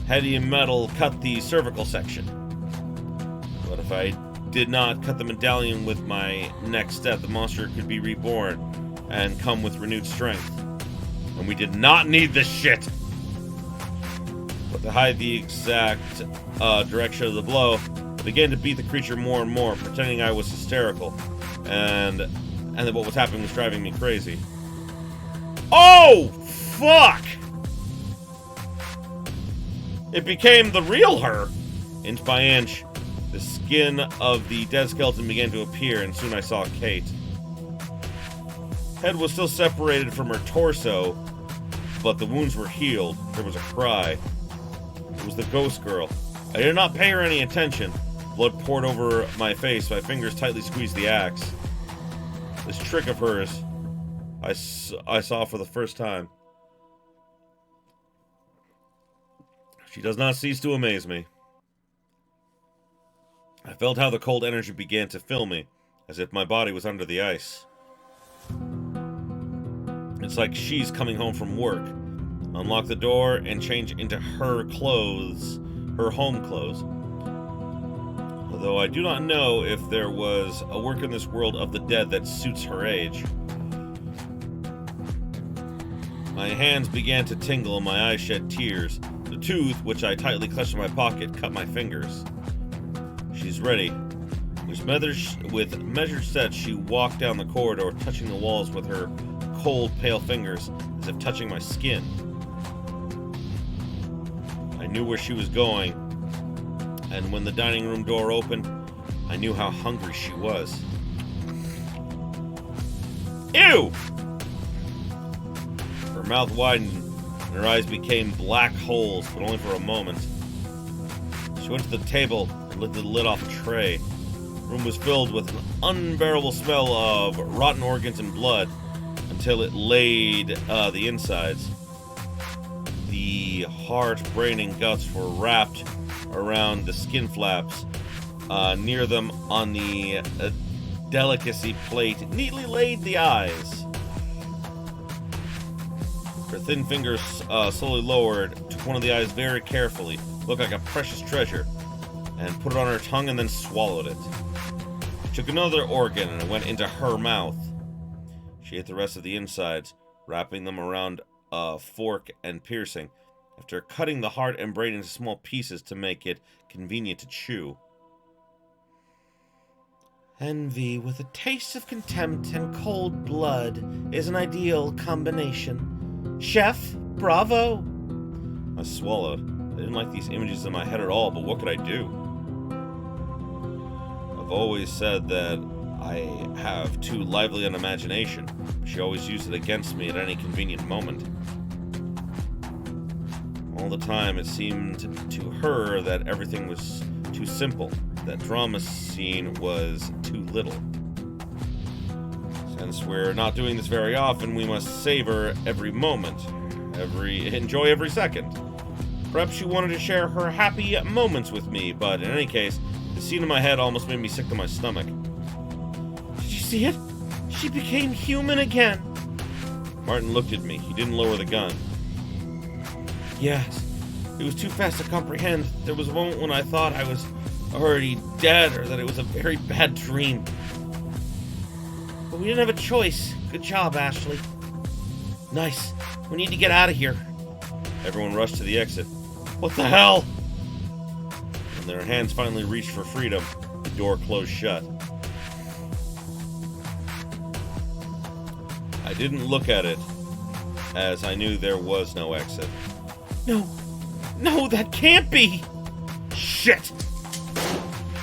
Heavy metal cut the cervical section. But if I did not cut the medallion with my next step, the monster could be reborn and come with renewed strength. And we did not need this shit! But to hide the exact direction of the blow, I began to beat the creature more and more, pretending I was hysterical, and that what was happening was driving me crazy. Oh, fuck! It became the real her. Inch by inch, the skin of the dead skeleton began to appear, and soon I saw Kate. Head was still separated from her torso, but the wounds were healed. There was a cry. It was the ghost girl. I did not pay her any attention. Blood poured over my face. My fingers tightly squeezed the axe. This trick of hers, I saw for the first time. She does not cease to amaze me. I felt how the cold energy began to fill me, as if my body was under the ice. It's like she's coming home from work. Unlock the door and change into her clothes, her home clothes. Although I do not know if there was a work in this world of the dead that suits her age. My hands began to tingle and my eyes shed tears. The tooth, which I tightly clutched in my pocket, cut my fingers. She's ready. With measured steps, she walked down the corridor, touching the walls with her cold, pale fingers, as if touching my skin. I knew where she was going, and when the dining room door opened, I knew how hungry she was. Ew! Her mouth widened, and her eyes became black holes, but only for a moment. She went to the table and lifted the lid off a tray. The room was filled with an unbearable smell of rotten organs and blood, until it laid the insides. The heart, brain, and guts were wrapped around the skin flaps. Near them, on the delicacy plate, neatly laid the eyes. Her thin fingers slowly lowered, took one of the eyes very carefully, looked like a precious treasure, and put it on her tongue and then swallowed it. She took another organ and it went into her mouth. She ate the rest of the insides, wrapping them around a fork and piercing, after cutting the heart and brain into small pieces to make it convenient to chew. Envy with a taste of contempt and cold blood is an ideal combination. Chef, bravo! I swallowed. I didn't like these images in my head at all, but what could I do? I've always said that I have too lively an imagination. She always used it against me at any convenient moment. All the time, it seemed to her that everything was too simple, that drama scene was too little. Since we're not doing this very often, we must savor every moment, enjoy every second. Perhaps she wanted to share her happy moments with me, but in any case, the scene in my head almost made me sick to my stomach. Did you see it? She became human again. Martin looked at me. He didn't lower the gun. Yes, it was too fast to comprehend. There was a moment when I thought I was already dead or that it was a very bad dream. But we didn't have a choice. Good job, Ashley. Nice. We need to get out of here. Everyone rushed to the exit. What the hell? When their hands finally reached for freedom, the door closed shut. I didn't look at it, as I knew there was no exit. No, that can't be! Shit!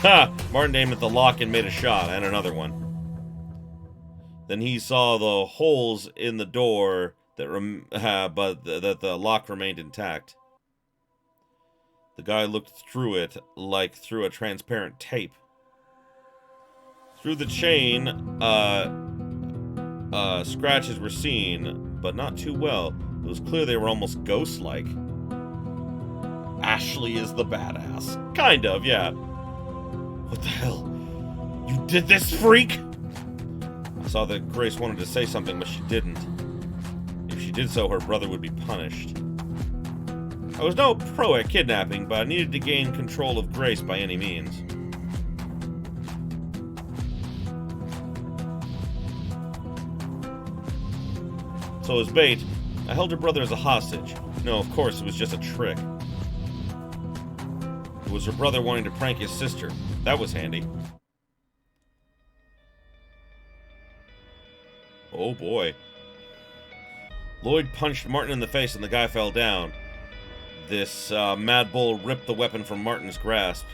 Ha! Martin aimed at the lock and made a shot, and another one. Then he saw the holes in the door, but the lock remained intact. The guy looked through it like through a transparent tape. Through the chain, scratches were seen, but not too well. It was clear they were almost ghost-like. Ashley is the badass. Kind of, yeah. What the hell? You did this, freak? I saw that Grace wanted to say something, but she didn't. If she did so, her brother would be punished. I was no pro at kidnapping, but I needed to gain control of Grace by any means. So as bait, I held her brother as a hostage. No, of course, it was just a trick. It was her brother wanting to prank his sister. That was handy. Oh boy. Lloyd punched Martin in the face and the guy fell down. This mad bull ripped the weapon from Martin's grasp.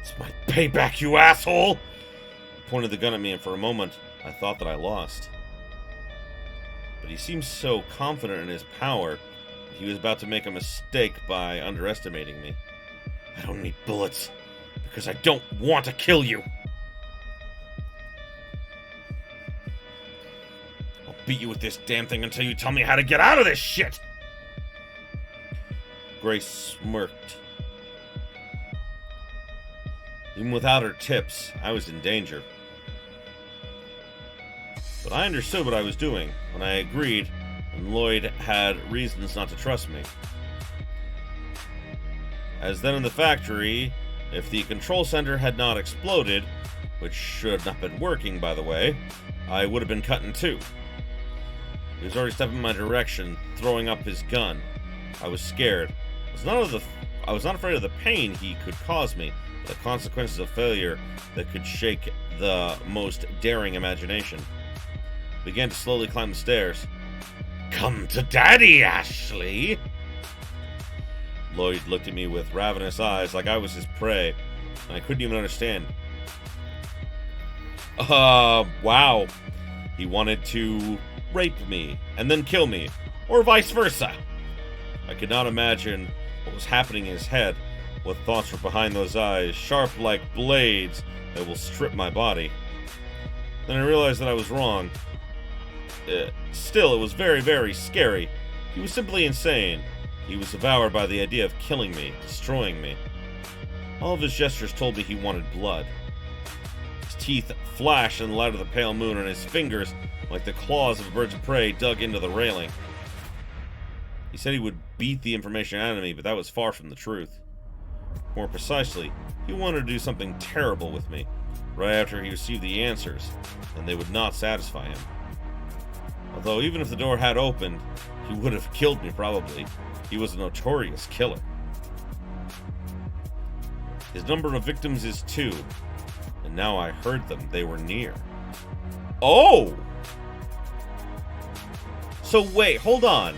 It's my payback, you asshole! He pointed the gun at me, and for a moment, I thought that I lost. But he seemed so confident in his power, he was about to make a mistake by underestimating me. I don't need bullets, because I don't want to kill you! I'll beat you with this damn thing until you tell me how to get out of this shit! Grace smirked. Even without her tips, I was in danger. But I understood what I was doing, and I agreed, and Lloyd had reasons not to trust me. As then in the factory, if the control center had not exploded, which should have not been working, by the way, I would have been cut in two. He was already stepping in my direction, throwing up his gun. I was scared. I was not afraid of the pain he could cause me, but the consequences of failure that could shake the most daring imagination. I began to slowly climb the stairs. Come to Daddy, Ashley! Lloyd looked at me with ravenous eyes like I was his prey, and I couldn't even understand. Wow. He wanted to rape me, and then kill me, or vice versa. I could not imagine what was happening in his head, what thoughts were behind those eyes, sharp like blades that will strip my body. Then I realized that I was wrong. Still, it was very, very scary. He was simply insane. He was devoured by the idea of killing me, destroying me. All of his gestures told me he wanted blood. His teeth flashed in the light of the pale moon, and his fingers, like the claws of birds of prey, dug into the railing. He said he would beat the information out of me, but that was far from the truth. More precisely, he wanted to do something terrible with me, right after he received the answers, and they would not satisfy him. Although even if the door had opened, he would have killed me probably. He was a notorious killer. His number of victims is 2, and now I heard them. They were near. Oh! So wait, hold on.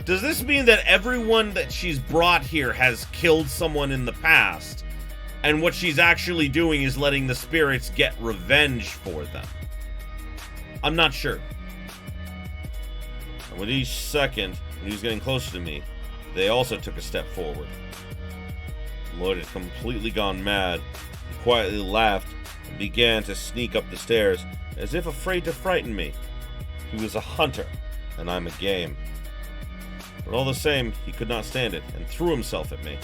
Does this mean that everyone that she's brought here has killed someone in the past, and what she's actually doing is letting the spirits get revenge for them? I'm not sure. And with each second, when he was getting closer to me, they also took a step forward. Lloyd had completely gone mad. He quietly laughed and began to sneak up the stairs, as if afraid to frighten me. He was a hunter, and I'm a game. But all the same, he could not stand it, and threw himself at me.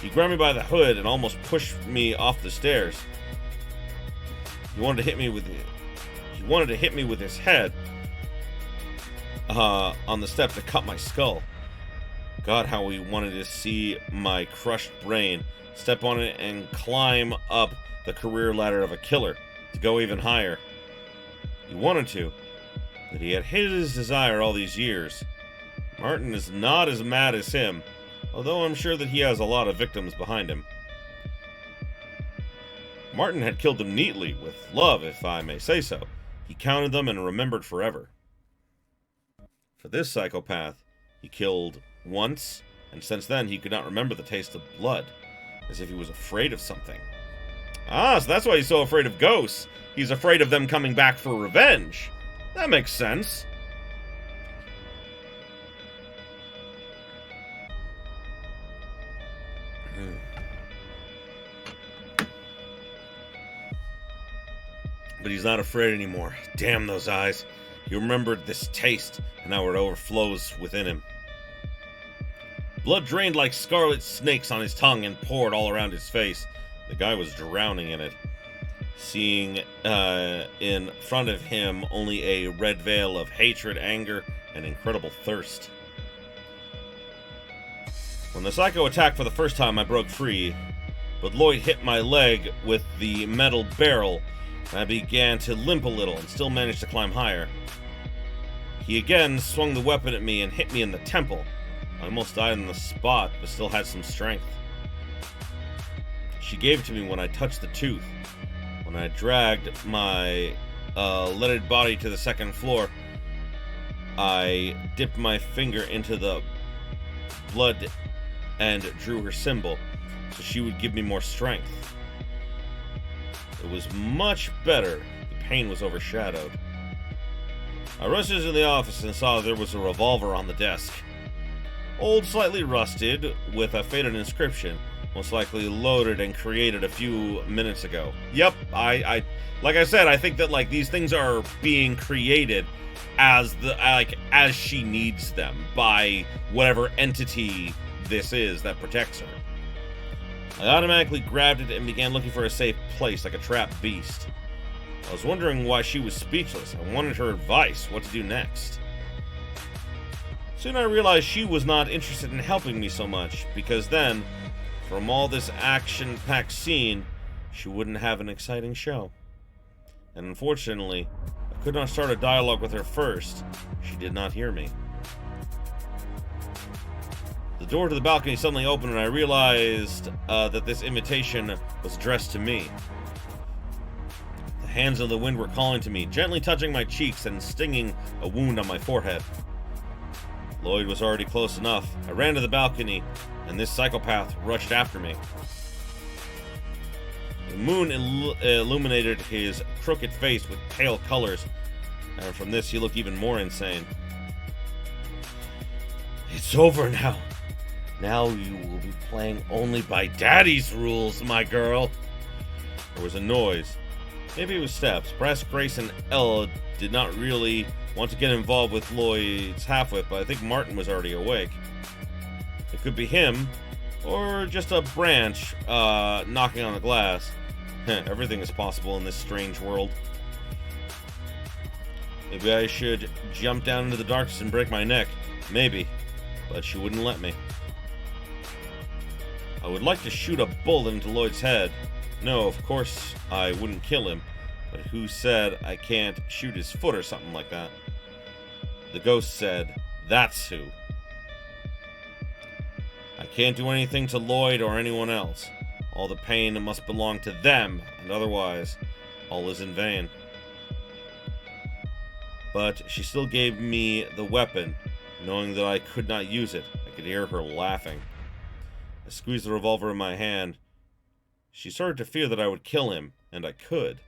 He grabbed me by the hood and almost pushed me off the stairs. He wanted to hit me with He wanted to hit me with his head on the step to cut my skull. God, how he wanted to see my crushed brain, step on it, and climb up the career ladder of a killer, to go even higher. He wanted to, but he had hid his desire all these years. Martin is not as mad as him, although I'm sure that he has a lot of victims behind him. Martin had killed them neatly, with love, if I may say so. He counted them and remembered forever. For this psychopath, he killed once, and since then he could not remember the taste of blood, as if he was afraid of something. Ah, so that's why he's so afraid of ghosts. He's afraid of them coming back for revenge. That makes sense. But he's not afraid anymore. Damn those eyes. He remembered this taste, and now it overflows within him. Blood drained like scarlet snakes on his tongue and poured all around his face. The guy was drowning in it. Seeing in front of him only a red veil of hatred, anger, and incredible thirst. When the psycho attacked for the first time, I broke free, but Lloyd hit my leg with the metal barrel, and I began to limp a little and still managed to climb higher. He again swung the weapon at me and hit me in the temple. I almost died on the spot, but still had some strength. She gave it to me when I touched the tooth. When I dragged my leaded body to the second floor, I dipped my finger into the blood and drew her symbol, so she would give me more strength. It was much better. The pain was overshadowed. I rushed into the office and saw there was a revolver on the desk. Old, slightly rusted, with a faded inscription, most likely loaded and created a few minutes ago. Yep, I like I said, I think that like these things are being created as as she needs them by whatever entity this is that protects her. I automatically grabbed it and began looking for a safe place like a trapped beast. I was wondering why she was speechless. I wanted her advice, what to do next. Soon I realized she was not interested in helping me so much, because then, from all this action-packed scene, she wouldn't have an exciting show. And unfortunately, I could not start a dialogue with her first. She did not hear me. The door to the balcony suddenly opened and I realized that this invitation was addressed to me. The hands of the wind were calling to me, gently touching my cheeks and stinging a wound on my forehead. Lloyd was already close enough. I ran to the balcony, and this psychopath rushed after me. The moon illuminated his crooked face with pale colors, and from this he looked even more insane. It's over now. Now you will be playing only by Daddy's rules, my girl. There was a noise. Maybe it was steps. Perhaps Grace and Ella did not really want to get involved with Lloyd's half-wit, but I think Martin was already awake. It could be him, or just a branch knocking on the glass. Everything is possible in this strange world. Maybe I should jump down into the darkness and break my neck. Maybe. But she wouldn't let me. I would like to shoot a bullet into Lloyd's head. No, of course I wouldn't kill him. But who said I can't shoot his foot or something like that? The ghost said, that's who. I can't do anything to Lloyd or anyone else. All the pain must belong to them, and otherwise, all is in vain. But she still gave me the weapon, knowing that I could not use it. I could hear her laughing. I squeezed the revolver in my hand. She started to fear that I would kill him, and I could.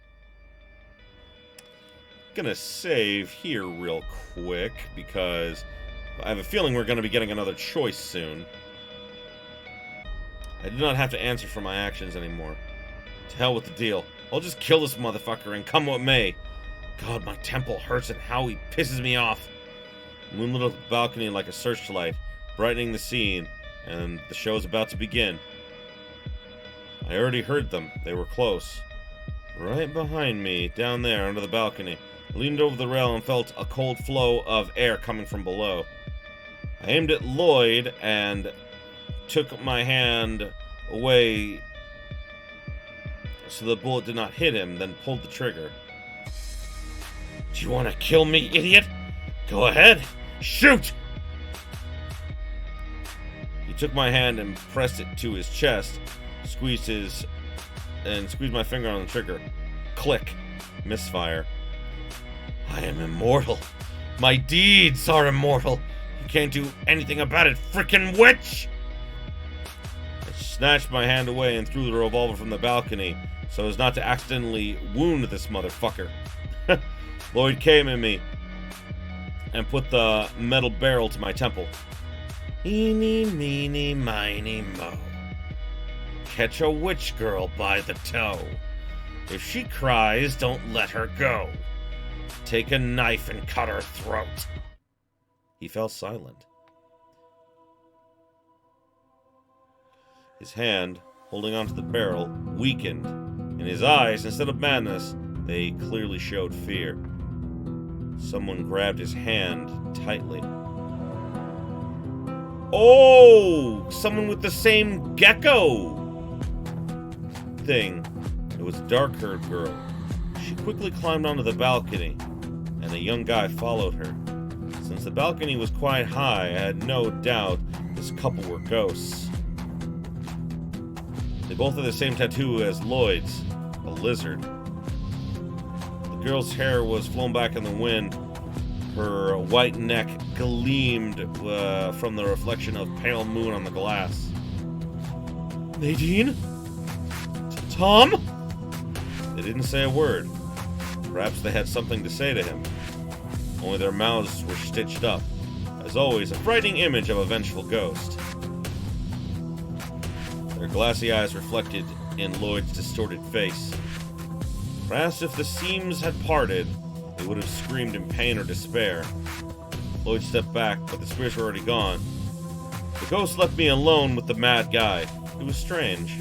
Gonna save here real quick, because I have a feeling we're gonna be getting another choice soon. I do not have to answer for my actions anymore. To hell with the deal. I'll just kill this motherfucker and come what may. God, my temple hurts and how he pisses me off. Moonlit up the balcony like a searchlight, brightening the scene, and the show's about to begin. I already heard them. They were close. Right behind me, down there under the balcony. I leaned over the rail and felt a cold flow of air coming from below. I aimed at Lloyd and took my hand away so the bullet did not hit him, then pulled the trigger. Do you want to kill me, idiot? Go ahead. Shoot! He took my hand and pressed it to his chest, squeezed my finger on the trigger. Click. Misfire. I am immortal. My deeds are immortal. You can't do anything about it, frickin' witch! I snatched my hand away and threw the revolver from the balcony so as not to accidentally wound this motherfucker. Lloyd came at me and put the metal barrel to my temple. Eeny, meeny, miny, mo. Catch a witch girl by the toe. If she cries, don't let her go. Take a knife and cut her throat. He fell silent. His hand, holding onto the barrel, weakened. In his eyes, instead of madness, they clearly showed fear. Someone grabbed his hand tightly. Oh! Someone with the same gecko thing. It was a dark-haired girl. She quickly climbed onto the balcony, and a young guy followed her. Since the balcony was quite high, I had no doubt this couple were ghosts. They both had the same tattoo as Lloyd's, a lizard. The girl's hair was flown back in the wind. Her white neck gleamed from the reflection of pale moon on the glass. Nadine? Tom? They didn't say a word. Perhaps they had something to say to him. Only their mouths were stitched up. As always, a frightening image of a vengeful ghost. Their glassy eyes reflected in Lloyd's distorted face. Perhaps if the seams had parted, they would have screamed in pain or despair. Lloyd stepped back, but the spirits were already gone. The ghost left me alone with the mad guy. It was strange.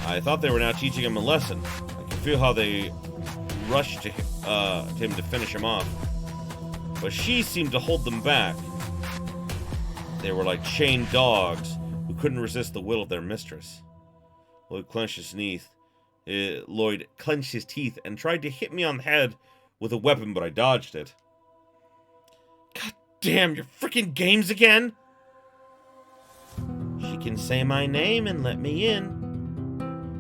I thought they were now teaching him a lesson. I could feel how they rushed to him to finish him off. But she seemed to hold them back. They were like chained dogs who couldn't resist the will of their mistress. Lloyd clenched his teeth and tried to hit me on the head with a weapon, but I dodged it. God damn, your freaking games again! She can say my name and let me in.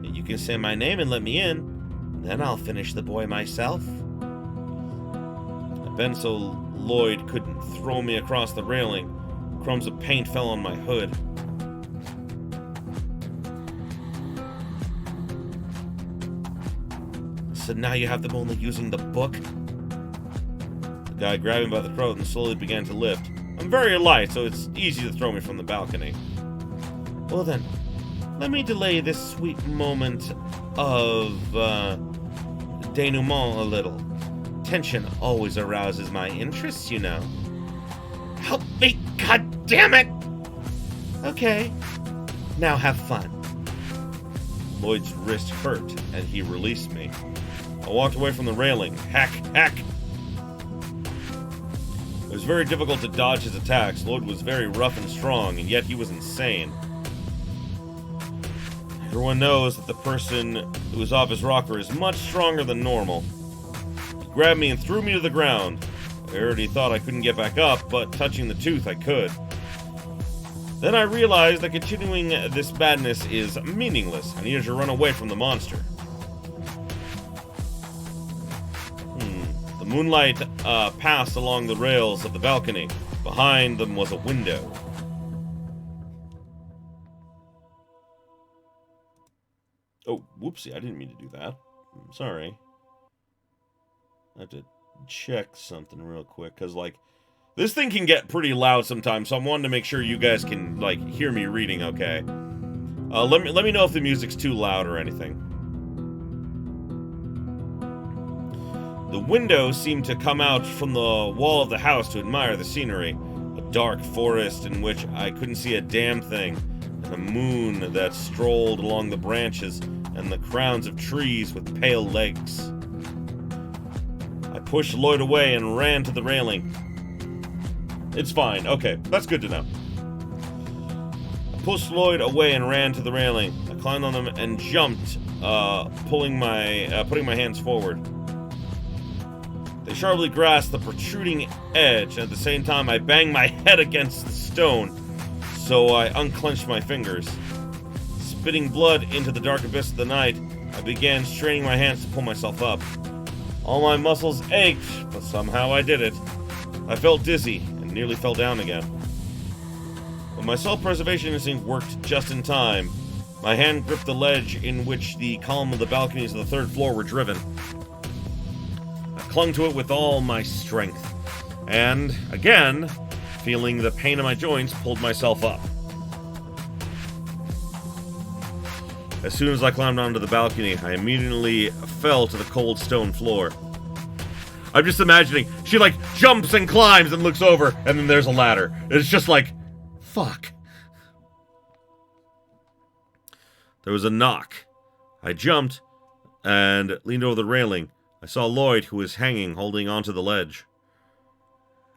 You can say my name and let me in. Then I'll finish the boy myself. I bent so Lloyd couldn't throw me across the railing. Crumbs of paint fell on my hood. So now you have them only using the book? The guy grabbed me by the throat and slowly began to lift. I'm very light, so it's easy to throw me from the balcony. Well then, let me delay this sweet moment of, denouement a little. Tension always arouses my interest, you know. Help me, god damn it! Okay, now have fun. Lloyd's wrist hurt, and he released me. I walked away from the railing. Hack, hack! It was very difficult to dodge his attacks. Lloyd was very rough and strong, and yet he was insane. Everyone knows that the person who is off his rocker is much stronger than normal. He grabbed me and threw me to the ground. I already thought I couldn't get back up, but touching the tooth, I could. Then I realized that continuing this madness is meaningless. I needed to run away from the monster. The moonlight passed along the rails of the balcony. Behind them was a window. Oh, whoopsie, I didn't mean to do that. I'm sorry. I have to check something real quick, because, like, this thing can get pretty loud sometimes, so I wanted to make sure you guys can, like, hear me reading okay. Let me know if the music's too loud or anything. The window seemed to come out from the wall of the house to admire the scenery. A dark forest in which I couldn't see a damn thing, and a moon that strolled along the branches and the crowns of trees with pale legs. pushed Lloyd away and ran to the railing. It's fine. Okay, that's good to know. I pushed Lloyd away and ran to the railing. I climbed on them and jumped, putting my hands forward. They sharply grasped the protruding edge, and at the same time I banged my head against the stone, so I unclenched my fingers. Spitting blood into the dark abyss of the night, I began straining my hands to pull myself up. All my muscles ached, but somehow I did it. I felt dizzy and nearly fell down again. But my self-preservation instinct worked just in time. My hand gripped the ledge in which the column of the balconies of the third floor were driven. I clung to it with all my strength, and, again, feeling the pain in my joints, pulled myself up. As soon as I climbed onto the balcony, I immediately fell to the cold stone floor. I'm just imagining, she like jumps and climbs and looks over, and then there's a ladder. It's just like, fuck. There was a knock. I jumped and leaned over the railing. I saw Lloyd, who was hanging, holding onto the ledge.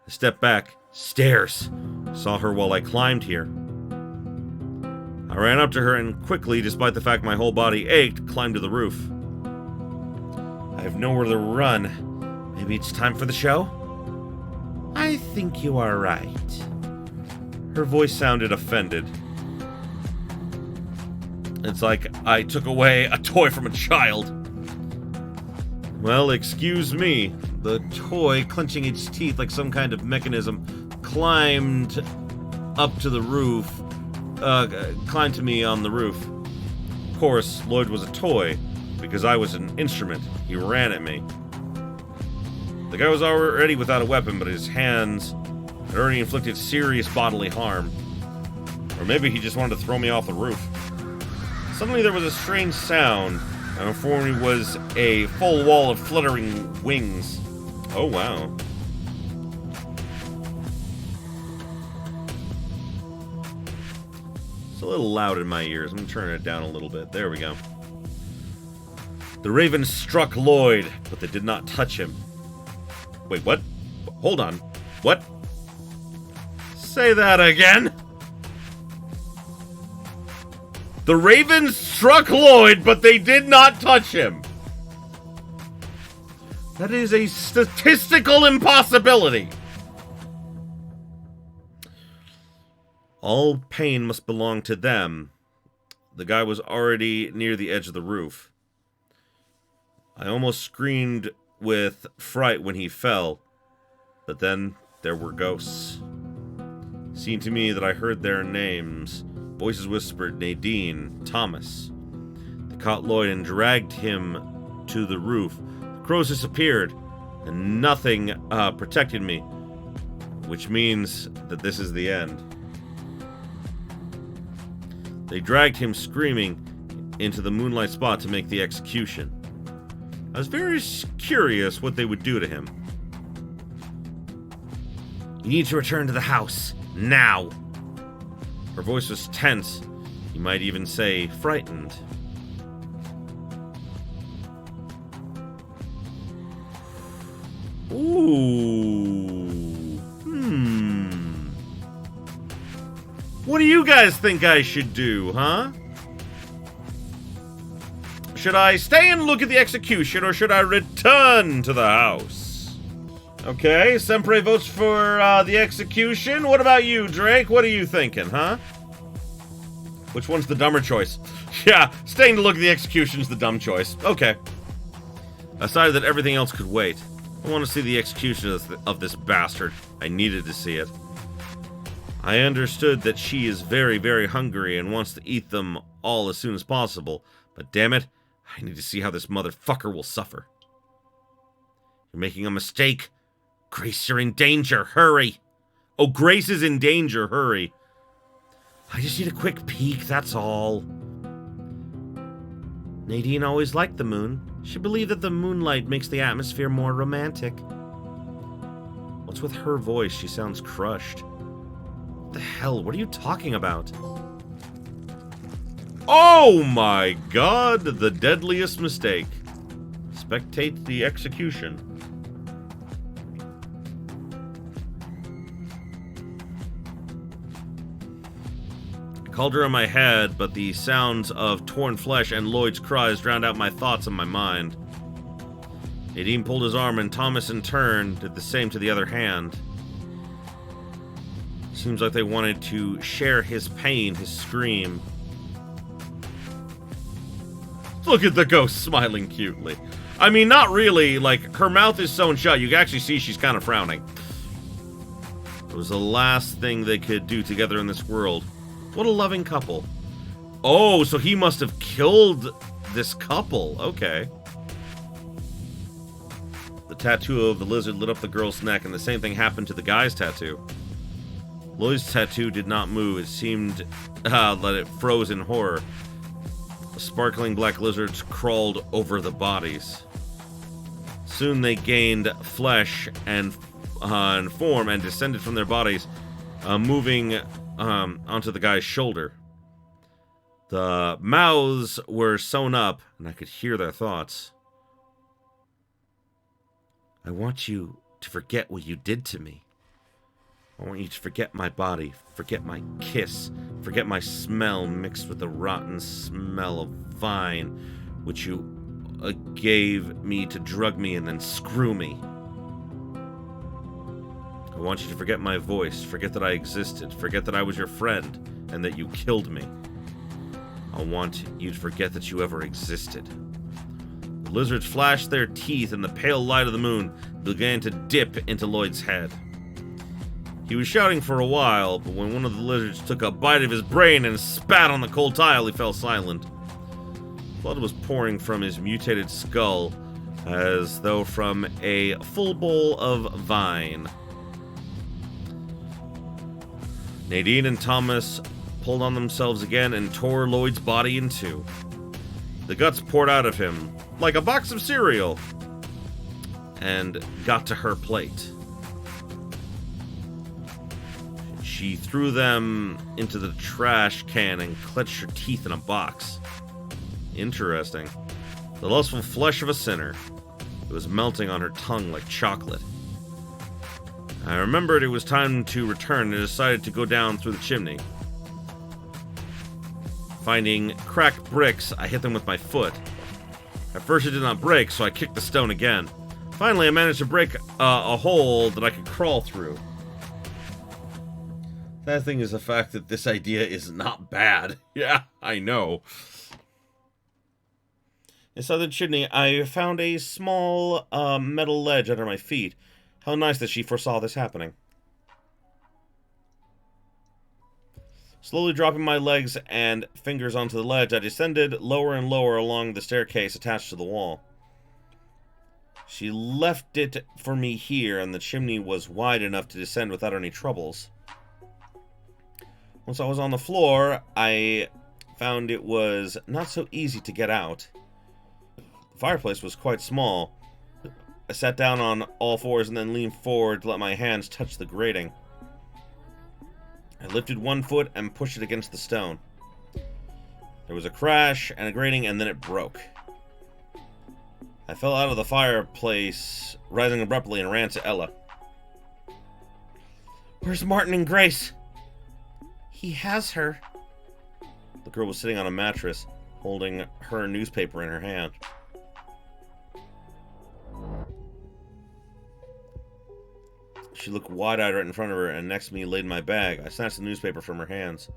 I stepped back. Stairs. I saw her while I climbed here. I ran up to her and quickly, despite the fact my whole body ached, climbed to the roof. I have nowhere to run. Maybe it's time for the show? I think you are right. Her voice sounded offended. It's like I took away a toy from a child. Well, excuse me. The toy, clenching its teeth like some kind of mechanism, climbed up to the roof. Climbed to me on the roof. Of course, Lloyd was a toy, because I was an instrument. He ran at me. The guy was already without a weapon, but his hands had already inflicted serious bodily harm. Or maybe he just wanted to throw me off the roof. Suddenly there was a strange sound, and before me was a full wall of fluttering wings. Oh, wow. It's a little loud in my ears. I'm going to turn it down a little bit. There we go. The ravens struck Lloyd, but they did not touch him. Wait, what? Hold on. What? Say that again. The ravens struck Lloyd, but they did not touch him. That is a statistical impossibility. All pain must belong to them. The guy was already near the edge of the roof. I almost screamed with fright when he fell, but then there were ghosts. It seemed to me that I heard their names. Voices whispered Nadine, Thomas. They caught Lloyd and dragged him to the roof. The crows disappeared, and nothing protected me, which means that this is the end. They dragged him screaming into the moonlight spot to make the execution. I was very curious what they would do to him. You need to return to the house, now. Her voice was tense. You might even say frightened. Ooh. What do you guys think I should do, huh? Should I stay and look at the execution, or should I return to the house? Okay, Sempre votes for the execution. What about you, Drake? What are you thinking, huh? Which one's the dumber choice? Yeah, staying to look at the execution's the dumb choice. Okay. I decided that everything else could wait. I want to see the execution of this bastard. I needed to see it. I understood that she is very, very hungry and wants to eat them all as soon as possible. But damn it, I need to see how this motherfucker will suffer. You're making a mistake. Grace, you're in danger. Hurry. Oh, Grace is in danger. Hurry. I just need a quick peek, that's all. Nadine always liked the moon. She believed that the moonlight makes the atmosphere more romantic. What's with her voice? She sounds crushed. What the hell? What are you talking about? Oh my god, the deadliest mistake. Spectate the execution. Called her in my head, but the sounds of torn flesh and Lloyd's cries drowned out my thoughts and my mind. Nadine pulled his arm, and Thomas in turn did the same to the other hand. Seems like they wanted to share his pain, his scream. Look at the ghost smiling cutely. I mean, not really. Like, her mouth is sewn shut. You can actually see she's kind of frowning. It was the last thing they could do together in this world. What a loving couple. Oh, so he must have killed this couple. Okay. The tattoo of the lizard lit up the girl's neck, and the same thing happened to the guy's tattoo. Lloyd's tattoo did not move. It seemed that it froze in horror. The sparkling black lizards crawled over the bodies. Soon they gained flesh and form and descended from their bodies, moving onto the guy's shoulder. The mouths were sewn up, and I could hear their thoughts. I want you to forget what you did to me. I want you to forget my body, forget my kiss, forget my smell mixed with the rotten smell of vine, which you gave me to drug me and then screw me. I want you to forget my voice, forget that I existed, forget that I was your friend, and that you killed me. I want you to forget that you ever existed. The lizards flashed their teeth, and the pale light of the moon began to dip into Lloyd's head. He was shouting for a while, but when one of the lizards took a bite of his brain and spat on the cold tile, he fell silent. Blood was pouring from his mutated skull, as though from a full bowl of vine. Nadine and Thomas pulled on themselves again and tore Lloyd's body in two. The guts poured out of him, like a box of cereal, and got to her plate. She threw them into the trash can and clenched her teeth in a box. Interesting. The lustful flesh of a sinner. It was melting on her tongue like chocolate. I remembered it was time to return and decided to go down through the chimney. Finding cracked bricks, I hit them with my foot. At first it did not break, so I kicked the stone again. Finally, I managed to break a hole that I could crawl through. That thing is the fact that this idea is not bad. Yeah, I know. Inside the chimney, I found a small metal ledge under my feet. How nice that she foresaw this happening. Slowly dropping my legs and fingers onto the ledge, I descended lower and lower along the staircase attached to the wall. She left it for me here, and the chimney was wide enough to descend without any troubles. Once I was on the floor, I found it was not so easy to get out. The fireplace was quite small. I sat down on all fours and then leaned forward to let my hands touch the grating. I lifted one foot and pushed it against the stone. There was a crash and a grating, and then it broke. I fell out of the fireplace, rising abruptly, and ran to Ella. "Where's Martin and Grace?" "He has her." The girl was sitting on a mattress, holding her newspaper in her hand. She looked wide-eyed right in front of her, and next to me laid my bag. I snatched the newspaper from her hands.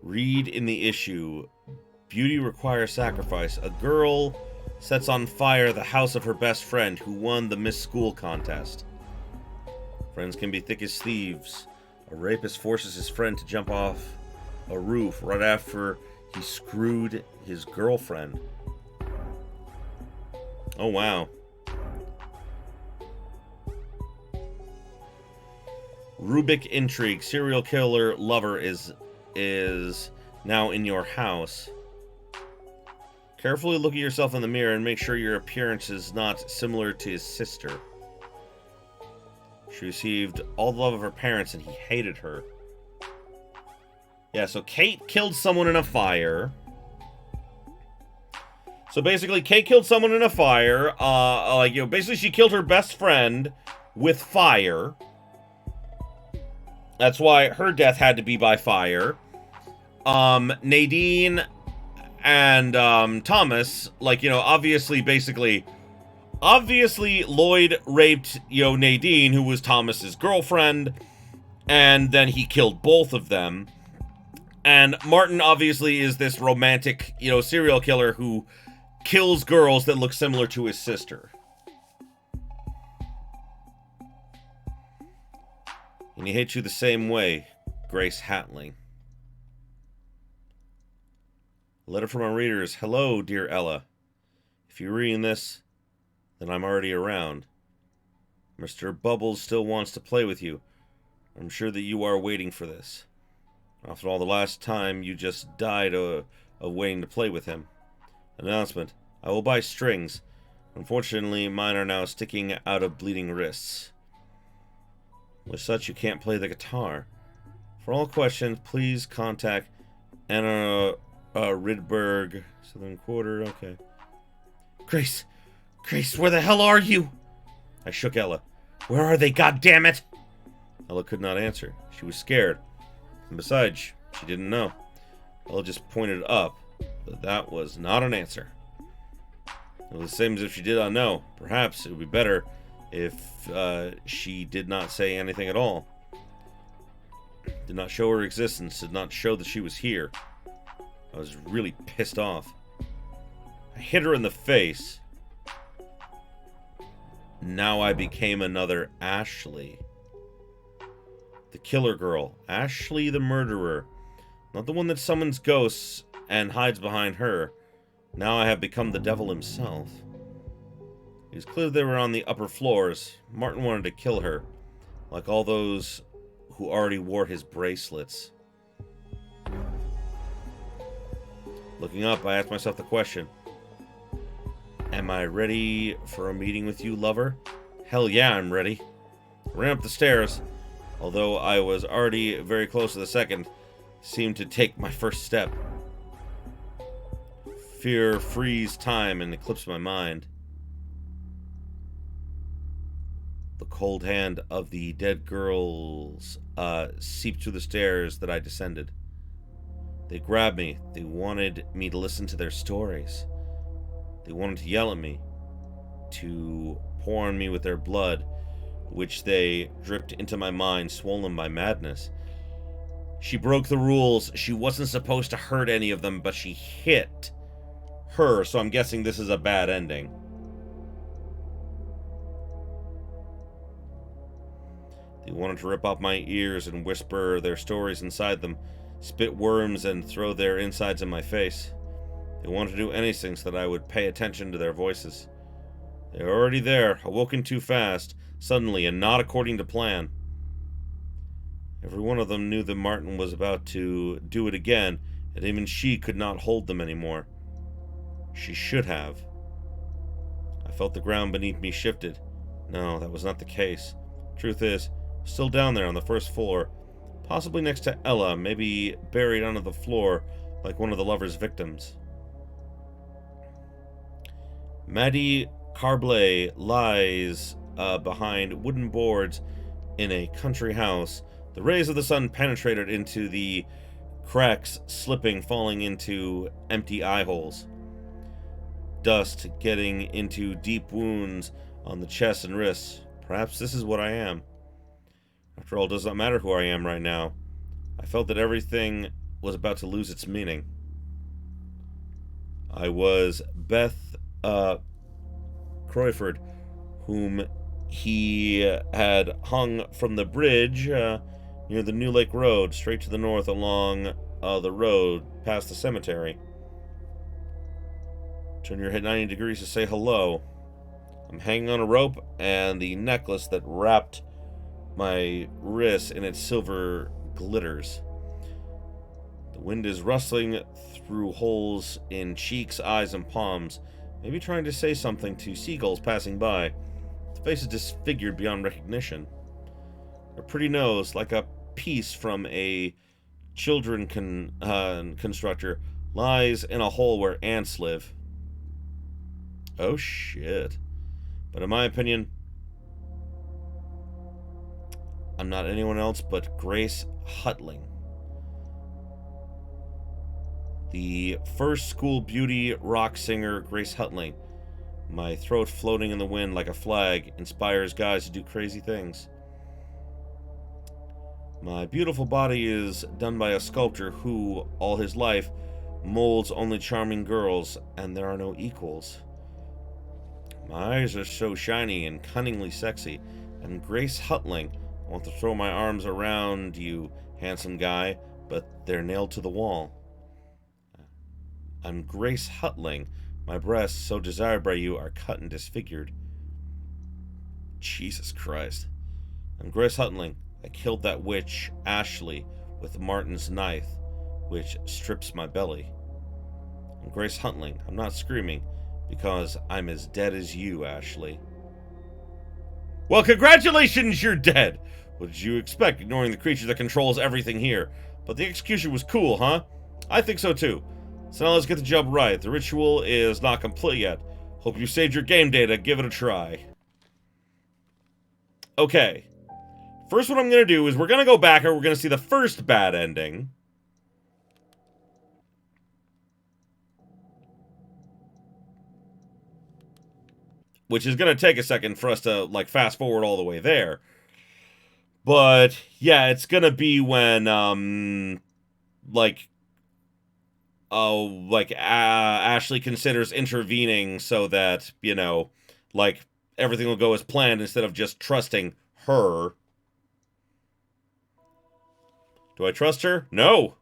Read in the issue, "Beauty requires sacrifice. A girl sets on fire the house of her best friend who won the Miss School contest. Friends can be thick as thieves. A rapist forces his friend to jump off a roof right after he screwed his girlfriend." Oh, wow. Rubik intrigue. Serial killer lover is now in your house. Carefully look at yourself in the mirror and make sure your appearance is not similar to his sister. She received all the love of her parents and he hated her. Yeah, so Kate killed someone in a fire. So basically, Kay killed someone in a fire. Basically she killed her best friend with fire. That's why her death had to be by fire. Nadine and Thomas, obviously Lloyd raped, Nadine, who was Thomas's girlfriend, and then he killed both of them. And Martin obviously is this romantic, serial killer who kills girls that look similar to his sister. And he hates you the same way, Grace Hatling. Letter from our readers. Hello, dear Ella. If you're reading this, then I'm already around. Mr. Bubbles still wants to play with you. I'm sure that you are waiting for this. After all, the last time you just died of waiting to play with him. Announcement. I will buy strings. Unfortunately, mine are now sticking out of bleeding wrists. With such, you can't play the guitar. For all questions, please contact Anna Rydberg, Southern Quarter. Okay. Grace, where the hell are you? I shook Ella. Where are they, goddammit? Ella could not answer. She was scared. And besides, she didn't know. Ella just pointed up, but that was not an answer. It was the same as if she did not know. Perhaps it would be better if she did not say anything at all. Did not show her existence, did not show that she was here. I was really pissed off. I hit her in the face. Now I became another Ashley. The killer girl. Ashley the murderer. Not the one that summons ghosts and hides behind her. Now I have become the devil himself. It was clear they were on the upper floors. Martin wanted to kill her, like all those who already wore his bracelets. Looking up, I asked myself the question. Am I ready for a meeting with you, lover? Hell yeah, I'm ready. I ran up the stairs, although I was already very close to the second, seemed to take my first step. Fear freeze time and eclipse my mind. The cold hand of the dead girls seeped through the stairs that I descended. They grabbed me. They wanted me to listen to their stories. They wanted to yell at me, to pour on me with their blood, which they dripped into my mind, swollen by madness. She broke the rules. She wasn't supposed to hurt any of them, but she hit her, so I'm guessing this is a bad ending. They wanted to rip off my ears and whisper their stories inside them, spit worms and throw their insides in my face. They wanted to do anything so that I would pay attention to their voices. They were already there, awoken too fast, suddenly, and not according to plan. Every one of them knew that Martin was about to do it again, and even she could not hold them anymore. She should have. I felt the ground beneath me shifted. No, that was not the case. Truth is, still down there on the first floor, possibly next to Ella, maybe buried under the floor like one of the lover's victims. Maddie Carblay lies behind wooden boards in a country house. The rays of the sun penetrated into the cracks, slipping, falling into empty eye holes. Dust getting into deep wounds on the chest and wrists. Perhaps this is what I am. After all, it does not matter who I am right now. I felt that everything was about to lose its meaning. I was Beth Croyford, whom he had hung from the bridge near the New Lake Road, straight to the north along the road past the cemetery. Turn your head 90 degrees to say hello. I'm hanging on a rope, and the necklace that wrapped my wrist in its silver glitters. The wind is rustling through holes in cheeks, eyes, and palms, maybe trying to say something to seagulls passing by. The face is disfigured beyond recognition. Her pretty nose, like a piece from a children constructor, lies in a hole where ants live. Oh, shit. But in my opinion, I'm not anyone else but Grace Hutling. The first school beauty rock singer, Grace Hutling. My throat floating in the wind like a flag inspires guys to do crazy things. My beautiful body is done by a sculptor who, all his life, molds only charming girls, and there are no equals. My eyes are so shiny and cunningly sexy, and Grace Hutling, I want to throw my arms around you, handsome guy, but they're nailed to the wall. I'm Grace Hutling. My breasts, so desired by you, are cut and disfigured. Jesus Christ. I'm Grace Hutling. I killed that witch, Ashley, with Martin's knife, which strips my belly. I'm Grace Hutling. I'm not screaming, because I'm as dead as you, Ashley. Well, congratulations, you're dead! What did you expect, ignoring the creature that controls everything here? But the execution was cool, huh? I think so too. So now let's get the job right. The ritual is not complete yet. Hope you saved your game data. Give it a try. Okay. First, what I'm going to do is we're going to go back and we're going to see the first bad ending. Which is going to take a second for us to, like, fast forward all the way there. But, yeah, it's going to be when, Ashley considers intervening so that, you know, like, everything will go as planned instead of just trusting her. Do I trust her? No!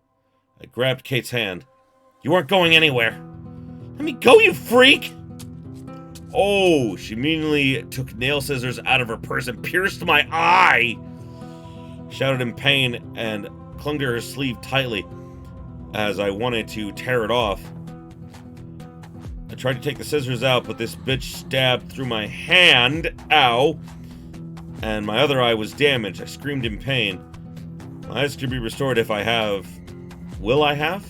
I grabbed Kate's hand. You aren't going anywhere. Let me go, you freak! Oh, she immediately took nail scissors out of her purse and pierced my eye! Shouted in pain and clung to her sleeve tightly as I wanted to tear it off. I tried to take the scissors out, but this bitch stabbed through my hand, ow, and my other eye was damaged. I screamed in pain. My eyes could be restored if I have. Will I have?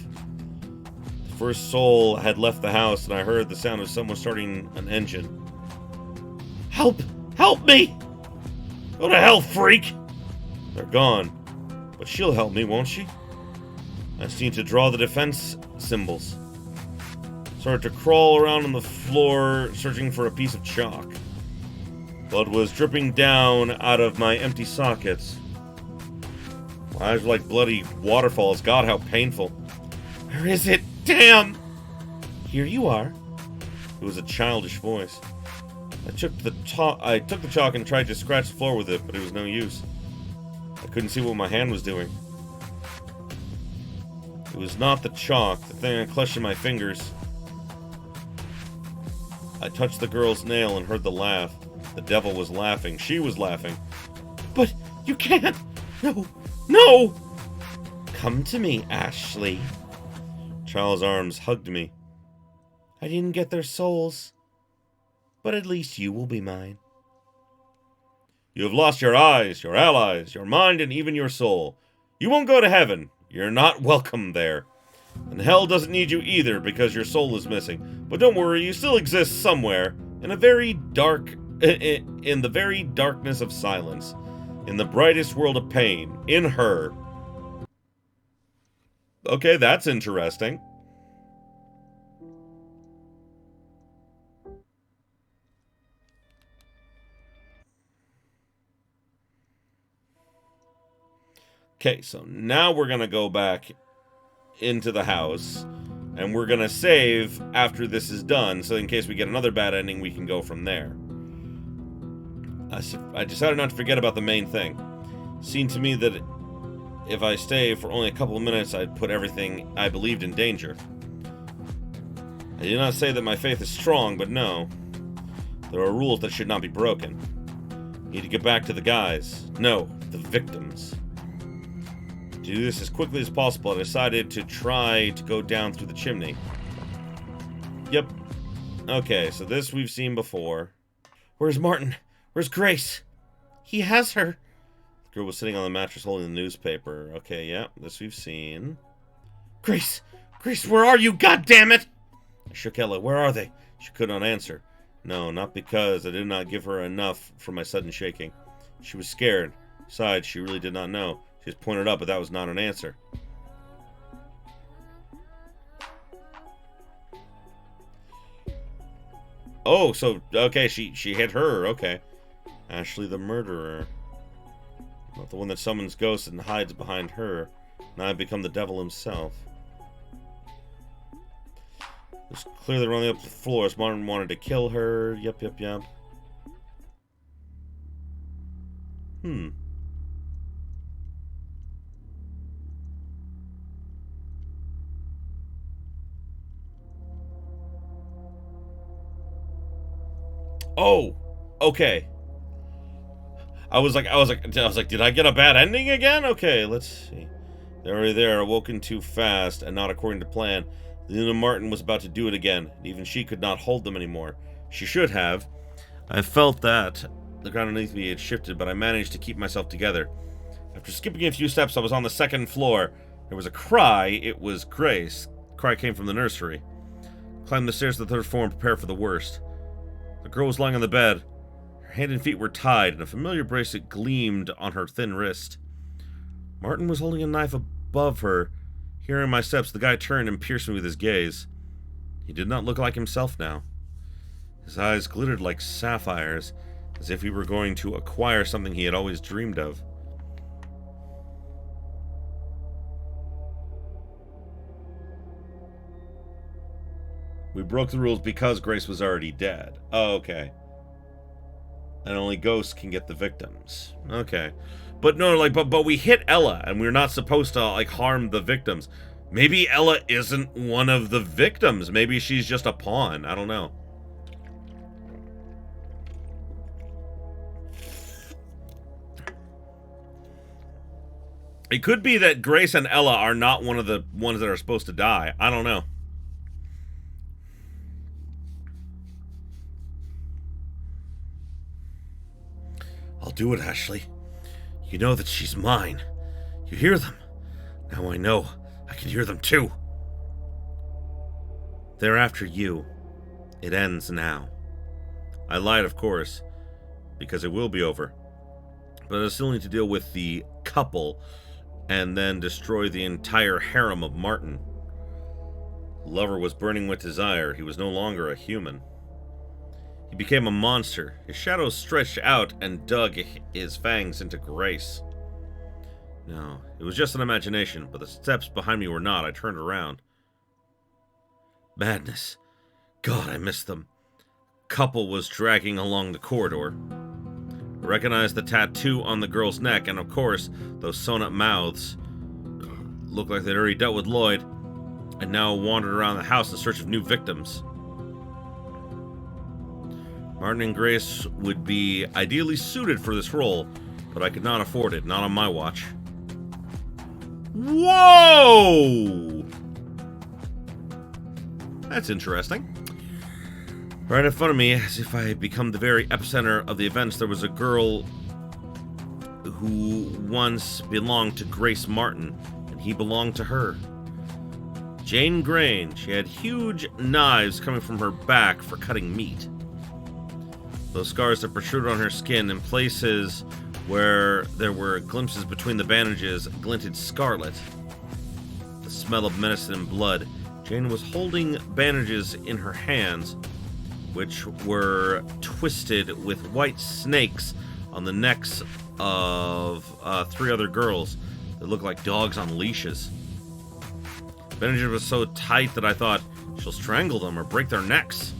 The first soul had left the house, and I heard the sound of someone starting an engine. Help! Help me! Go to hell, freak! They're gone. But she'll help me, won't she? I just need to draw the defense symbols. Started to crawl around on the floor, searching for a piece of chalk. Blood was dripping down out of my empty sockets. My eyes were like bloody waterfalls. God, how painful. Where is it? Damn! Here you are. It was a childish voice. I took the chalk and tried to scratch the floor with it, but it was no use. I couldn't see what my hand was doing. It was not the chalk, the thing I clutched in my fingers. I touched the girl's nail and heard the laugh. The devil was laughing. She was laughing. But you can't! No! No! Come to me, Ashley. Child's arms hugged me. I didn't get their souls, but at least you will be mine. You have lost your eyes, your allies, your mind, and even your soul. You won't go to heaven. You're not welcome there. And hell doesn't need you either because your soul is missing. But don't worry, you still exist somewhere in a very dark, in the very darkness of silence, in the brightest world of pain, in her. Okay, that's interesting. Okay, so now we're gonna go back into the house, and we're gonna save after this is done, so in case we get another bad ending, we can go from there. I decided not to forget about the main thing. It seemed to me that if I stay for only a couple of minutes, I'd put everything I believed in danger. I did not say that my faith is strong, but no. There are rules that should not be broken. Need to get back to the guys. No, the victims. To do this as quickly as possible, I decided to try to go down through the chimney. Yep. Okay, so this we've seen before. Where's Martin? Where's Grace? He has her. The girl was sitting on the mattress holding the newspaper. Okay, yeah, this we've seen. Grace! Grace, where are you? God damn it! I shook Ella. Where are they? She could not answer. No, not because I did not give her enough for my sudden shaking. She was scared. Besides, she really did not know. She just pointed up, but that was not an answer. Oh, so, okay, she hit her, okay. Ashley the murderer. Not the one that summons ghosts and hides behind her. Now I've become the devil himself. It's clear they're running up the floors. Martin wanted to kill her. Yep. Oh, okay. I was like, did I get a bad ending again? Okay, let's see. They were there, awoken too fast and not according to plan. Lena Martin was about to do it again, and even she could not hold them anymore. She should have. I felt that the ground underneath me had shifted, but I managed to keep myself together. After skipping a few steps, I was on the second floor. There was a cry. It was Grace. The cry came from the nursery. I climbed the stairs to the third floor and prepared for the worst. The girl was lying on the bed. Her hand and feet were tied, and a familiar bracelet gleamed on her thin wrist. Martin was holding a knife above her. Hearing my steps, the guy turned and pierced me with his gaze. He did not look like himself now. His eyes glittered like sapphires, as if he were going to acquire something he had always dreamed of. We broke the rules because Grace was already dead. Oh, okay. And only ghosts can get the victims. Okay. But no, like, but we hit Ella, and we're not supposed to, like, harm the victims. Maybe Ella isn't one of the victims. Maybe she's just a pawn. I don't know. It could be that Grace and Ella are not one of the ones that are supposed to die. I don't know. I'll do it, Ashley. You know that she's mine. You hear them. Now I know I can hear them too. They're after you. It ends now. I lied, of course, because it will be over. But I still need to deal with the couple and then destroy the entire harem of Martin. The lover was burning with desire. He was no longer a human. He became a monster. His shadow stretched out and dug his fangs into Grace. No, it was just an imagination, but the steps behind me were not. I turned around. Madness. God, I missed them. Couple was dragging along the corridor. I recognized the tattoo on the girl's neck, and of course, those sewn-up mouths. Looked like they'd already dealt with Lloyd, and now wandered around the house in search of new victims. Martin and Grace would be ideally suited for this role, but I could not afford it, not on my watch. Whoa! That's interesting. Right in front of me, as if I had become the very epicenter of the events, there was a girl who once belonged to Grace Martin, and he belonged to her. Jane Grange. She had huge knives coming from her back for cutting meat. Those scars that protruded on her skin in places where there were glimpses between the bandages glinted scarlet. The smell of medicine and blood. Jane was holding bandages in her hands, which were twisted with white snakes on the necks of 3 other girls that looked like dogs on leashes. The bandages were so tight that I thought, she'll strangle them or break their necks.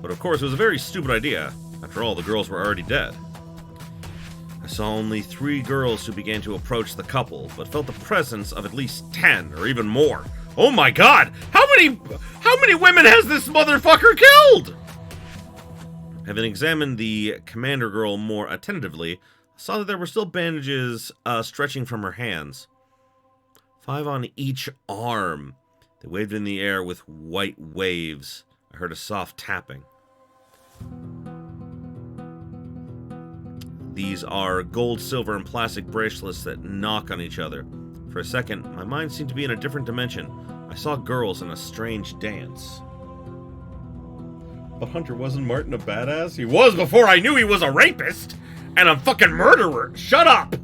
But of course, it was a very stupid idea. After all, the girls were already dead. I saw only 3 girls who began to approach the couple, but felt the presence of at least 10 or even more. Oh my god! How many women has this motherfucker killed? Having examined the commander girl more attentively, I saw that there were still bandages stretching from her hands. 5 on each arm. They waved in the air with white waves. I heard a soft tapping. These are gold, silver, and plastic bracelets that knock on each other. For a second, my mind seemed to be in a different dimension. I saw girls in a strange dance. But Hunter, wasn't Martin a badass? He was before I knew he was a rapist and a fucking murderer. Shut up!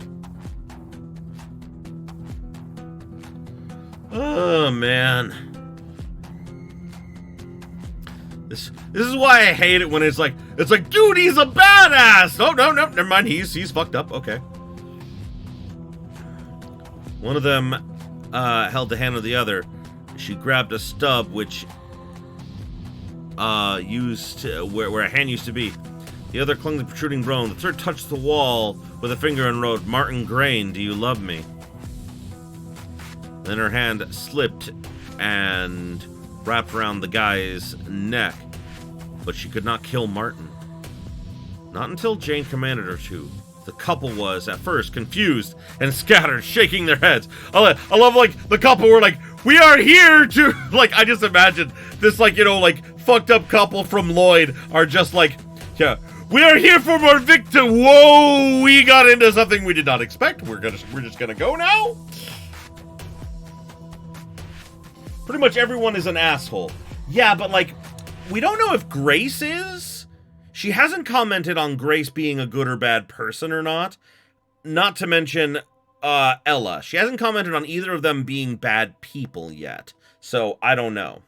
Oh, man. This is why I hate it when it's like, dude, he's a badass! Oh, no, never mind, he's fucked up, okay. One of them held the hand of the other. She grabbed a stub, which used to, where a hand used to be. The other clung to the protruding bone. The third touched the wall with a finger and wrote, "Martin Grain, do you love me?" Then her hand slipped and wrapped around the guy's neck, but she could not kill Martin. Not until Jane commanded her to. The couple was, at first, confused and scattered, shaking their heads. I love, like, the couple were like, we are here to, like, I just imagined this, like, you know, like, fucked up couple from Lloyd are just like, yeah, we are here for our victim. Whoa, we got into something we did not expect. We're just gonna go now? Pretty much everyone is an asshole. Yeah, but, like, we don't know if Grace is. She hasn't commented on Grace being a good or bad person or not. Not to mention Ella. She hasn't commented on either of them being bad people yet. So, I don't know.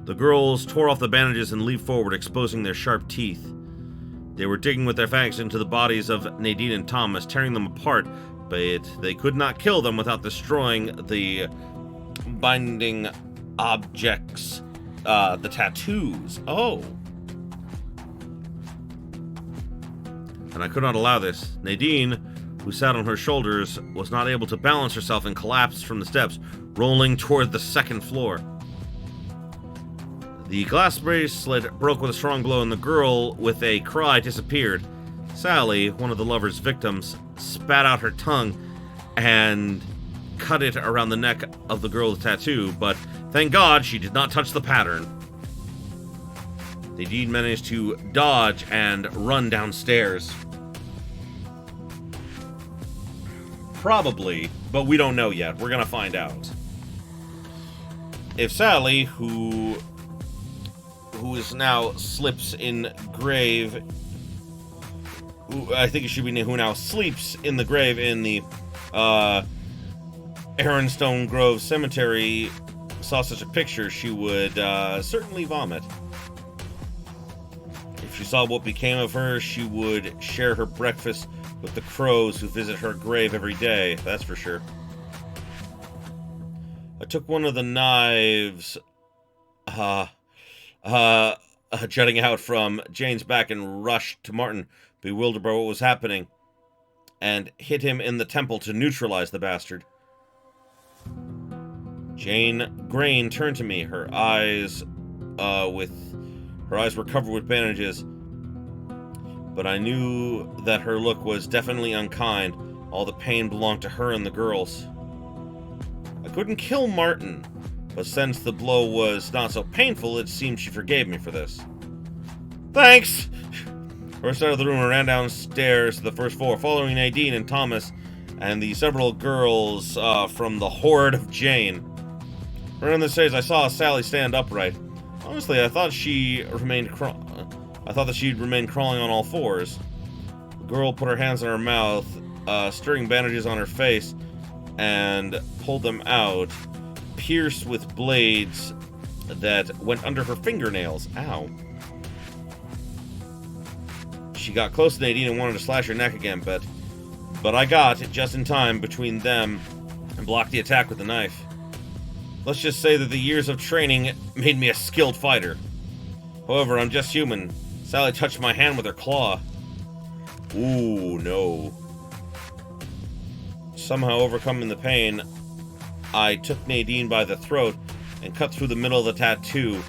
The girls tore off the bandages and leaped forward, exposing their sharp teeth. They were digging with their fangs into the bodies of Nadine and Thomas, tearing them apart, but they could not kill them without destroying the binding objects, the tattoos. Oh. And I could not allow this. Nadine, who sat on her shoulders, was not able to balance herself and collapsed from the steps, rolling toward the second floor. The glass bracelet broke with a strong blow, and the girl, with a cry, disappeared. Sally, one of the lover's victims, spat out her tongue and cut it around the neck of the girl with the tattoo, but thank God she did not touch the pattern. They did manage to dodge and run downstairs. Probably, but we don't know yet. We're gonna find out. If Sally, who is now slips in grave, I think it should be who now sleeps in the grave in the Aaronstone Grove Cemetery, saw such a picture, she would certainly vomit. If she saw what became of her, she would share her breakfast with the crows who visit her grave every day, that's for sure. I took one of the knives jutting out from Jane's back and rushed to Martin, bewildered by what was happening, and hit him in the temple to neutralize the bastard. Jane Grain turned to me, her eyes were covered with bandages, but I knew that her look was definitely unkind. All the pain belonged to her and the girls. I couldn't kill Martin, but since the blow was not so painful, it seemed she forgave me for this. Thanks! I rushed out of the room and ran downstairs to the first floor, following Nadine and Thomas and the several girls from the horde of Jane. Around the stairs, I saw Sally stand upright. Honestly, I thought that she'd remain crawling on all fours. The girl put her hands on her mouth, stirring bandages on her face, and pulled them out, pierced with blades that went under her fingernails. Ow. She got close to Nadine and wanted to slash her neck again, but I got just in time between them and blocked the attack with the knife. Let's just say that the years of training made me a skilled fighter. However, I'm just human. Sally touched my hand with her claw. Ooh, no. Somehow overcoming the pain, I took Nadine by the throat and cut through the middle of the tattoo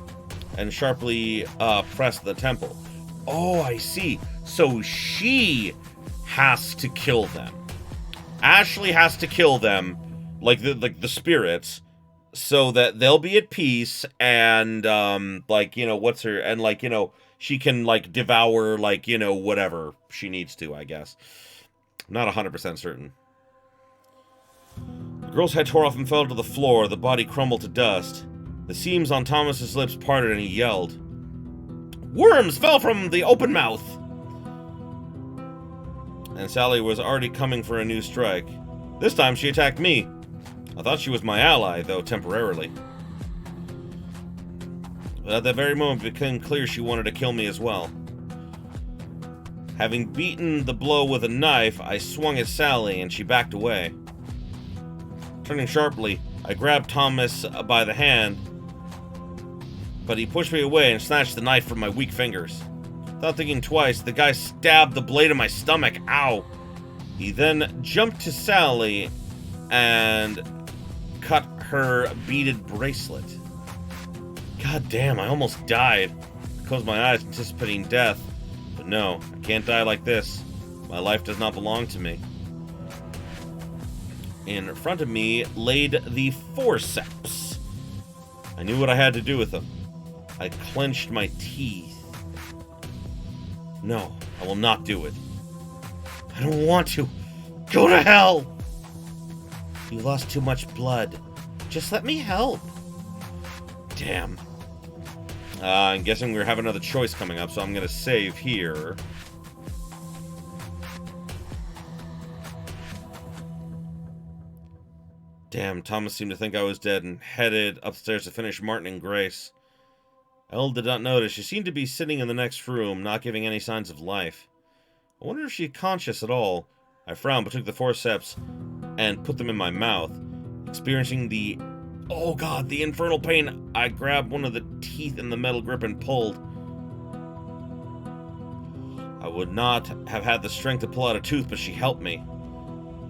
and sharply pressed the temple. Oh, I see. So she has to kill them. Ashley has to kill them, like the spirits, so that they'll be at peace and she can devour whatever she needs to, I guess. I'm not 100% certain. The Girl's head tore off and fell to the floor. The body crumbled to dust. The seams on Thomas's lips parted and he yelled. Worms fell from the open mouth! And Sally was already coming for a new strike. This time she attacked me. I thought she was my ally, though temporarily. But at that very moment it became clear she wanted to kill me as well. Having beaten the blow with a knife, I swung at Sally and she backed away. Turning sharply, I grabbed Thomas by the hand, but he pushed me away and snatched the knife from my weak fingers. Without thinking twice, the guy stabbed the blade in my stomach. Ow! He then jumped to Sally and cut her beaded bracelet. God damn, I almost died. I closed my eyes, anticipating death. But no, I can't die like this. My life does not belong to me. In front of me laid the forceps. I knew what I had to do with them. I clenched my teeth. No, I will not do it. I don't want to. Go to hell! You lost too much blood. Just let me help. Damn. I'm guessing we have another choice coming up, so I'm going to save here. Damn, Thomas seemed to think I was dead and headed upstairs to finish Martin and Grace. Elle did not notice. She seemed to be sitting in the next room, not giving any signs of life. I wonder if she's conscious at all. I frowned, but took the forceps and put them in my mouth. Experiencing the, oh god, the infernal pain, I grabbed one of the teeth in the metal grip and pulled. I would not have had the strength to pull out a tooth, but she helped me.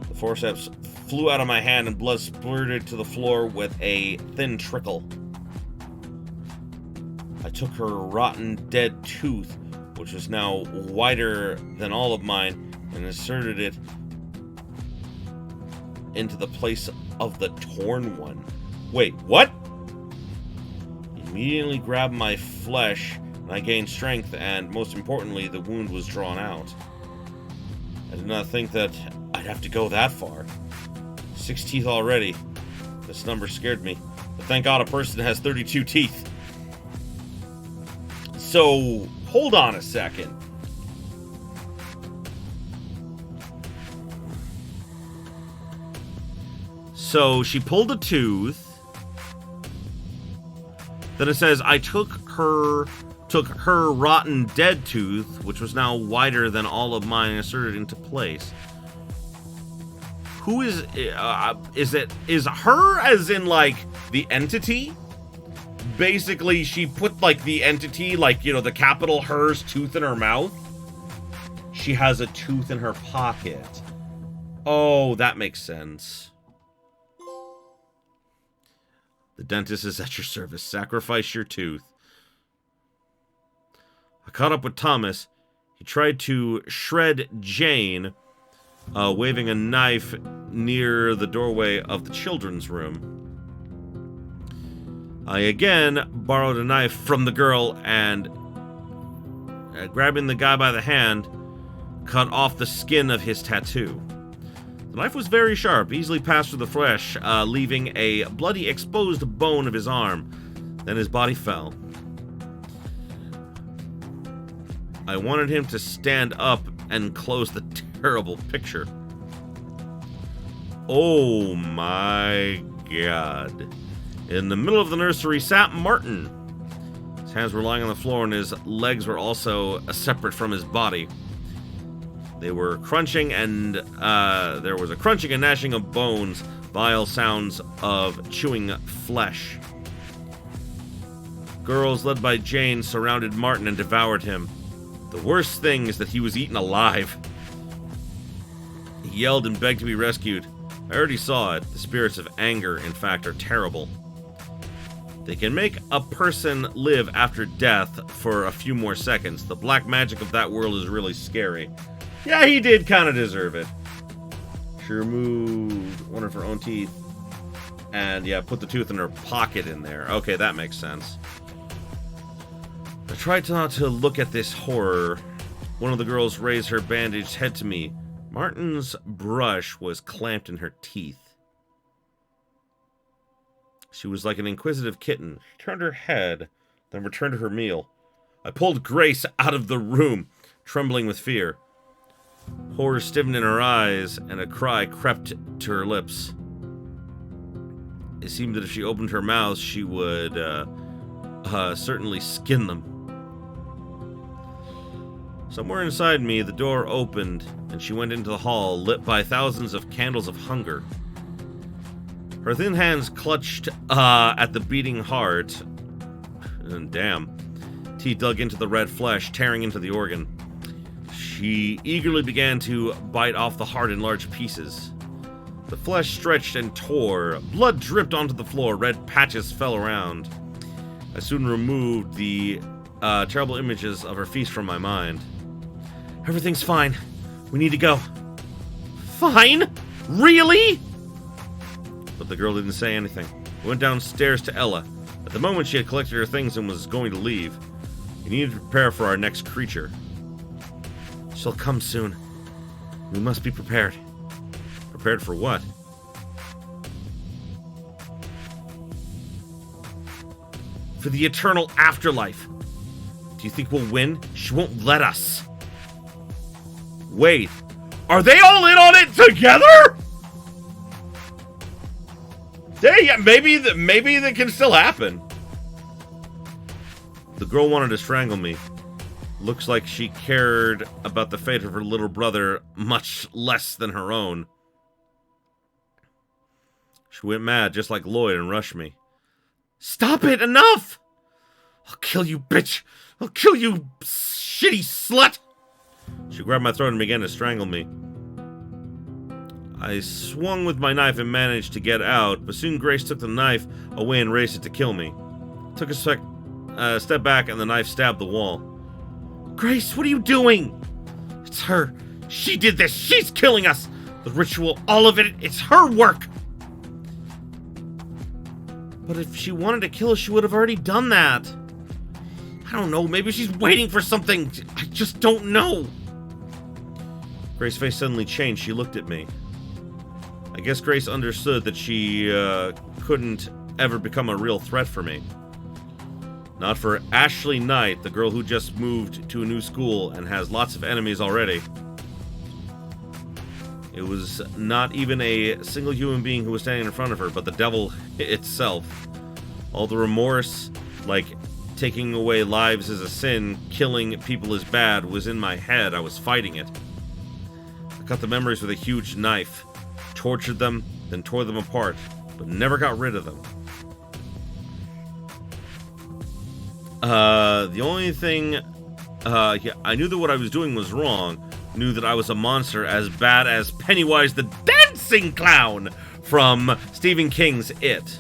The forceps flew out of my hand and blood splurted to the floor with a thin trickle. I took her rotten, dead tooth, which was now whiter than all of mine, and inserted it into the place of the torn one. Wait, what? He immediately grabbed my flesh, and I gained strength, and most importantly, the wound was drawn out. I did not think that I'd have to go that far. 6 teeth already. This number scared me, but thank God a person has 32 teeth. So, hold on a second. So, she pulled a tooth. Then it says, I took her rotten dead tooth, which was now whiter than all of mine, and inserted into place. Who is her as in, like, the entity? Basically, she put, like, the entity, like, you know, the capital hers tooth in her mouth. She has a tooth in her pocket. Oh, that makes sense. The dentist is at your service. Sacrifice your tooth. I caught up with Thomas. He tried to shred Jane, waving a knife near the doorway of the children's room. I again borrowed a knife from the girl and, grabbing the guy by the hand, cut off the skin of his tattoo. The knife was very sharp, easily passed through the flesh, leaving a bloody exposed bone of his arm. Then his body fell. I wanted him to stand up and close the terrible picture. Oh my god. In the middle of the nursery sat Martin. His hands were lying on the floor and his legs were also separate from his body. They were crunching and there was a crunching and gnashing of bones, vile sounds of chewing flesh. Girls led by Jane surrounded Martin and devoured him. The worst thing is that he was eaten alive. He yelled and begged to be rescued. I already saw it. The spirits of anger, in fact, are terrible. They can make a person live after death for a few more seconds. The black magic of that world is really scary. Yeah, he did kind of deserve it. She removed one of her own teeth. And, yeah, put the tooth in her pocket in there. Okay, that makes sense. I tried not to look at this horror. One of the girls raised her bandaged head to me. Martin's brush was clamped in her teeth. She was like an inquisitive kitten. She turned her head, then returned to her meal. I pulled Grace out of the room, trembling with fear. Horror stiffened in her eyes, and a cry crept to her lips. It seemed that if she opened her mouth, she would certainly skin them. Somewhere inside me, the door opened, and she went into the hall, lit by thousands of candles of hunger. Her thin hands clutched at the beating heart. And damn. Teeth dug into the red flesh, tearing into the organ. She eagerly began to bite off the heart in large pieces. The flesh stretched and tore. Blood dripped onto the floor. Red patches fell around. I soon removed the terrible images of her feast from my mind. Everything's fine. We need to go. Fine? Really? But the girl didn't say anything. We went downstairs to Ella. At the moment, she had collected her things and was going to leave. We needed to prepare for our next creature. She'll come soon. We must be prepared. Prepared for what? For the eternal afterlife. Do you think we'll win? She won't let us. Wait. Are they all in on it together? Maybe that can still happen. The girl wanted to strangle me. Looks like she cared about the fate of her little brother much less than her own. She went mad just like Lloyd and rushed me. Stop it! Enough! I'll kill you, bitch! I'll kill you, shitty slut! She grabbed my throat and began to strangle me. I swung with my knife and managed to get out, but soon Grace took the knife away and raised it to kill me. Took a step back and the knife stabbed the wall. Grace, what are you doing? It's her. She did this. She's killing us. The ritual, all of it, it's her work. But if she wanted to kill us, she would have already done that. I don't know. Maybe she's waiting for something. I just don't know. Grace's face suddenly changed. She looked at me. I guess Grace understood that she couldn't ever become a real threat for me. Not for Ashley Knight, the girl who just moved to a new school and has lots of enemies already. It was not even a single human being who was standing in front of her, but the devil itself. All the remorse, like taking away lives is a sin, killing people is bad, was in my head. I was fighting it. I cut the memories with a huge knife, tortured them, then tore them apart, but never got rid of them. The only thing, I knew that what I was doing was wrong, knew that I was a monster as bad as Pennywise the Dancing Clown from Stephen King's It.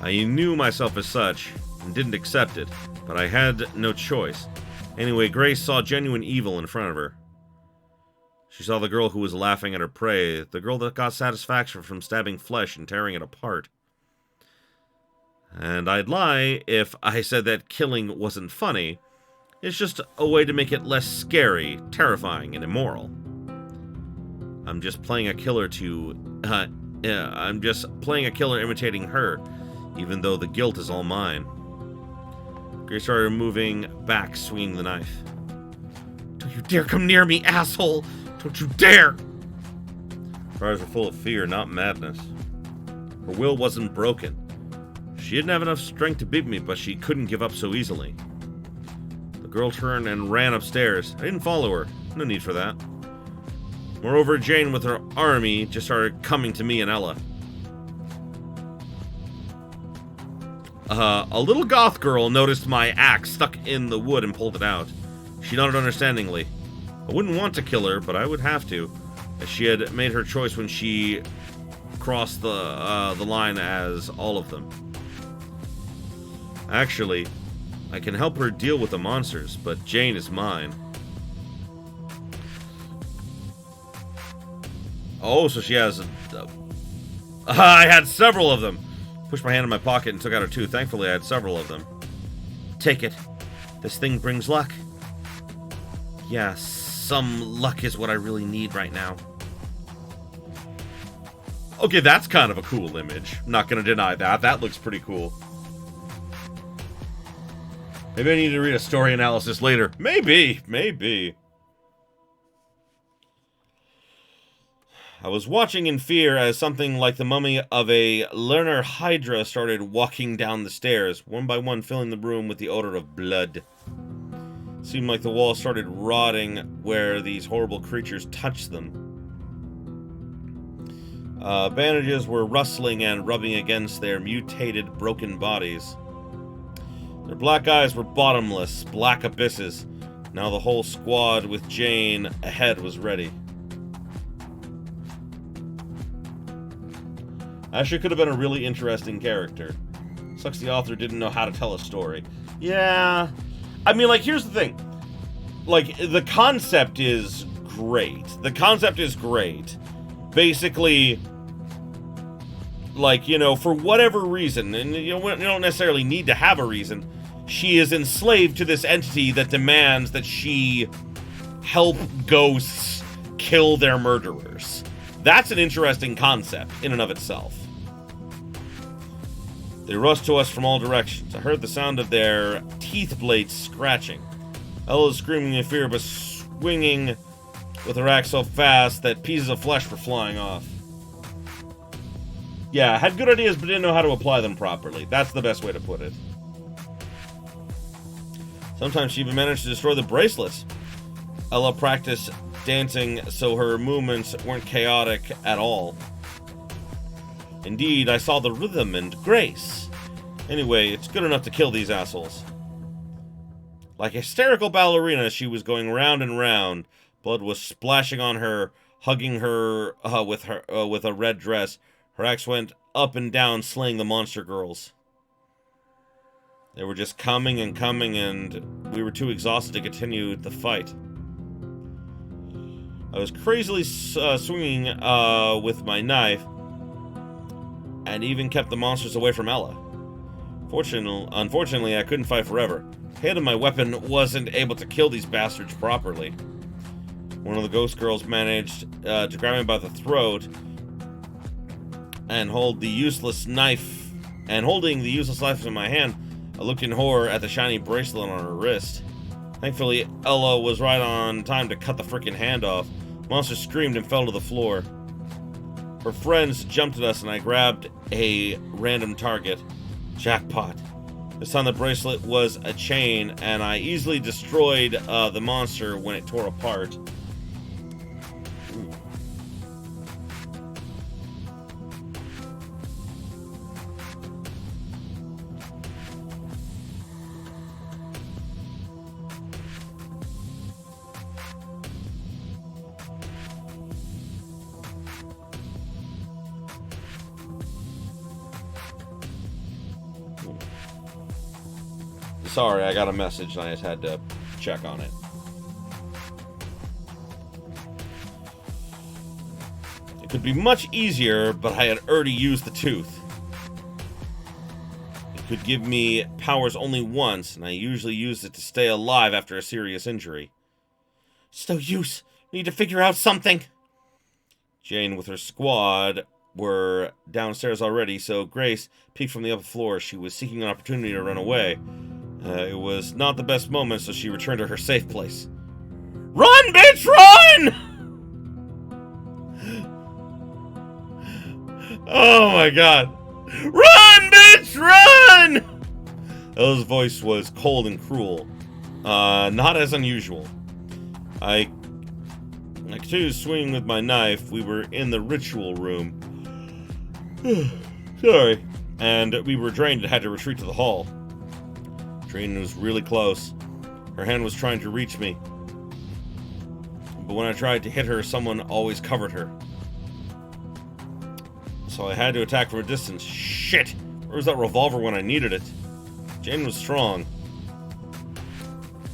I knew myself as such and didn't accept it, but I had no choice. Anyway, Grace saw genuine evil in front of her. She saw the girl who was laughing at her prey, the girl that got satisfaction from stabbing flesh and tearing it apart. And I'd lie if I said that killing wasn't funny. It's just a way to make it less scary, terrifying, and immoral. I'm just playing a killer imitating her, even though the guilt is all mine. Grace started moving back, swinging the knife. Don't you dare come near me, asshole! Don't you dare! Her eyes were full of fear, not madness. Her will wasn't broken. She didn't have enough strength to beat me, but she couldn't give up so easily. The girl turned and ran upstairs. I didn't follow her. No need for that. Moreover, Jane with her army just started coming to me and Ella. A little goth girl noticed my axe stuck in the wood and pulled it out. She nodded understandingly. I wouldn't want to kill her, but I would have to, as she had made her choice when she crossed the line as all of them. Actually, I can help her deal with the monsters, but Jane is mine. Oh, so she has... I had several of them! Pushed my hand in my pocket and took out her tooth. Thankfully, I had several of them. Take it. This thing brings luck. Yeah, some luck is what I really need right now. Okay, that's kind of a cool image. I'm not gonna deny that. That looks pretty cool. Maybe I need to read a story analysis later. Maybe. I was watching in fear as something like the mummy of a Lerner Hydra started walking down the stairs, one by one filling the room with the odor of blood. It seemed like the walls started rotting where these horrible creatures touched them. Bandages were rustling and rubbing against their mutated, broken bodies. Their black eyes were bottomless, black abysses. Now the whole squad with Jane ahead was ready. Asher could have been a really interesting character. Sucks the author didn't know how to tell a story. Yeah. I mean, like, here's the thing. Like, the concept is great. Basically, like, you know, for whatever reason, and you know, we don't necessarily need to have a reason, she is enslaved to this entity that demands that she help ghosts kill their murderers. That's an interesting concept in and of itself. They rushed to us from all directions. I heard the sound of their teeth blades scratching. Ella was screaming in fear, but swinging with her axe so fast that pieces of flesh were flying off. Yeah, had good ideas, but didn't know how to apply them properly. That's the best way to put it. Sometimes she even managed to destroy the bracelets. Ella practiced dancing so her movements weren't chaotic at all. Indeed, I saw the rhythm and grace. Anyway, it's good enough to kill these assholes. Like a hysterical ballerina, she was going round and round. Blood was splashing on her, hugging her with a red dress. Her axe went up and down, slaying the monster girls. They were just coming, and we were too exhausted to continue the fight. I was crazily swinging with my knife, and even kept the monsters away from Ella. Unfortunately, I couldn't fight forever. The head of my weapon wasn't able to kill these bastards properly. One of the ghost girls managed to grab me by the throat and holding the useless knife in my hand, I looked in horror at the shiny bracelet on her wrist. Thankfully, Ella was right on time to cut the frickin' hand off. The monster screamed and fell to the floor. Her friends jumped at us and I grabbed a random target. Jackpot. This time the bracelet was a chain and I easily destroyed the monster when it tore apart. Sorry, I got a message and I just had to check on it. It could be much easier, but I had already used the tooth. It could give me powers only once, and I usually use it to stay alive after a serious injury. It's no use. Need to figure out something. Jane with her squad were downstairs already, so Grace peeked from the upper floor. She was seeking an opportunity to run away. It was not the best moment, so she returned to her safe place. Run, bitch, run! Oh my god. Run, bitch, run! Ella's voice was cold and cruel. Not as unusual. I continued swinging with my knife. We were in the ritual room. Sorry. And we were drained and had to retreat to the hall. Trina was really close. Her hand was trying to reach me. But when I tried to hit her, someone always covered her. So I had to attack from a distance. Shit! Where was that revolver when I needed it? Jane was strong.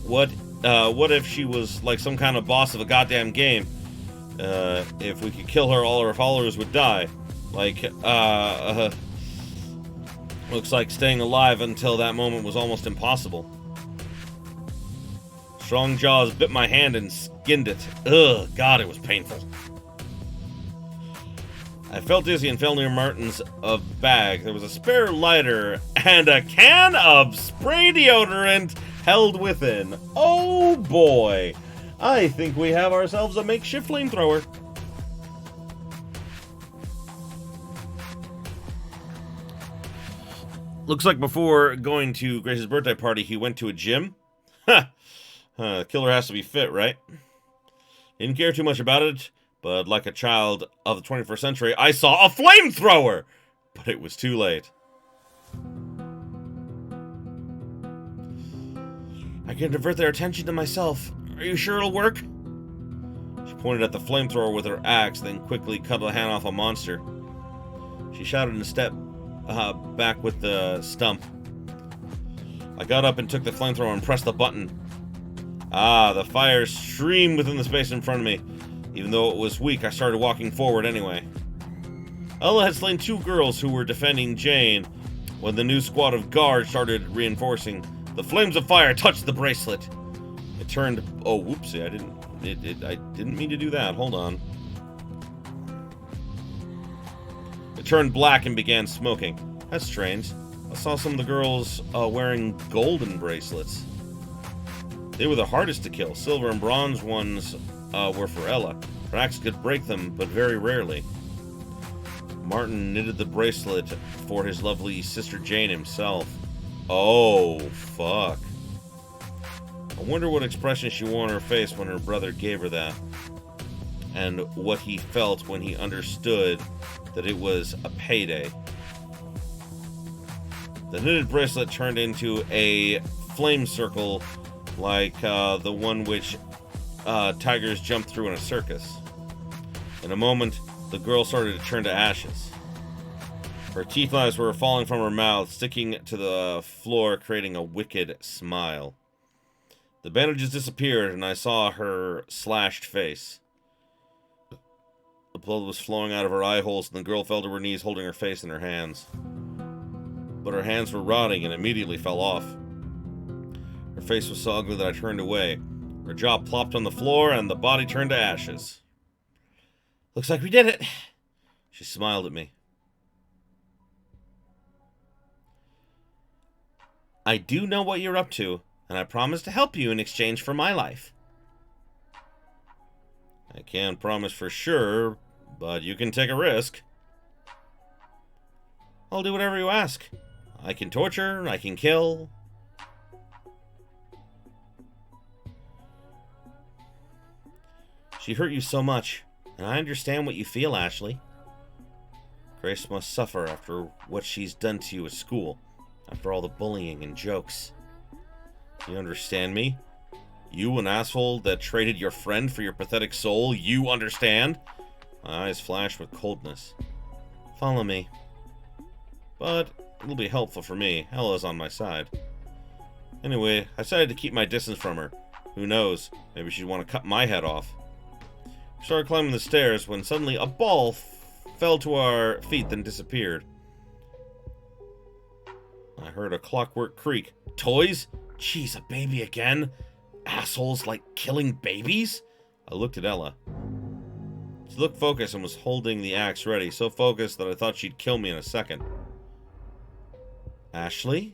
What if she was like some kind of boss of a goddamn game? If we could kill her, all our followers would die. Like, looks like staying alive until that moment was almost impossible. Strong jaws bit my hand and skinned it. Ugh, God, it was painful. I felt dizzy and fell near Martin's bag. There was a spare lighter and a can of spray deodorant held within. Oh boy! I think we have ourselves a makeshift flamethrower. Looks like before going to Grace's birthday party, he went to a gym. Ha! Killer has to be fit, right? Didn't care too much about it, but like a child of the 21st century, I saw a flamethrower! But it was too late. I can divert their attention to myself. Are you sure it'll work? She pointed at the flamethrower with her axe, then quickly cut a hand off a monster. She shouted and stepped back with the stump. I got up and took the flamethrower and pressed the button. Ah, the fire streamed within the space in front of me. Even though it was weak, I started walking forward anyway. Ella had slain 2 girls who were defending Jane when the new squad of guards started reinforcing. The flames of fire touched the bracelet. It turned... Oh, whoopsie, I didn't mean to do that. Hold on. It turned black and began smoking. That's strange. I saw some of the girls wearing golden bracelets. They were the hardest to kill. Silver and bronze ones were for Ella. Her axe could break them, but very rarely. Martin knitted the bracelet for his lovely sister Jane himself. Oh, fuck. I wonder what expression she wore on her face when her brother gave her that. And what he felt when he understood that it was a payday. The knitted bracelet turned into a flame circle like the one which tigers jump through in a circus. In a moment, the girl started to turn to ashes. Her teeth knives were falling from her mouth, sticking to the floor, creating a wicked smile. The bandages disappeared, and I saw her slashed face. The blood was flowing out of her eye holes, and the girl fell to her knees, holding her face in her hands. But her hands were rotting and immediately fell off. Her face was so ugly that I turned away. Her jaw plopped on the floor, and the body turned to ashes. Looks like we did it. She smiled at me. I do know what you're up to, and I promise to help you in exchange for my life. I can't promise for sure, but you can take a risk. I'll do whatever you ask. I can torture, I can kill. She hurt you so much, and I understand what you feel, Ashley. Grace must suffer after what she's done to you at school, after all the bullying and jokes. You understand me? You, an asshole that traded your friend for your pathetic soul, you understand? My eyes flashed with coldness. Follow me. But it'll be helpful for me. Ella's on my side. Anyway, I decided to keep my distance from her. Who knows? Maybe she'd want to cut my head off. We started climbing the stairs when suddenly a ball fell to our feet, then disappeared. I heard a clockwork creak. Toys? Jeez, a baby again? Assholes like killing babies? I looked at Ella. She looked focused and was holding the axe ready, so focused that I thought she'd kill me in a second. Ashley?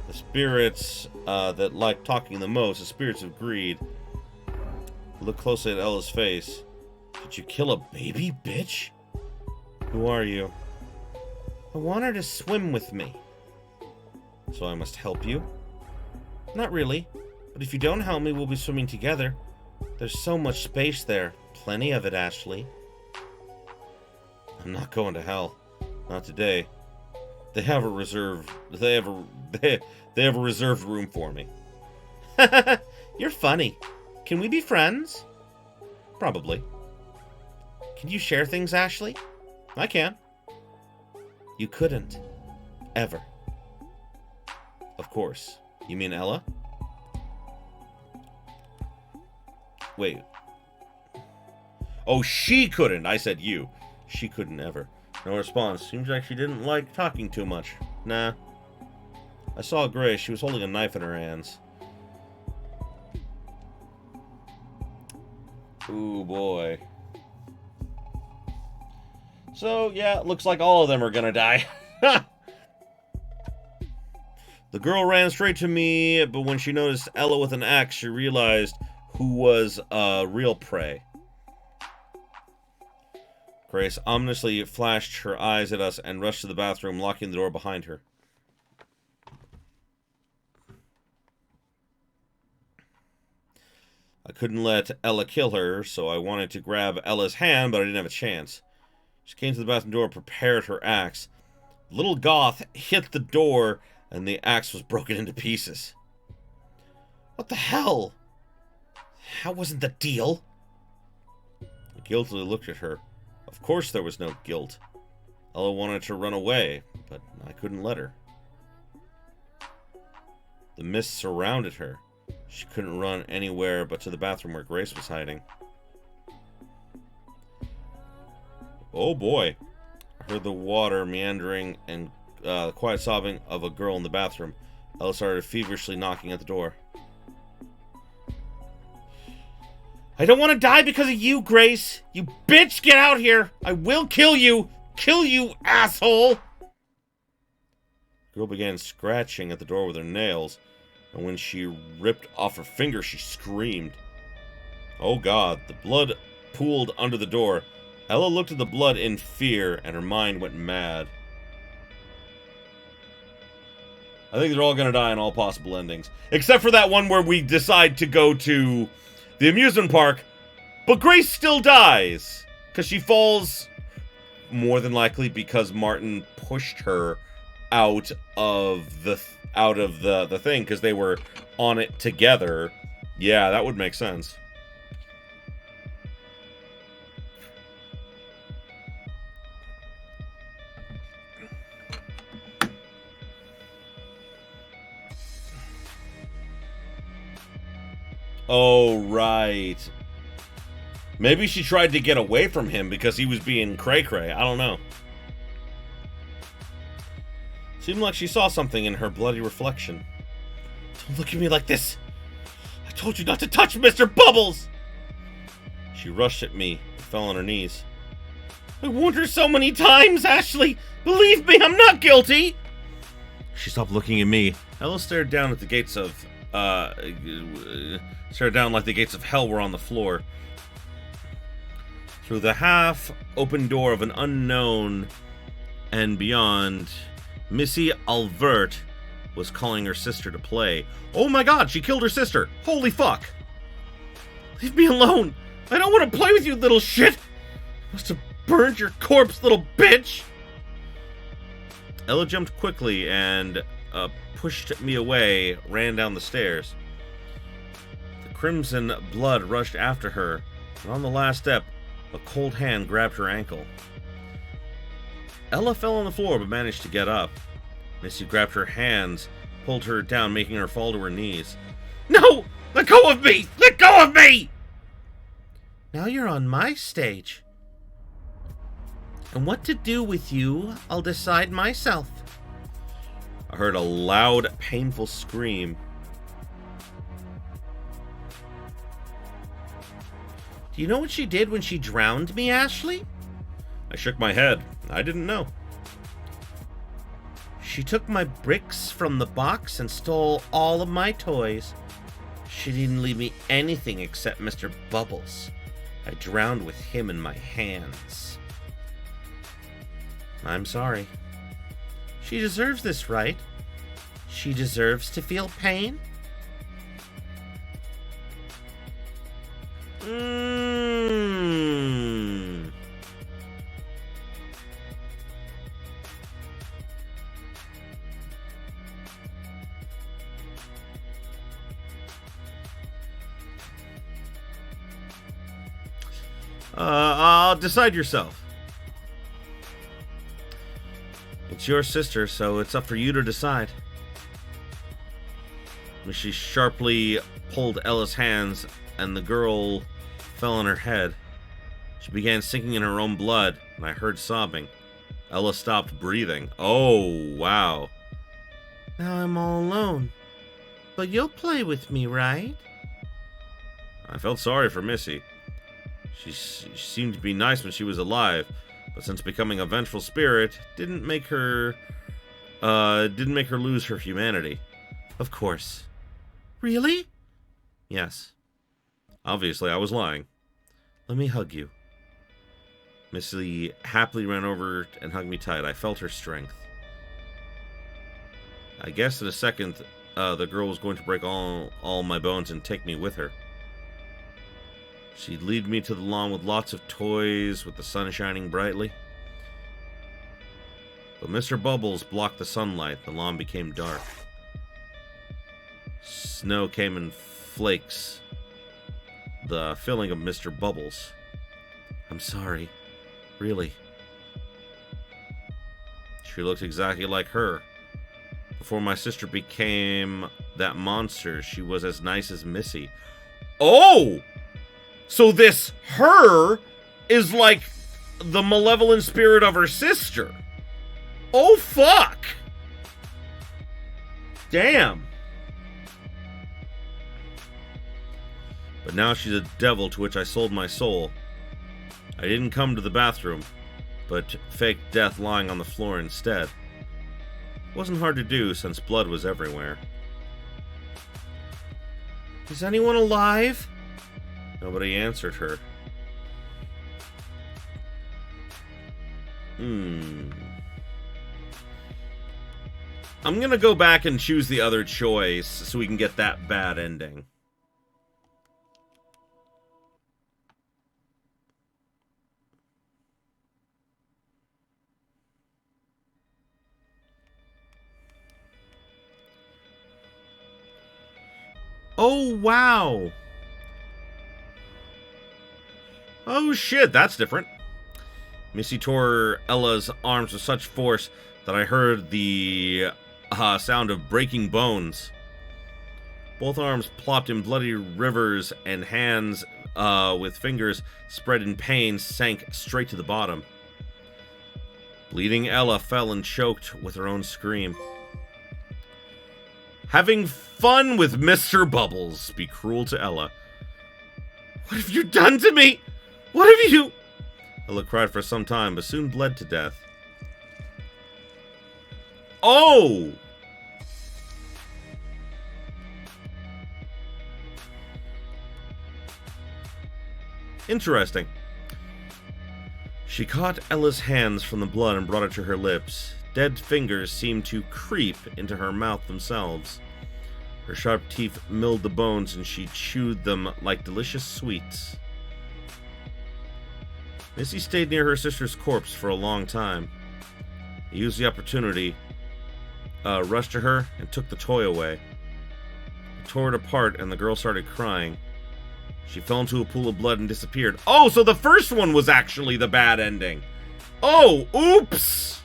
The spirits that like talking the most, the spirits of greed. I looked closely at Ella's face. Did you kill a baby, bitch? Who are you? I want her to swim with me. So I must help you? Not really, but if you don't help me, we'll be swimming together. There's so much space there. Plenty of it, Ashley. I'm not going to hell. Not today. They have a reserved room for me. You're funny. Can we be friends? Probably. Can you share things, Ashley? I can. You couldn't. Ever. Of course. You mean Ella? Wait. Oh, she couldn't. I said you. She couldn't ever. No response. Seems like she didn't like talking too much. Nah. I saw Grace. She was holding a knife in her hands. Ooh, boy. So, yeah, it looks like all of them are gonna die. The girl ran straight to me, but when she noticed Ella with an axe, she realized who was real prey. Grace ominously flashed her eyes at us and rushed to the bathroom, locking the door behind her. I couldn't let Ella kill her, so I wanted to grab Ella's hand, but I didn't have a chance. She came to the bathroom door and prepared her axe. The little goth hit the door, and the axe was broken into pieces. What the hell? That wasn't the deal. I guiltily looked at her. Of course there was no guilt. Ella wanted to run away, but I couldn't let her. The mist surrounded her. She couldn't run anywhere but to the bathroom where Grace was hiding. Oh boy. I heard the water meandering and the quiet sobbing of a girl in the bathroom. Ella started feverishly knocking at the door. I don't want to die because of you, Grace. You bitch, get out here. I will kill you. Kill you, asshole. The girl began scratching at the door with her nails, and when she ripped off her finger, she screamed. Oh God, the blood pooled under the door. Ella looked at the blood in fear, and her mind went mad. I think they're all gonna die in all possible endings. Except for that one where we decide to go to the amusement park, but Grace still dies. Because she falls, more than likely because Martin pushed her out of the thing, because they were on it together. Yeah, that would make sense. Oh, right. Maybe she tried to get away from him because he was being cray-cray. I don't know. Seemed like she saw something in her bloody reflection. Don't look at me like this. I told you not to touch Mr. Bubbles. She rushed at me and fell on her knees. I warned her so many times, Ashley. Believe me, I'm not guilty. She stopped looking at me. Ella stared down at the gates of, stared down like the gates of hell were on the floor. Through the half-open door of an unknown and beyond, Missy Alvert was calling her sister to play. Oh my God, she killed her sister. Holy fuck. Leave me alone. I don't want to play with you, little shit. Must have burned your corpse, little bitch. Ella jumped quickly and pushed me away, ran down the stairs. The crimson blood rushed after her, and on the last step, a cold hand grabbed her ankle. Ella fell on the floor but managed to get up. Missy grabbed her hands, pulled her down, making her fall to her knees. No! Let go of me! Let go of me! Now you're on my stage. And what to do with you, I'll decide myself. I heard a loud, painful scream. Do you know what she did when she drowned me, Ashley? I shook my head. I didn't know. She took my bricks from the box and stole all of my toys. She didn't leave me anything except Mr. Bubbles. I drowned with him in my hands. I'm sorry. She deserves this, right? She deserves to feel pain? I'll decide yourself. It's your sister, so it's up for you to decide. She sharply pulled Ella's hands, and the girl fell on her head. She began sinking in her own blood, and I heard sobbing. Ella stopped breathing. Oh, wow. Now I'm all alone. But you'll play with me, right? I felt sorry for Missy. She seemed to be nice when she was alive, but since becoming a vengeful spirit, didn't make her lose her humanity. Of course. Really? Yes. Obviously, I was lying. Let me hug you. Missy happily ran over and hugged me tight. I felt her strength. I guessed in a second the girl was going to break all my bones and take me with her. She'd lead me to the lawn with lots of toys, with the sun shining brightly. But Mr. Bubbles blocked the sunlight. The lawn became dark. Snow came in flakes. The filling of Mr. Bubbles. I'm sorry. Really. She looked exactly like her. Before my sister became that monster, she was as nice as Missy. Oh! So this her is like the malevolent spirit of her sister. Oh, fuck! Damn. But now she's a devil to which I sold my soul. I didn't come to the bathroom, but faked death lying on the floor instead. It wasn't hard to do since blood was everywhere. Is anyone alive? Nobody answered her. I'm gonna go back and choose the other choice so we can get that bad ending. Oh, wow. Oh, shit, that's different. Missy tore Ella's arms with such force that I heard the sound of breaking bones. Both arms plopped in bloody rivers, and hands with fingers spread in pain sank straight to the bottom. Bleeding Ella fell and choked with her own scream. Having fun with Mr. Bubbles. Be cruel to Ella. What have you done to me? What have you... Ella cried for some time, but soon bled to death. Oh! Interesting. She caught Ella's hands from the blood and brought it to her lips. Dead fingers seemed to creep into her mouth themselves. Her sharp teeth milled the bones, and she chewed them like delicious sweets. Missy stayed near her sister's corpse for a long time. He used the opportunity, rushed to her, and took the toy away. He tore it apart, and the girl started crying. She fell into a pool of blood and disappeared. Oh, so the first one was actually the bad ending. Oh, oops!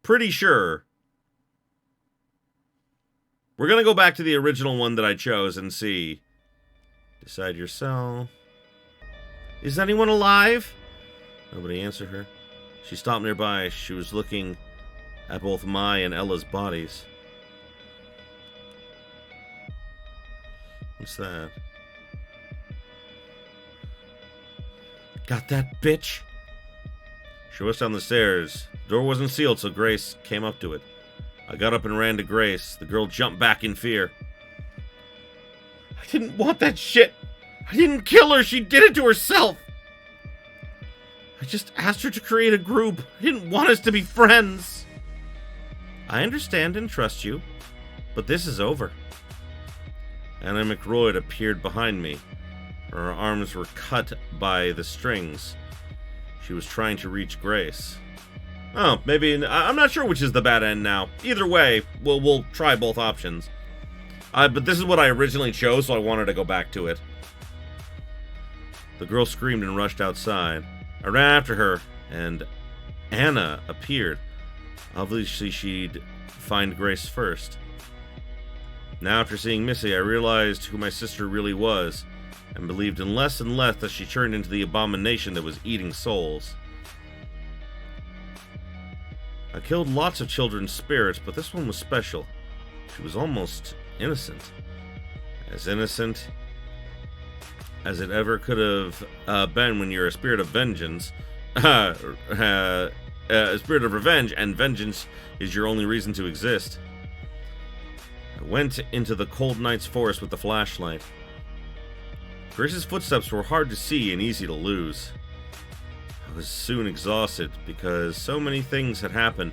Pretty sure. We're gonna go back to the original one that I chose and see. Decide yourself. Is anyone alive? Nobody answered her. She stopped nearby. She was looking at both my and Ella's bodies. What's that? Got that, bitch? She rushed down the stairs. The door wasn't sealed, so Grace came up to it. I got up and ran to Grace. The girl jumped back in fear. I didn't want that shit. I didn't kill her. She did it to herself. I just asked her to create a group. I didn't want us to be friends. I understand and trust you, but this is over. Anna McRoyd appeared behind me. Her arms were cut by the strings. She was trying to reach Grace. Oh, maybe... I'm not sure which is the bad end now. Either way, we'll try both options. But this is what I originally chose, so I wanted to go back to it. The girl screamed and rushed outside. I ran after her, and Anna appeared. Obviously, she'd find Grace first. Now, after seeing Missy, I realized who my sister really was, and believed in less and less that she turned into the abomination that was eating souls. I killed lots of children's spirits, but this one was special. She was almost innocent. As innocent as it ever could have been when you're a spirit of vengeance. A spirit of revenge, and vengeance is your only reason to exist. I went into the cold night's forest with the flashlight. Grace's footsteps were hard to see and easy to lose. I was soon exhausted because so many things had happened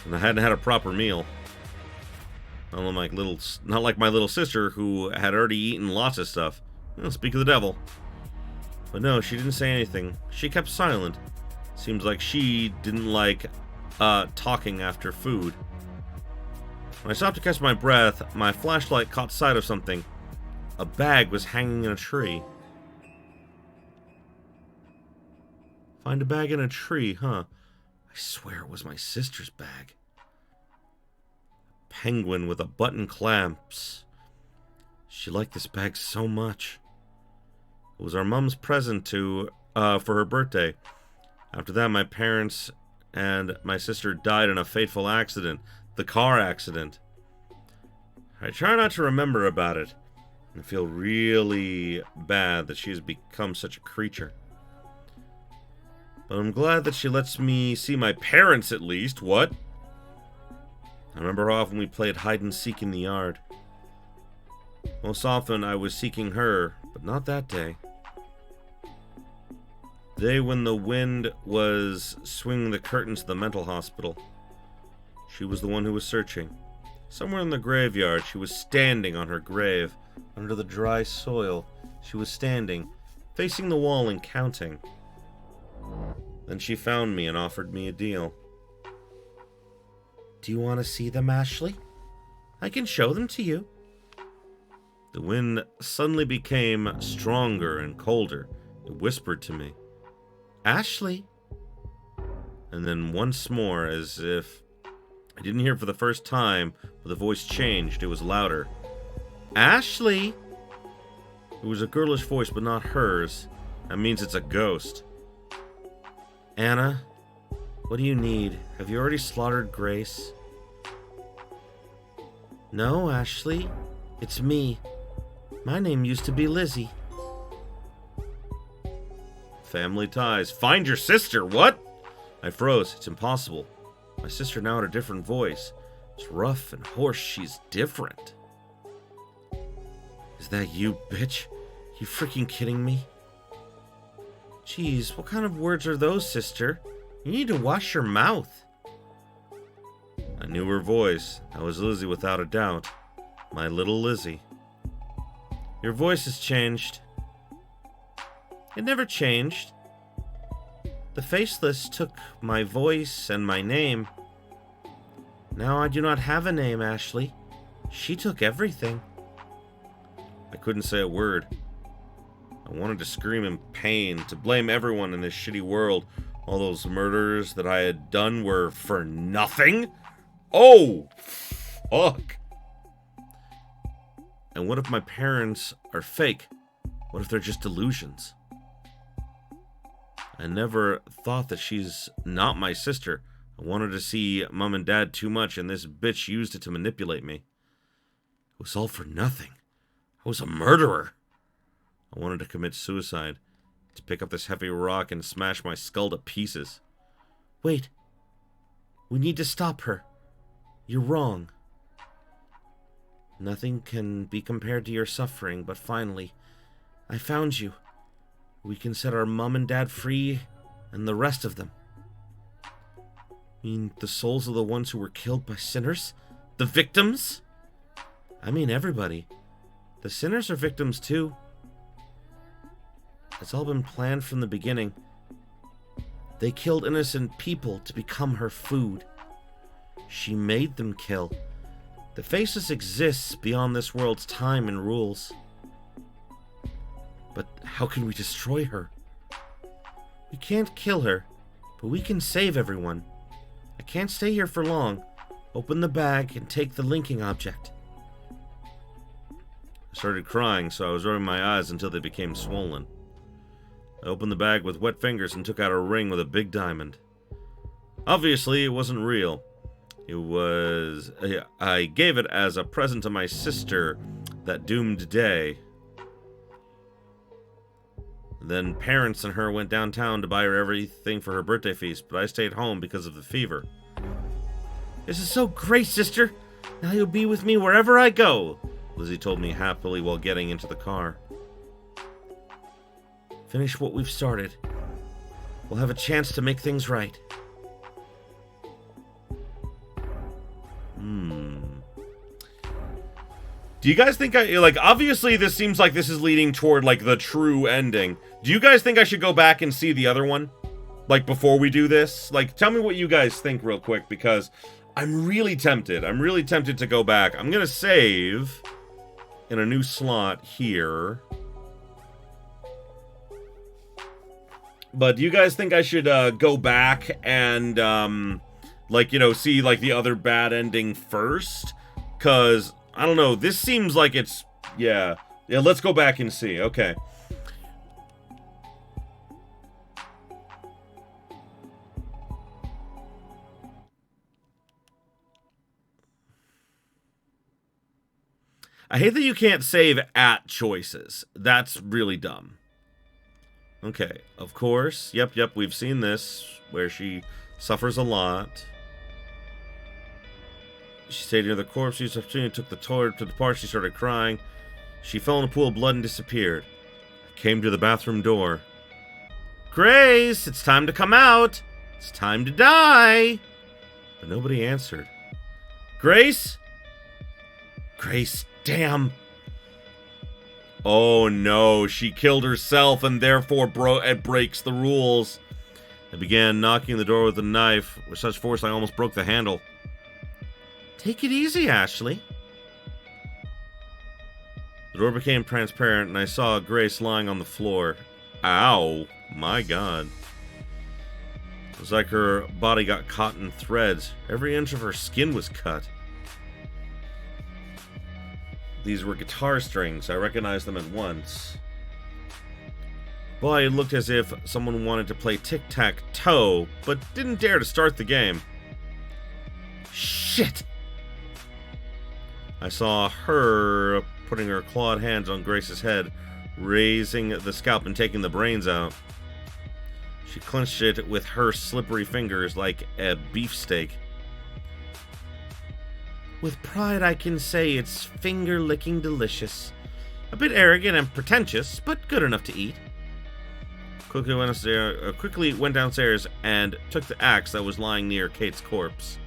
and I hadn't had a proper meal. Not like my little sister, who had already eaten lots of stuff. Well, speak of the devil. But no, she didn't say anything. She kept silent. Seems like she didn't like talking after food. When I stopped to catch my breath, my flashlight caught sight of something. A bag was hanging in a tree. Find a bag in a tree, huh? I swear it was my sister's bag. A penguin with a button clamps. She liked this bag so much. It was our mom's present for her birthday. After that, my parents and my sister died in a fateful accident. The car accident. I try not to remember about it. I feel really bad that she has become such a creature. But I'm glad that she lets me see my parents at least. What? I remember how often we played hide and seek in the yard. Most often I was seeking her, but not that day. Day when the wind was swinging the curtains of the mental hospital. She was the one who was searching. Somewhere in the graveyard, she was standing on her grave. Under the dry soil, she was standing, facing the wall and counting. Then she found me and offered me a deal. Do you want to see them, Ashley? I can show them to you. The wind suddenly became stronger and colder. It whispered to me, Ashley. And then once more, as if I didn't hear it for the first time, but the voice changed. It was louder. Ashley! It was a girlish voice, but not hers. That means it's a ghost. Anna, what do you need? Have you already slaughtered Grace? No, Ashley. It's me. My name used to be Lizzie. Family ties. Find your sister, what? I froze. It's impossible. My sister now had a different voice. It's rough and hoarse. She's different. Is that you, bitch? You freaking kidding me? Jeez, what kind of words are those, sister? You need to wash your mouth. I knew her voice. That was Lizzie without a doubt. My little Lizzie. Your voice has changed. It never changed. The Faceless took my voice and my name. Now I do not have a name, Ashley. She took everything. I couldn't say a word. I wanted to scream in pain, to blame everyone in this shitty world. All those murders that I had done were for nothing? Oh, fuck. And what if my parents are fake? What if they're just delusions? I never thought that she's not my sister. I wanted to see Mom and Dad too much, and this bitch used it to manipulate me. It was all for nothing. I was a murderer. I wanted to commit suicide, to pick up this heavy rock and smash my skull to pieces. Wait. We need to stop her. You're wrong. Nothing can be compared to your suffering, but finally, I found you. We can set our mom and dad free, and the rest of them. I mean, the souls of the ones who were killed by sinners? The victims? I mean everybody. The sinners are victims too. It's all been planned from the beginning. They killed innocent people to become her food. She made them kill. The Faceless exists beyond this world's time and rules. But how can we destroy her? We can't kill her, but we can save everyone. I can't stay here for long. Open the bag and take the linking object. I started crying, so I was rubbing my eyes until they became swollen. I opened the bag with wet fingers and took out a ring with a big diamond. Obviously, it wasn't real. I gave it as a present to my sister that doomed day. Then parents and her went downtown to buy her everything for her birthday feast, but I stayed home because of the fever. This is so great, sister. Now you'll be with me wherever I go, Lizzie told me happily while getting into the car. Finish what we've started. We'll have a chance to make things right. Do you guys think obviously this seems like this is leading toward, the true ending. Do you guys think I should go back and see the other one? Before we do this? Tell me what you guys think real quick, because I'm really tempted. I'm really tempted to go back. I'm gonna save in a new slot here. But do you guys think I should go back and, see, the other bad ending first? Because, I don't know, this seems like it's... Yeah, let's go back and see. Okay. I hate that you can't save at choices. That's really dumb. Okay, of course. Yep, we've seen this, where she suffers a lot. She stayed near the corpse, used the opportunity, took the toilet to depart. She started crying. She fell in a pool of blood and disappeared. I came to the bathroom door. Grace, it's time to come out. It's time to die. But nobody answered. Grace? Grace, damn. Oh no, she killed herself and therefore it breaks the rules. I began knocking the door with a knife with such force I almost broke the handle. Take it easy, Ashley. The door became transparent and I saw Grace lying on the floor. Ow, my God. It was like her body got caught in threads. Every inch of her skin was cut. These were guitar strings. I recognized them at once. Boy, it looked as if someone wanted to play tic-tac-toe, but didn't dare to start the game. Shit! I saw her putting her clawed hands on Grace's head, raising the scalp and taking the brains out. She clenched it with her slippery fingers like a beefsteak. With pride, I can say it's finger-licking delicious. A bit arrogant and pretentious, but good enough to eat. Quickly went downstairs and took the axe that was lying near Kate's corpse.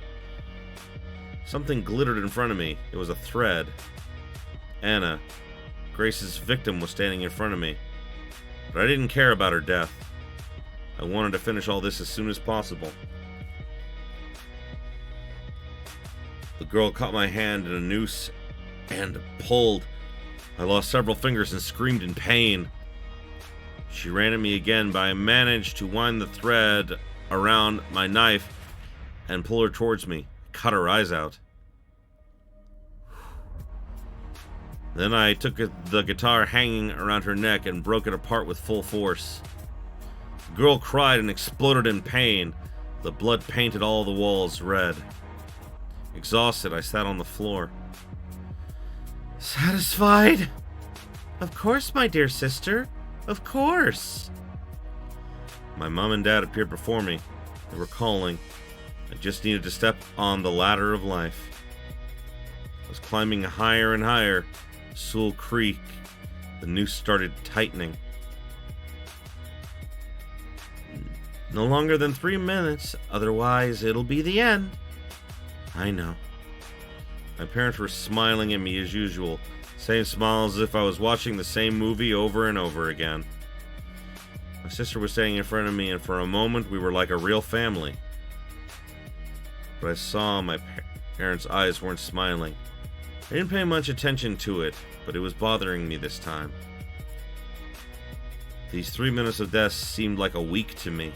Something glittered in front of me. It was a thread. Anna, Grace's victim, was standing in front of me. But I didn't care about her death. I wanted to finish all this as soon as possible. The girl caught my hand in a noose and pulled. I lost several fingers and screamed in pain. She ran at me again, but I managed to wind the thread around my knife and pull her towards me, cut her eyes out. Then I took the guitar hanging around her neck and broke it apart with full force. The girl cried and exploded in pain. The blood painted all the walls red. Exhausted, I sat on the floor. Satisfied? Of course, my dear sister. Of course. My mom and dad appeared before me. They were calling. I just needed to step on the ladder of life. I was climbing higher and higher. Sewell Creek. The noose started tightening. No longer than 3 minutes, otherwise it'll be the end. I know. My parents were smiling at me as usual, same smile as if I was watching the same movie over and over again. My sister was standing in front of me, and for a moment we were like a real family. But I saw my parents' eyes weren't smiling. I didn't pay much attention to it, but it was bothering me this time. These 3 minutes of death seemed like a week to me.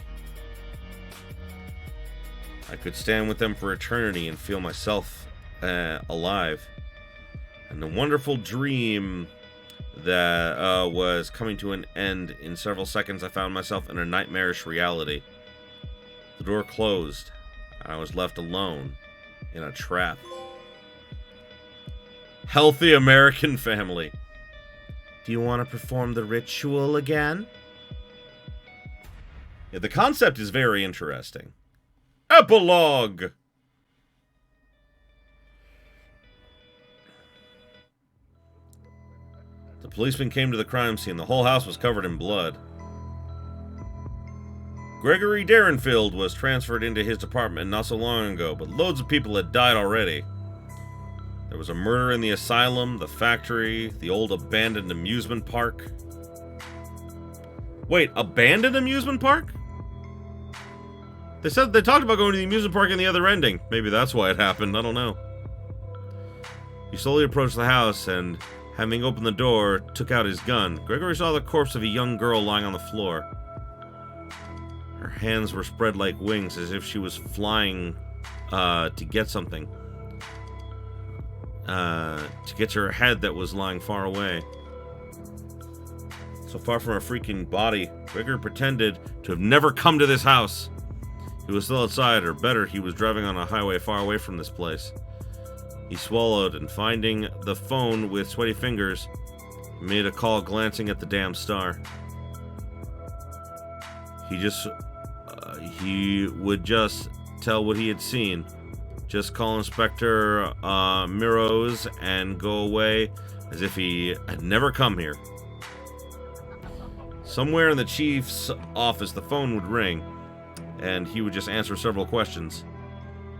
I could stand with them for eternity and feel myself alive. And the wonderful dream that was coming to an end in several seconds, I found myself in a nightmarish reality. The door closed, and I was left alone in a trap. Healthy American family. Do you want to perform the ritual again? Yeah, the concept is very interesting. Epilogue! The policeman came to the crime scene. The whole house was covered in blood. Gregory Darrenfield was transferred into his department not so long ago, but loads of people had died already. There was a murder in the asylum, the factory, the old abandoned amusement park. Wait, abandoned amusement park? They talked about going to the amusement park in the other ending. Maybe that's why it happened, I don't know. He slowly approached the house and, having opened the door, took out his gun. Gregory saw the corpse of a young girl lying on the floor. Her hands were spread like wings, as if she was flying to get something. To get to her head that was lying far away. So far from her freaking body, Gregory pretended to have never come to this house. He was still outside, or better, he was driving on a highway far away from this place. He swallowed, and finding the phone with sweaty fingers, made a call glancing at the damn star. He would just tell what he had seen. Just call Inspector Miros and go away as if he had never come here. Somewhere in the chief's office, the phone would ring, and he would just answer several questions.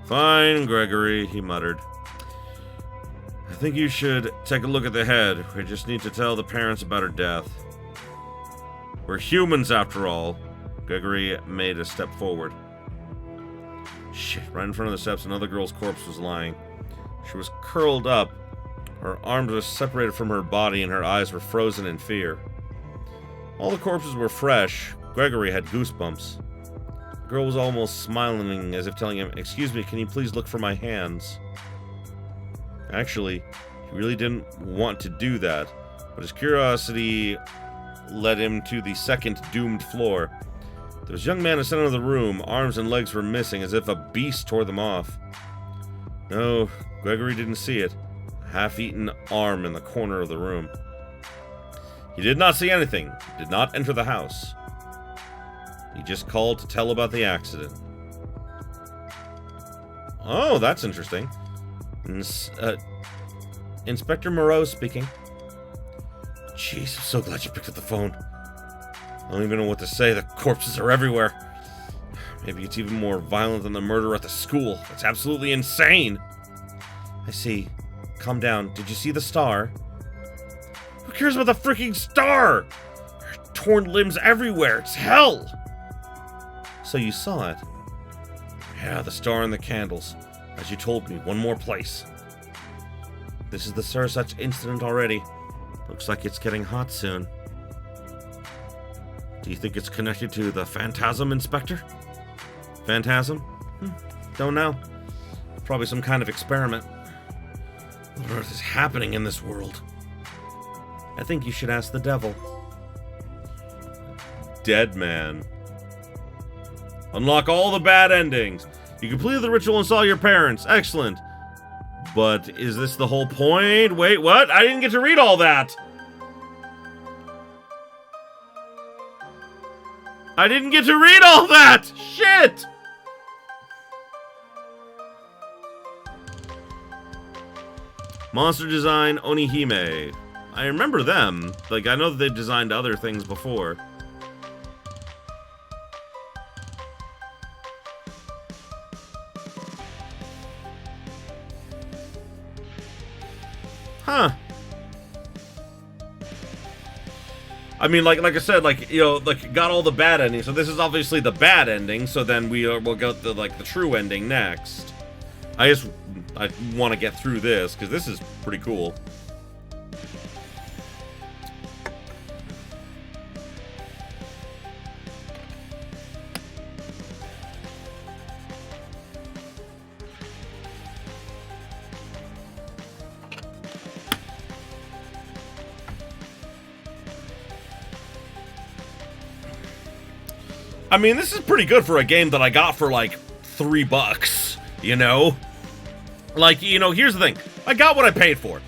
"Fine, Gregory," he muttered. "I think you should take a look at the head. We just need to tell the parents about her death. We're humans, after all." Gregory made a step forward. Shit, right in front of the steps, another girl's corpse was lying. She was curled up. Her arms were separated from her body, and her eyes were frozen in fear. All the corpses were fresh. Gregory had goosebumps. The girl was almost smiling, as if telling him, "Excuse me, can you please look for my hands?" Actually, he really didn't want to do that, but his curiosity led him to the second doomed floor. There was a young man in the center of the room. Arms and legs were missing, as if a beast tore them off. No, Gregory didn't see it. A half-eaten arm in the corner of the room. He did not see anything. Did not enter the house. He just called to tell about the accident. Oh, that's interesting. Inspector Moreau speaking. Jeez, I'm so glad you picked up the phone. I don't even know what to say. The corpses are everywhere. Maybe it's even more violent than the murder at the school. It's absolutely insane. I see. Calm down. Did you see the star? Who cares about the freaking star? There are torn limbs everywhere. It's hell. So you saw it? Yeah, the star and the candles. As you told me, one more place. This is the such incident already. Looks like it's getting hot soon. Do you think it's connected to the Phantasm, Inspector? Phantasm? Don't know. Probably some kind of experiment. What on earth is happening in this world? I think you should ask the devil. Dead man. Unlock all the bad endings. You completed the ritual and saw your parents. Excellent. But is this the whole point? Wait, what? I didn't get to read all that. I didn't get to read all that! Shit! Monster Design Onihime. I remember them. Like, I know that they've designed other things before. Huh. I mean, like I said, like, you know, like, got all the bad endings. So this is obviously the bad ending. So then we'll get the true ending next. I want to get through this because this is pretty cool. I mean, this is pretty good for a game that I got for, like, $3, you know? Like, you know, here's the thing. I got what I paid for.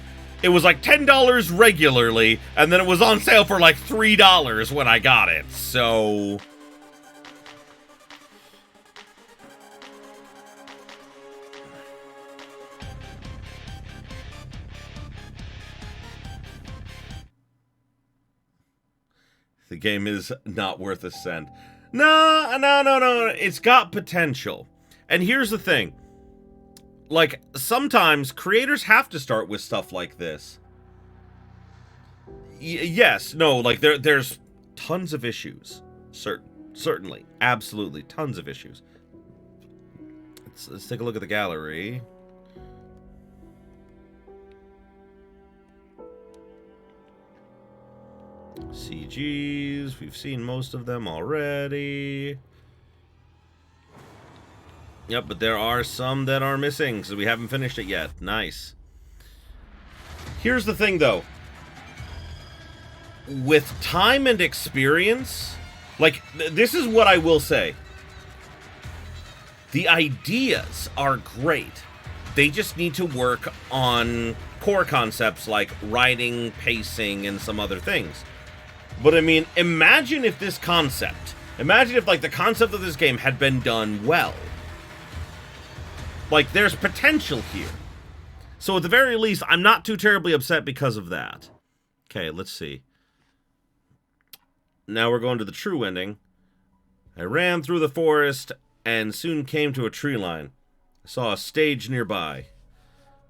It was, like, $10 regularly, and then it was on sale for, like, $3 when I got it. So, The game is not worth a cent. No. It's got potential. And here's the thing. Like, sometimes creators have to start with stuff like this. Yes, no, like, there's tons of issues. Certainly. Absolutely. Tons of issues. Let's take a look at the gallery. CGs. We've seen most of them already. Yep, but there are some that are missing, so we haven't finished it yet. Nice. Here's the thing, though. With time and experience, like, this is what I will say. The ideas are great. They just need to work on core concepts like writing, pacing, and some other things. But I mean, imagine if this concept, like, the concept of this game had been done well. Like, there's potential here. So at the very least, I'm not too terribly upset because of that. Okay, let's see. Now we're going to the true ending. I ran through the forest and soon came to a tree line. I saw a stage nearby.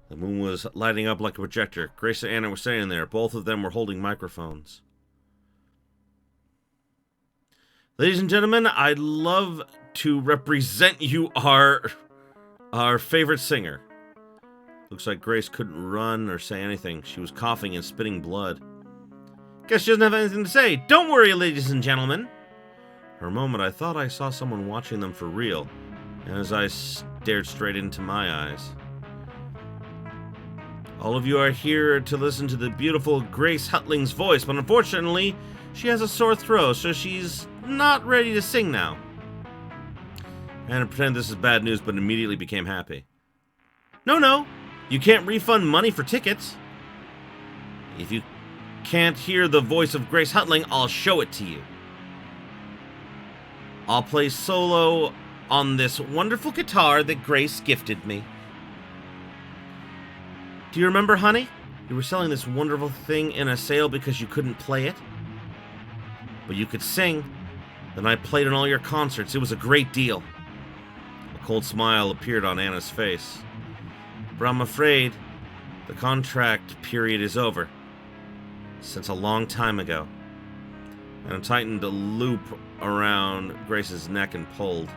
The moon was lighting up like a projector. Grace and Anna were standing there. Both of them were holding microphones. Ladies and gentlemen, I'd love to represent you our favorite singer. Looks like Grace couldn't run or say anything. She was coughing and spitting blood. Guess she doesn't have anything to say. Don't worry, ladies and gentlemen. For a moment, I thought I saw someone watching them for real, and as I stared straight into my eyes. All of you are here to listen to the beautiful Grace Hutling's voice, but unfortunately, she has a sore throat, so she's not ready to sing now. Anna pretended this is bad news, but immediately became happy. No, you can't refund money for tickets. If you can't hear the voice of Grace Hutling, I'll show it to you. I'll play solo on this wonderful guitar that Grace gifted me. Do you remember, honey? You were selling this wonderful thing in a sale because you couldn't play it. But you could sing. Then I played in all your concerts. It was a great deal. A cold smile appeared on Anna's face. But I'm afraid the contract period is over. Since a long time ago. And tightened a loop around Grace's neck and pulled.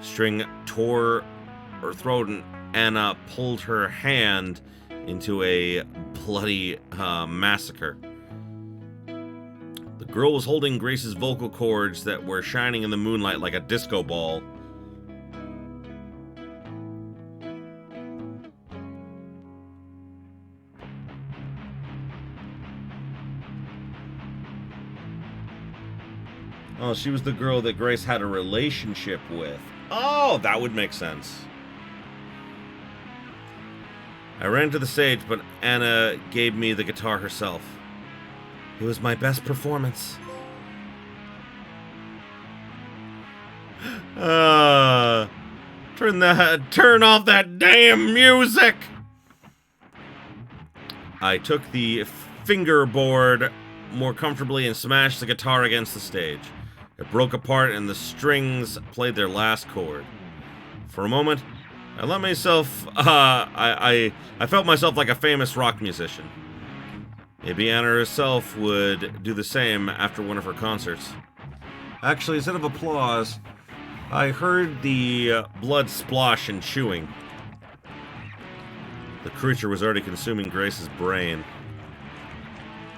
String tore her throat and Anna pulled her hand into a bloody massacre. The girl was holding Grace's vocal cords that were shining in the moonlight like a disco ball. Oh, she was the girl that Grace had a relationship with. Oh, that would make sense. I ran to the stage, but Anna gave me the guitar herself. It was my best performance. Turn off that damn music! I took the fingerboard more comfortably and smashed the guitar against the stage. It broke apart and the strings played their last chord. For a moment, I let myself, I felt myself like a famous rock musician. Maybe Anna herself would do the same after one of her concerts. Actually, instead of applause, I heard the blood splosh and chewing. The creature was already consuming Grace's brain.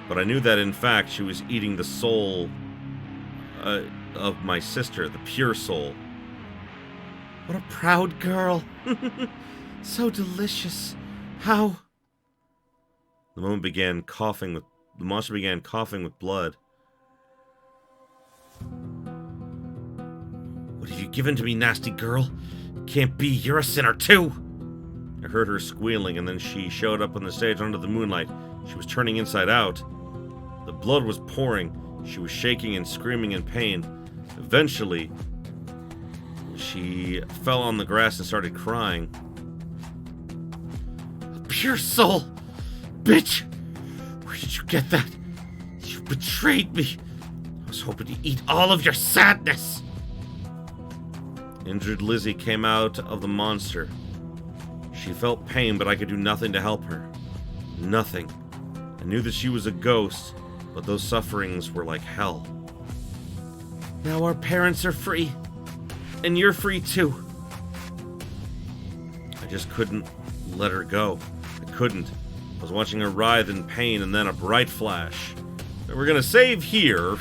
But I knew that, in fact, she was eating the soul of my sister, the pure soul. What a proud girl. So delicious. How? The monster began coughing with blood. What have you given to me, nasty girl? Can't be, you're a sinner too. I heard her squealing, and then she showed up on the stage under the moonlight. She was turning inside out. The blood was pouring. She was shaking and screaming in pain. Eventually, she fell on the grass and started crying. A pure soul! bitch! Where did you get that? You betrayed me. I was hoping to eat all of your sadness. Injured Lizzie came out of the monster. She felt pain, but I could do nothing to help her. Nothing. I knew that she was a ghost, but those sufferings were like hell. Now our parents are free. And you're free too. I just couldn't let her go. I couldn't. I was watching her writhe in pain and then a bright flash. We're gonna save here.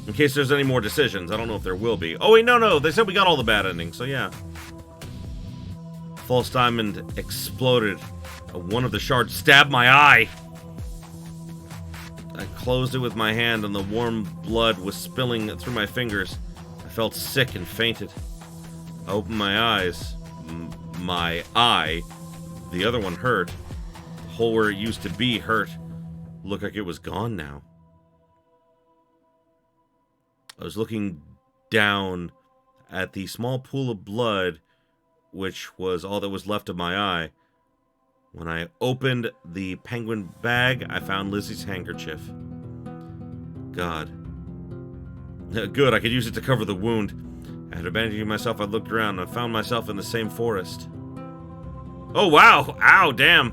In case there's any more decisions. I don't know if there will be. Oh wait, no. They said we got all the bad endings, so yeah. False diamond exploded. One of the shards stabbed my eye. I closed it with my hand and the warm blood was spilling through my fingers. I felt sick and fainted. I opened my eyes. My eye. The other one hurt. The hole where it used to be hurt. Looked like it was gone now. I was looking down at the small pool of blood, which was all that was left of my eye. When I opened the penguin bag, I found Lizzie's handkerchief. God. Good, I could use it to cover the wound. After bandaging myself, I looked around and I found myself in the same forest. Oh, wow! Ow, damn!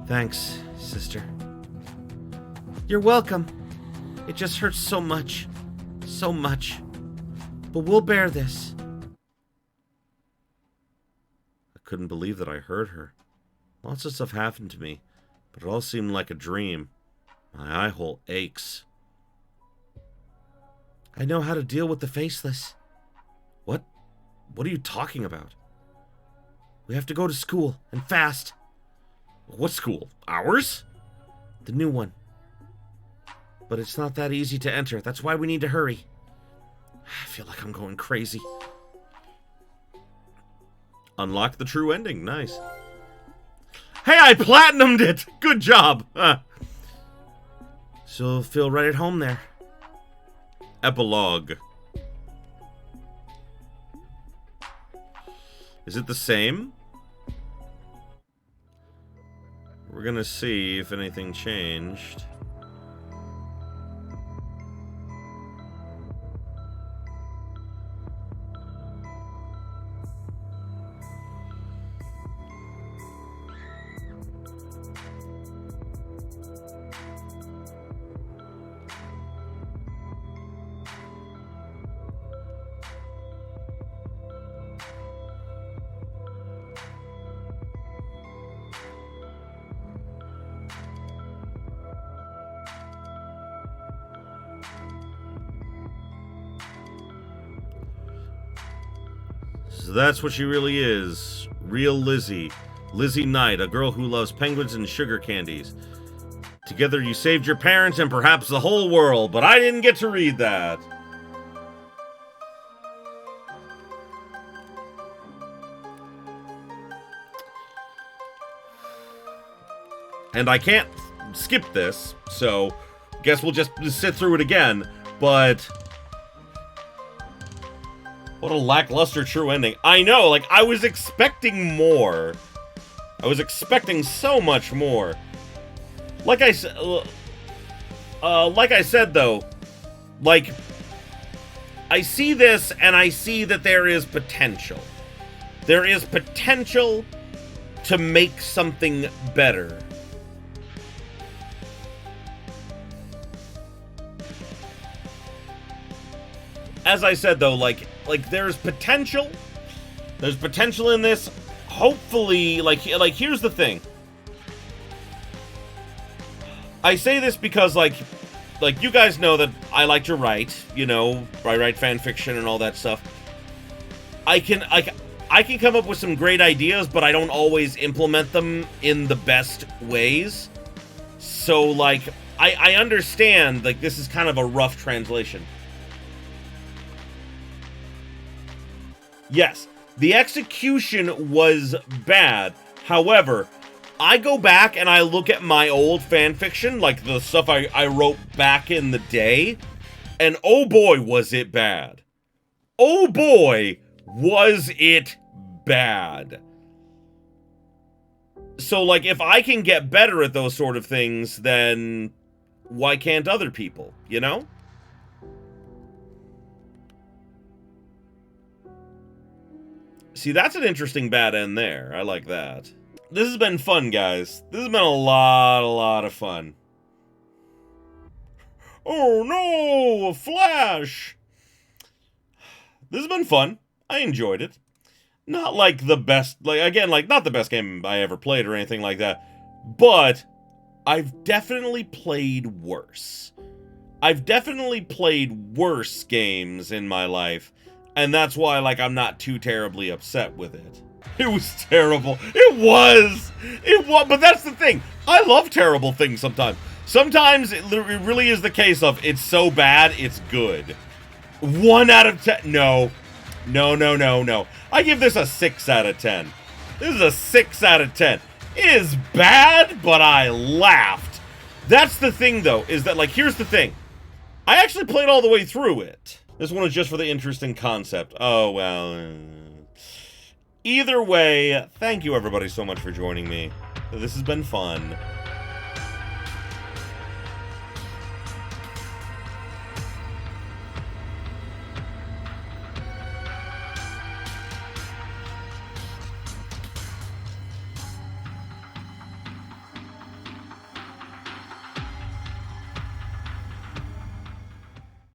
Thanks, sister. You're welcome. It just hurts so much. So much. But we'll bear this. I couldn't believe that I heard her. Lots of stuff happened to me, but it all seemed like a dream. My eye hole aches. I know how to deal with the faceless. What? What are you talking about? We have to go to school, and fast. What school? Ours? The new one. But it's not that easy to enter. That's why we need to hurry. I feel like I'm going crazy. Unlock the true ending. Nice. Hey, I platinumed it! Good job! So you'll feel right at home there. Epilogue. Is it the same? We're gonna see if anything changed. So that's what she really is. Real Lizzie. Lizzie Knight, a girl who loves penguins and sugar candies. Together you saved your parents and perhaps the whole world, but I didn't get to read that. And I can't skip this, so guess we'll just sit through it again, but what a lackluster true ending. I know, like, I was expecting more. I was expecting so much more. Like I said, though, like, I see this and I see that there is potential. There is potential to make something better. As I said, though, like there's potential. There's potential in this. Hopefully, like here's the thing. I say this because, like you guys know that I like to write. You know, I write fan fiction and all that stuff. I can come up with some great ideas, but I don't always implement them in the best ways. So, like, I understand, like, this is kind of a rough translation. Yes, the execution was bad. However, I go back and I look at my old fanfiction, like the stuff I wrote back in the day, and oh boy, was it bad. Oh boy, was it bad. So, like, if I can get better at those sort of things, then why can't other people, you know? See, that's an interesting bad end there. I like that. This has been fun, guys. This has been a lot of fun. Oh no, a flash! This has been fun. I enjoyed it. Not like the best, like, again, like, not the best game I ever played or anything like that, but I've definitely played worse. I've definitely played worse games in my life, and that's why, like, I'm not too terribly upset with it. It was terrible. It was, but that's the thing. I love terrible things sometimes. Sometimes it really is the case of, it's so bad, it's good. 1 out of 10, no. No. I give this a 6 out of 10. This is a 6 out of 10. It is bad, but I laughed. That's the thing, though, is that, like, here's the thing. I actually played all the way through it. This one is just for the interesting concept. Oh, well. Either way, thank you everybody so much for joining me. This has been fun.